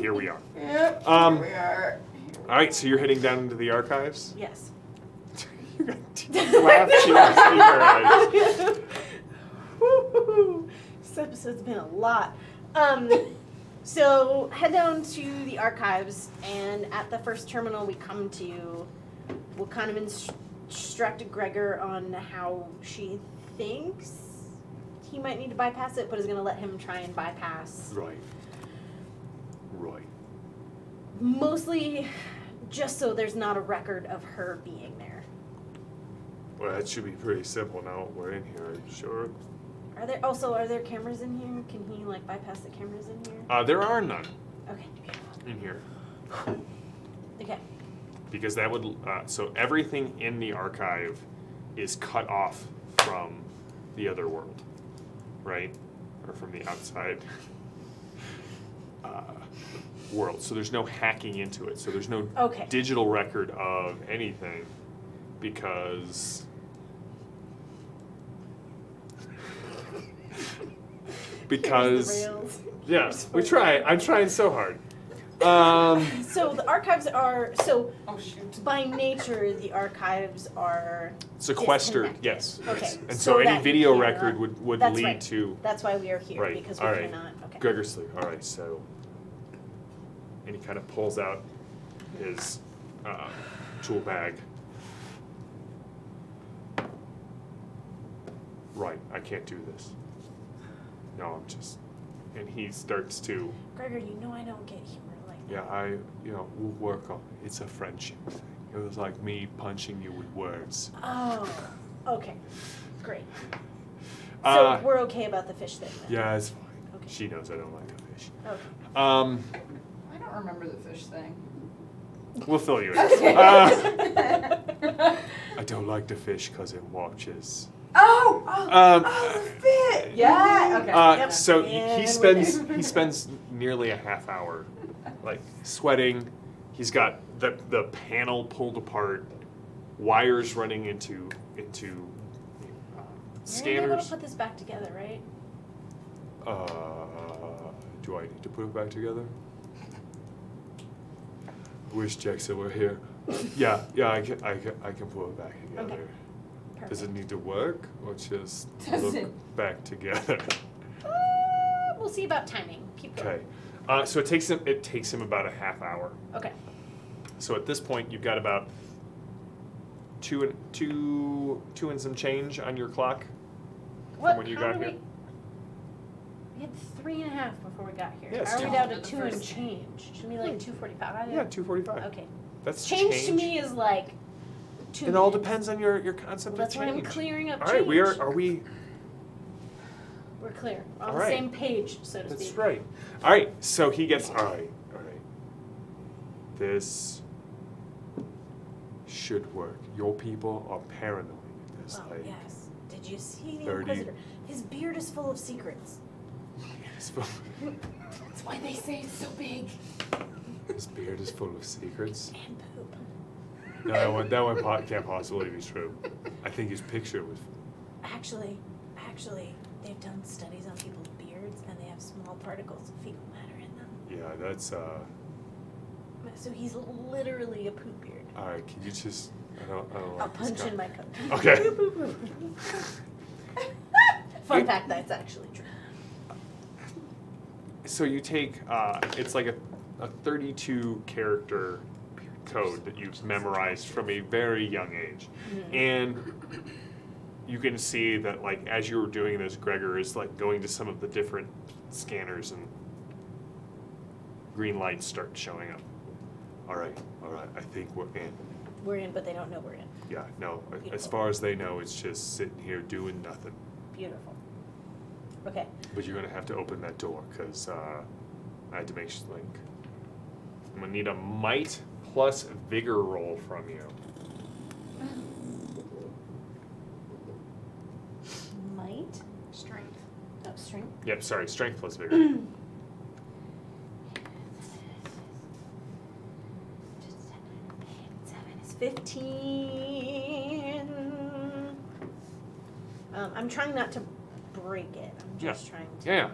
here we are. Yep. Um, here we are. All right, so you're heading down into the archives. Yes. You got laugh tears in your eyes. Woo-hoo-hoo. This episode's been a lot. So head down to the archives, and at the first terminal we come to, we'll kind of instruct Gregor on how she thinks he might need to bypass it, but is going to let him try and bypass. Right. Mostly just so there's not a record of her being there. Well, that should be pretty simple now. We're in here. Are you sure? Are there cameras in here? Can he like bypass the cameras in here? There are none Okay. in here Okay. because that would. So everything in the archive is cut off from the other world, right? Or from the outside world. So there's no hacking into it. So there's no Okay. digital record of anything because. Because Here's the rails. yeah, we try. I'm trying so hard. So the archives are Oh shoot. by nature the archives are Sequestered, disconnected. yes. Okay. Yes. And so any that video you record cannot- would that's lead right. to That's why we are here Right. because we All right. cannot. Okay. Gregor sleep. All right, so and he kind of pulls out his tool bag. Right, I can't do this. No, I'm just. And he starts to. Gregor, you know I don't get humor like that. Yeah, we'll work on it. It's a friendship thing. It was like me punching you with words. Oh. Okay. Great. So Uh, we're okay about the fish thing then. Yeah, it's fine. Okay. She knows I don't like to fish. Okay. I don't remember the fish thing. We'll fill you in. Okay. I don't like to fish because it watches. The fit. Yeah. Okay. Yep. So And we're he spends nearly a half hour, like sweating. He's got the panel pulled apart, wires running into You're gonna be able scanners. to put this back together, right? Do I need to put it back together? Wish Jackson were here. Yeah, I can put it back together. Okay. Does it Perfect. need to work or just Does look it? back together? We'll see about timing. Keep going. Okay. So it takes him about a half hour. Okay. So at this point, you've got about two and some change on your clock. What? when you how got do here? We had 3.5 before we got here. Yes, How are we two- down to The 2 and first- change? Should be like 2:45. Yeah, 2:45. Okay. That's Change to me is like 2 It all minutes. depends on your concept Well, that's of why I'm change. clearing up All right, change. are we? We're clear. We're on All the right. same page, so to That's speak. right. All right. So he gets. All right. This should work. Your people are paranoid. There's Oh, like yes. Did you see the 30 Inquisitor? His beard is full of secrets. That's why they say it's so big. His beard is full of secrets. And poop. No, that one can't possibly be true. I think his picture was. Actually, they've done studies on people's beards, and they have small particles of fecal matter in them. Yeah, that's. So he's literally a poop beard. All right. Can you just? I don't I'll like this punch guy. in my coat. Okay. Fun fact, that's actually true. So you take. It's like a 32 character code that you've memorized from a very young age, and you can see that like as you were doing this, Gregor is like going to some of the different scanners and green lights start showing up. All right. I think we're in. We're in, but they don't know we're in. Yeah. No. As Beautiful. far as they know, it's just sitting here doing nothing. Beautiful. Okay. But you're gonna have to open that door because I had to make sure. Like, I'm gonna need a might plus vigor roll from you. Might. Strength. Oh, strength. Yep, sorry, strength plus vigor. Seven is 15. I'm trying not to break it. I'm just trying to. Yeah.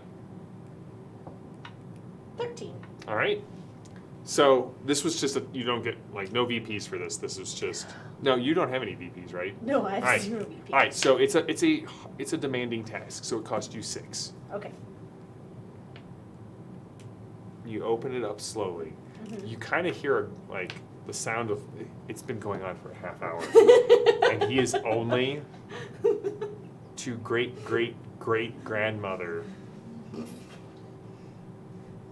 13. All right. So this was just you don't get like no VPs for this. This is just no. You don't have any VPs, right? No, I have Alright. 0 VP. All right. So it's a demanding task. So it cost you 6. Okay. You open it up slowly. Mhm. You kind of hear like the sound of it's been going on for a half hour, and he is only to great grandmother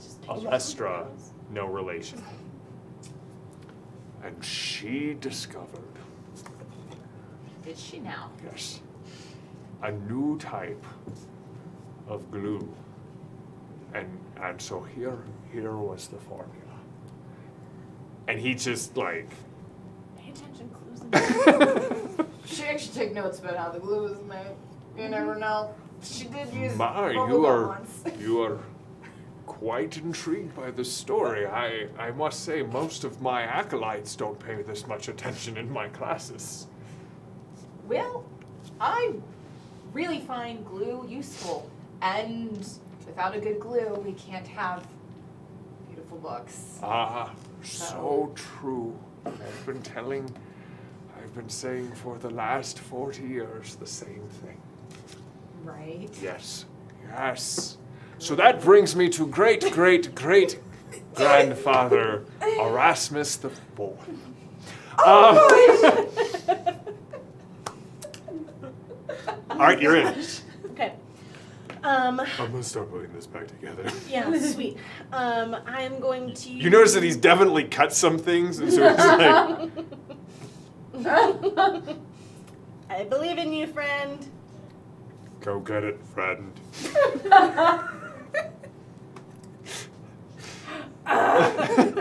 Just picture Alestra, something else. no relation. And she discovered, Did she now? yes, a new type of glue. And so here was the formula. And he just like Pay attention, clues. She actually took notes about how the glue was made. You never know. She did use My, bubble you gum are once. you are quite intrigued by this story. I must say most of my acolytes don't pay this much attention in my classes. Well, I really find glue useful, and without a good glue, we can't have beautiful books. Ah, so true. I've been saying for the last 40 years the same thing. Right? Yes, yes. So that brings me to great grandfather Erasmus the Fourth. All right, you're in. Okay. I'm gonna start putting this back together. Yeah, sweet. I'm going to. You notice that he's definitely cut some things, and so he's like, I believe in you, friend. "Go get it, friend."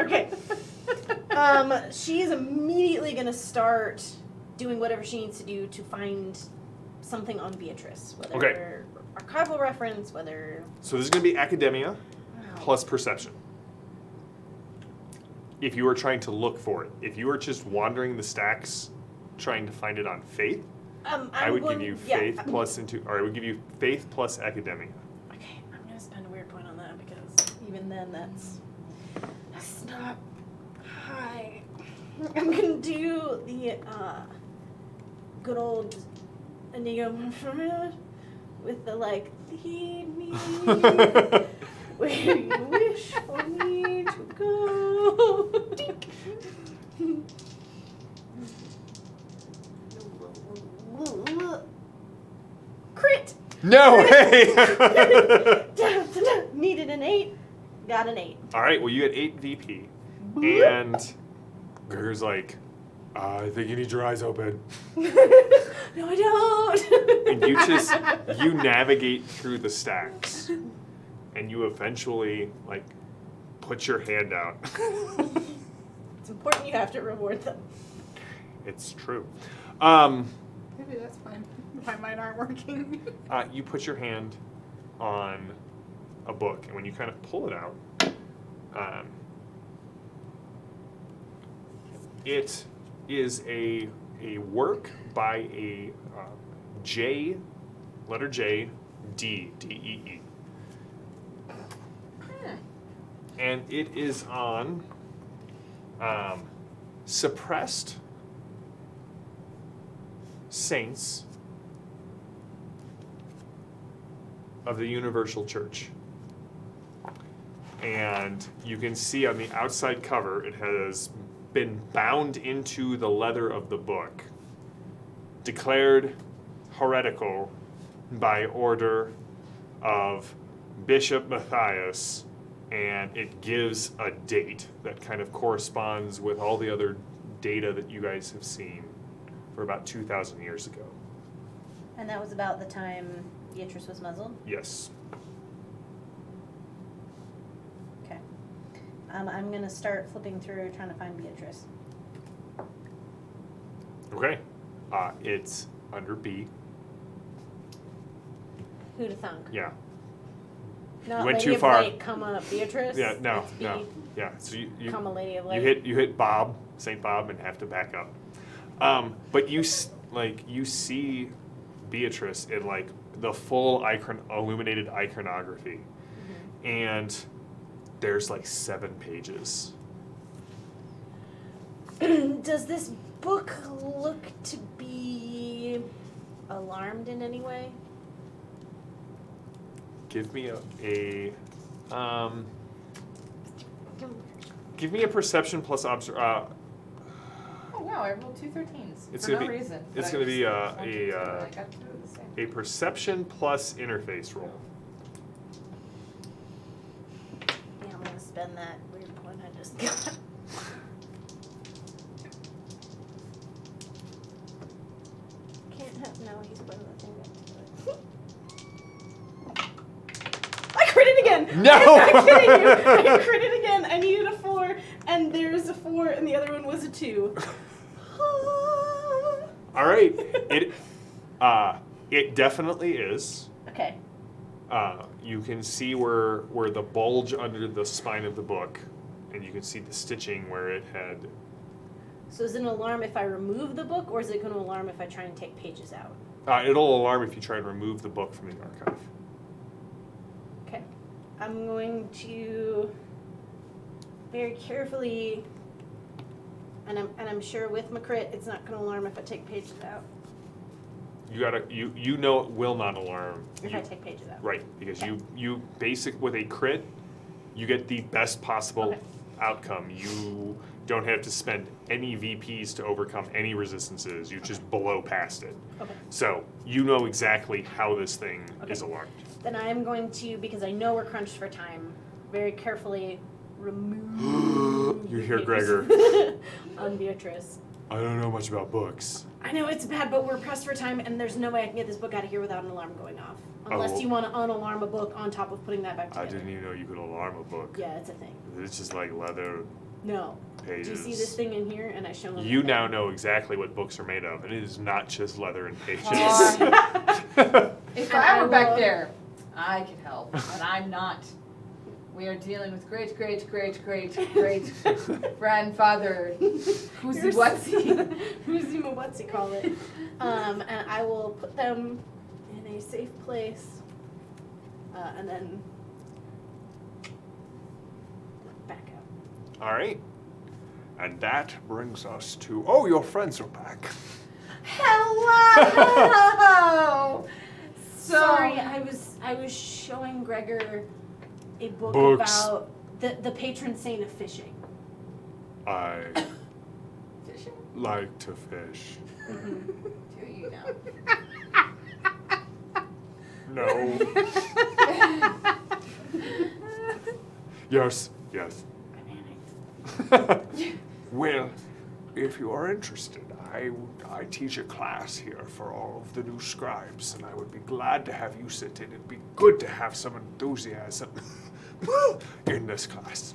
Okay. She's immediately gonna start doing whatever she needs to do to find something on Beatrice, whether Okay. archival reference, whether. So this is gonna be academia plus perception. If you are trying to look for it, if you are just wandering the stacks, trying to find it on faith, I would give you faith plus or I would give you faith plus academia. Okay, I'm gonna spend a weird point on that because even then that's not high. I'm gonna do the good old enigma with the like lead me where you wish for me to go. Dink. Crit. No way! Needed an 8, got an 8. All right, well you had 8 VP, and Gregor's like, I think you need your eyes open. No, I don't. And you navigate through the stacks, and you eventually like put your hand out. It's important you have to reward them. It's true. Maybe that's fine. My mine aren't working. You put your hand on a book, and when you kind of pull it out, it is a work by a letter J, D, D-E-E. And it is on suppressed saints of the Universal Church. And you can see on the outside cover, it has been bound into the leather of the book, declared heretical by order of Bishop Matthias, and it gives a date that kind of corresponds with all the other data that you guys have seen for about 2,000 years ago. And that was about the time Beatrice was muzzled? Yes. Okay. I'm going to start flipping through trying to find Beatrice. Okay. It's under B. Who'da thunk? Yeah. Not went Lady too of far. Light, comma Beatrice. Yeah, no, It's B, no. Yeah, so you comma Lady of Light. you hit Bob, St. Bob, and have to back up. But you see Beatrice in like the full illuminated iconography, and there's like 7 pages. Does this book look to be alarmed in any way? Give me a perception plus Oh wow, I rolled 2 13s It's for gonna no be- reason. it's but gonna I be, just a wanted to, and I got 2 of the same. a perception plus interface roll. Yeah, I'm gonna spend that weird point I just got. Can't have, no, he's putting the thing back to it. I crit it again! No! I'm kidding you! I crit it again! I needed a 4, and there's a 4, and the other one was a 2. All right, it definitely is. Okay. You can see where the bulge under the spine of the book, and you can see the stitching where it had. So is it an alarm if I remove the book, or is it going to alarm if I try and take pages out? It'll alarm if you try and remove the book from the archive. Okay. I'm going to very carefully, and I'm sure with my crit, it's not going to alarm if I take pages out. You know it will not alarm. If I take pages out. Right, because you basic with a crit, you get the best possible Okay. outcome. You don't have to spend any VPs to overcome any resistances. You just blow past it. Okay. So you know exactly how this thing is Okay. alarmed. Then I'm going to, because I know we're crunched for time, very carefully remove. You hear the Gregor. pages on Beatrice. I don't know much about books. I know it's bad, but we're pressed for time, and there's no way I can get this book out of here without an alarm going off. Unless you want to unalarm a book on top of putting that back I together. didn't even know you could alarm a book. Yeah, it's a thing. It's just like leather No. pages. Do you see this thing in here? And I show him. You the now thing. know exactly what books are made of, and it is not just leather and pages. If And I I were back will- there, I could help, but I'm not. We are dealing with great grandfather who's what's he? Who's what's he call it? And I will put them in a safe place, and then back out. All right. And that brings us to, oh, your friends are back. Hello. Sorry, I was showing Gregor a book Books. about the patron saint of fishing. I Fishing? like to fish. Do you know? No. Yes, yes. Well, if you are interested, I teach a class here for all of the new scribes, and I would be glad to have you sit in. It'd be good to have some enthusiasm in this class.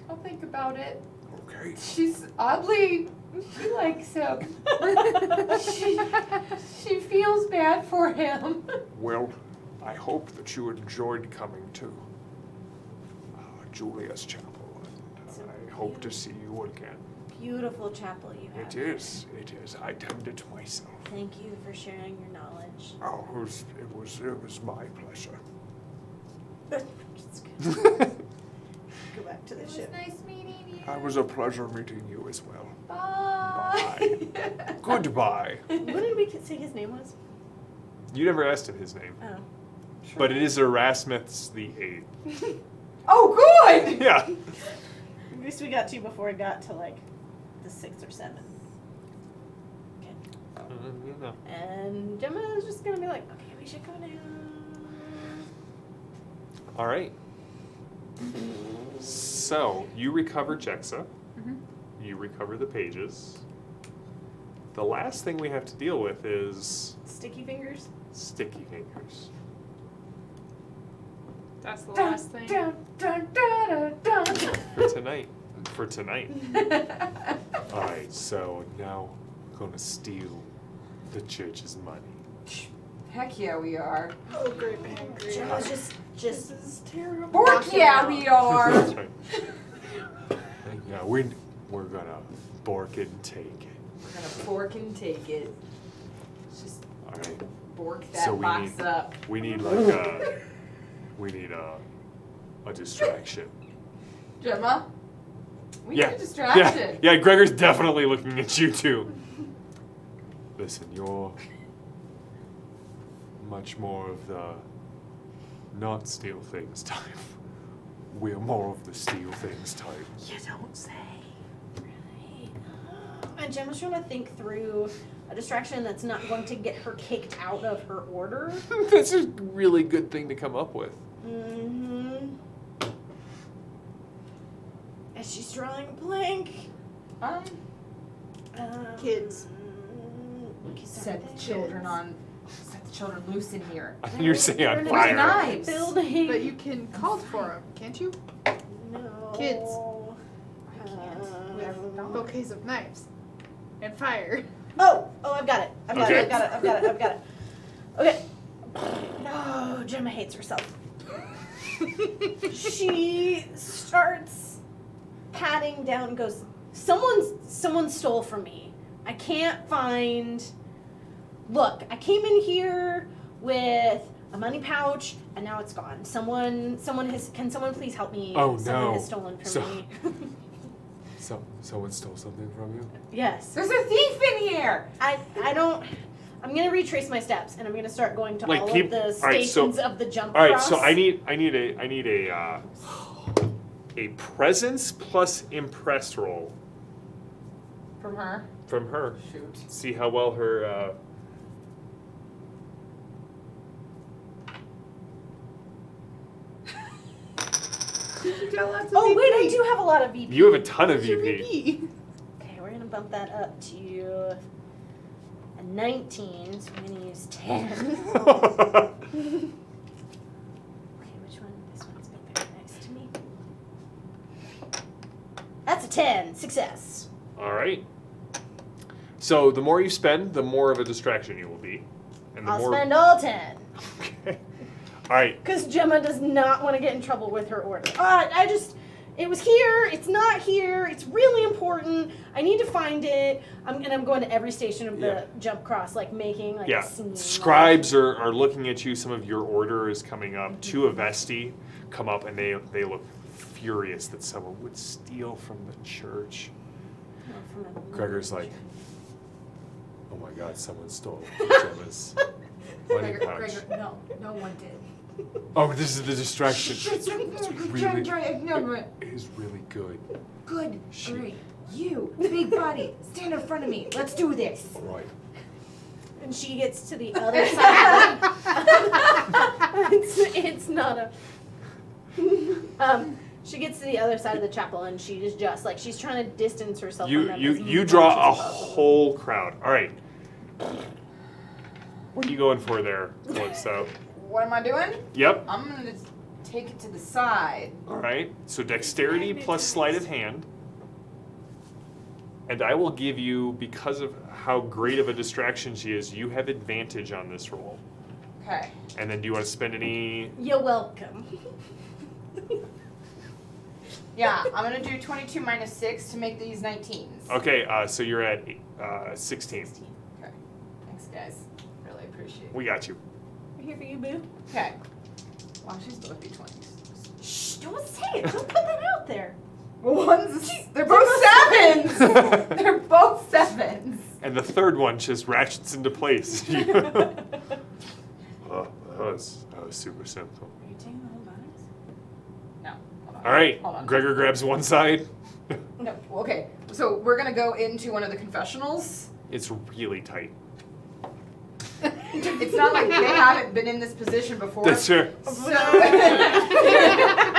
I'll think about it. Okay. She's oddly, she likes him. she feels bad for him. Well, I hope that you enjoyed coming to Julia's chapel, and I hope to see you again. Beautiful chapel you have. It is. I tend it myself. Thank you for sharing your knowledge. Oh, it was my pleasure. It's good. Go back to the It was ship. nice meeting you. It was a pleasure meeting you as well. Bye. Goodbye. What did we say his name was? You never asked him his name, Oh. but it is Erasmus the Eighth. Oh, good. Yeah. At least we got to before it got to like the 6th or 7th. Okay. And Gemma is just gonna be like, okay, we should go now. All right. So you recover Jexa. Mhm. You recover the pages. The last thing we have to deal with is Sticky fingers. sticky fingers. That's the last thing. Dun, dun, dun, dun, dun. For tonight. For tonight. Alright, so now I'm gonna steal the church's money. Heck yeah, we are. Oh, great man, great. Gemma's just This is terrible. Bork, yeah, we are. That's right. Yeah, we're gonna bork and take it. We're gonna fork and take it. Just All right. bork that So we box need- up. We need a distraction. Gemma, we Yeah. need a distraction. Yeah, Gregor's definitely looking at you too. Listen, you're much more of the not steal things type. We're more of the steal things type. You don't say. Right. And Gemma's trying to think through a distraction that's not going to get her kicked out of her order. That's a really good thing to come up with. Mm-hmm. And she's drawing a blank. Kids. Set the children on. Set the children loose in here. I think you're saying on We're in a fire. Knives. Building. But you can call for them, can't you? No. Kids. I can't. Um, Bouquets of knives. And fire. Oh, I've got it. I've got Okay. it. I've got it. Okay. No, Gemma hates herself. She starts patting down and goes, someone stole from me. I can't find. Look, I came in here with a money pouch and now it's gone. Can someone please help me? Oh, Someone no. has stolen from So- me. Someone stole something from you? Yes. There's a thief in here. I'm gonna retrace my steps and I'm gonna start going to Like, all keep- of the all right, so- stations of the jump All right, cross. so I need a presence plus impress roll From her. from her. Shoot. See how well her. You got lots of Oh wait, I VP. do have a lot of VP. You have a ton of What's your VP. VP? Okay, we're gonna bump that up to a 19. So I'm gonna use 10. Okay, which one? This one's been very nice to me. That's a 10. Success. All right. So the more you spend, the more of a distraction you will be, and the I'll more. spend all 10. Okay. All right. Because Gemma does not want to get in trouble with her order. It was here, it's not here, it's really important, I need to find it. I'm going to every station of the Yeah. jump cross, like making like Yeah. a scene. Scribes are looking at you. Some of your order is coming up. Two Avesti come up, and they look furious that someone would steal from the church. Gregor's like, oh my God, someone stole Gemma's money Gregor, pouch. no one did. Oh, this is the distraction. It's really- no, It is really good. good. She- Great. You, big body, stand in front of me. Let's do this. Right. And she gets to the other side. It's not a. She gets to the other side of the chapel and she is just like she's trying to distance herself from them. as You much draw as a possible. whole crowd. All right. What are you going for there, Calypso? What am I doing? Yep. I'm gonna just take it to the side. All right. So dexterity plus sleight of hand. And I will give you, because of how great of a distraction she is, you have advantage on this roll. Okay. And then do you want to spend any? You're welcome. Yeah, I'm gonna do 22 minus 6 to make these 19s. Okay, so you're at 16. Okay. Thanks, guys. Really appreciate it. We got you. We're here for you, boo. Okay. Wow, she's both D20s. Shh, don't say it. Don't put that out there. They're both 7s! They're both 7s. And the third one just ratchets into place. Oh, that was super simple. Are you taking the whole bonus? No. Hold on. All right, Hold on. Gregor grabs one side. No, okay. So we're gonna go into one of the confessionals. It's really tight. It's not like they haven't been in this position before. That's fair. So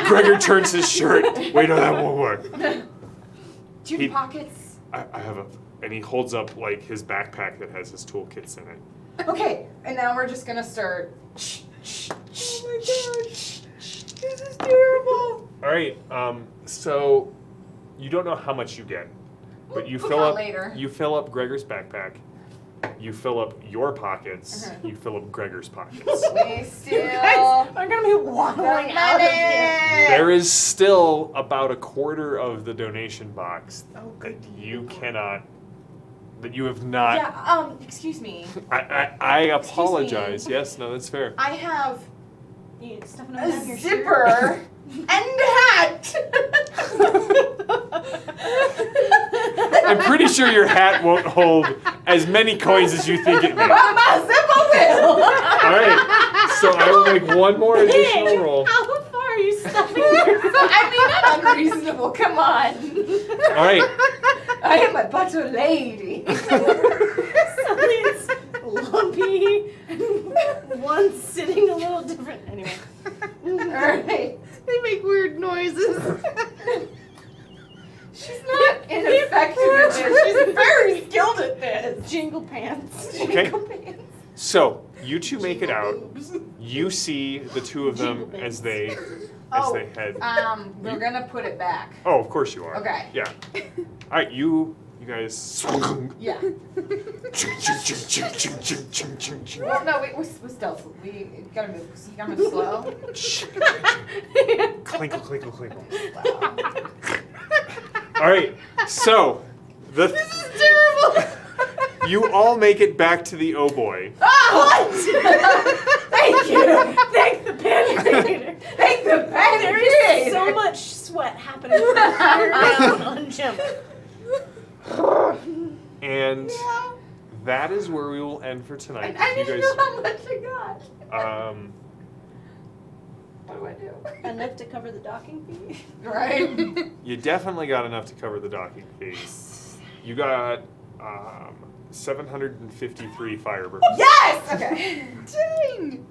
Gregor turns his shirt. Wait, no, that won't work. do you He- have pockets? I have and he holds up like his backpack that has his toolkits in it. Okay, and now we're just gonna start. Oh my gosh. This is terrible. All right, so you don't know how much you get, but you We'll fill count up later. you fill up Gregor's backpack, You fill up your pockets. Uh-huh. You fill up Gregor's pockets. We You still. guys are gonna be waddling out of here. There is still about a quarter of the donation box Oh, that good. you cannot, that you have not. Yeah. Excuse me. I apologize. Yes, no, that's fair. I have You stuffing a them down your shirt? zipper and a hat. I'm pretty sure your hat won't hold as many coins as you think it may. But my zipper will. All right, so I will make one more additional Hey, roll. how far are you stuffing yourself? I mean, not unreasonable. Come on. All right, I am a butter lady. Suddenly it's lumpy, and one's sitting a little different. Anyway. Alright. They make weird noises. She's not ineffective at this. She's very skilled at this. Jingle pants. Okay. Jingle pants. so you two make it out. Boobs. You see the two of them Jingle as bells. they head. We're gonna put it back. Oh, of course you are. Okay. Yeah. All right, you guys. Yeah. Well, no, we're stealth. We gotta move slow. Clinkle, clinkle, clinkle. All right, so This is terrible. you all make it back to the Oh Boy. Oh, thank you. Thank the panic. Thank the bad There is so much sweat happening from here down on Jim. And that is where we will end for tonight. I You didn't know how much I got. What do I do? Enough to cover the docking fee. Right. You definitely got enough to cover the docking fee. You got 753 Firebirds. Yes. Okay. Dang!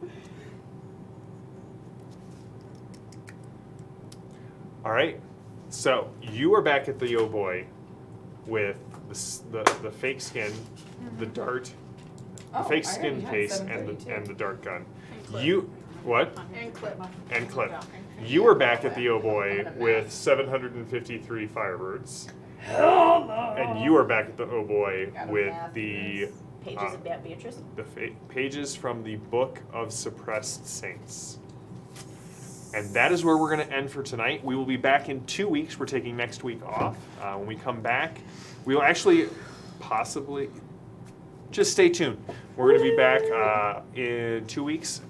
All right, so you are back at the Oh Boy with the fake skin, the dart, the Oh, fake I skin already had case, 732. and the dart gun. And clip. You what? And clip. And clip. You are back at the Oh Boy with 753 Firebirds, Hell no. and you are back at the Oh Boy Gotta with math the this. Pages about Beatrice. pages from the Book of Suppressed Saints. And that is where we're going to end for tonight. We will be back in 2 weeks. We're taking next week off. When we come back, we will actually possibly, just stay tuned. We're going to be back in 2 weeks.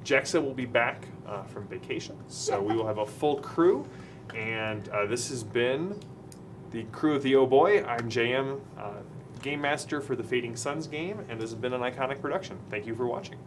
Jexa will be back from vacation, so we will have a full crew. And this has been the crew of the Oh Boy. I'm JM, Game Master for the Fading Suns game, and this has been an Iconic production. Thank you for watching.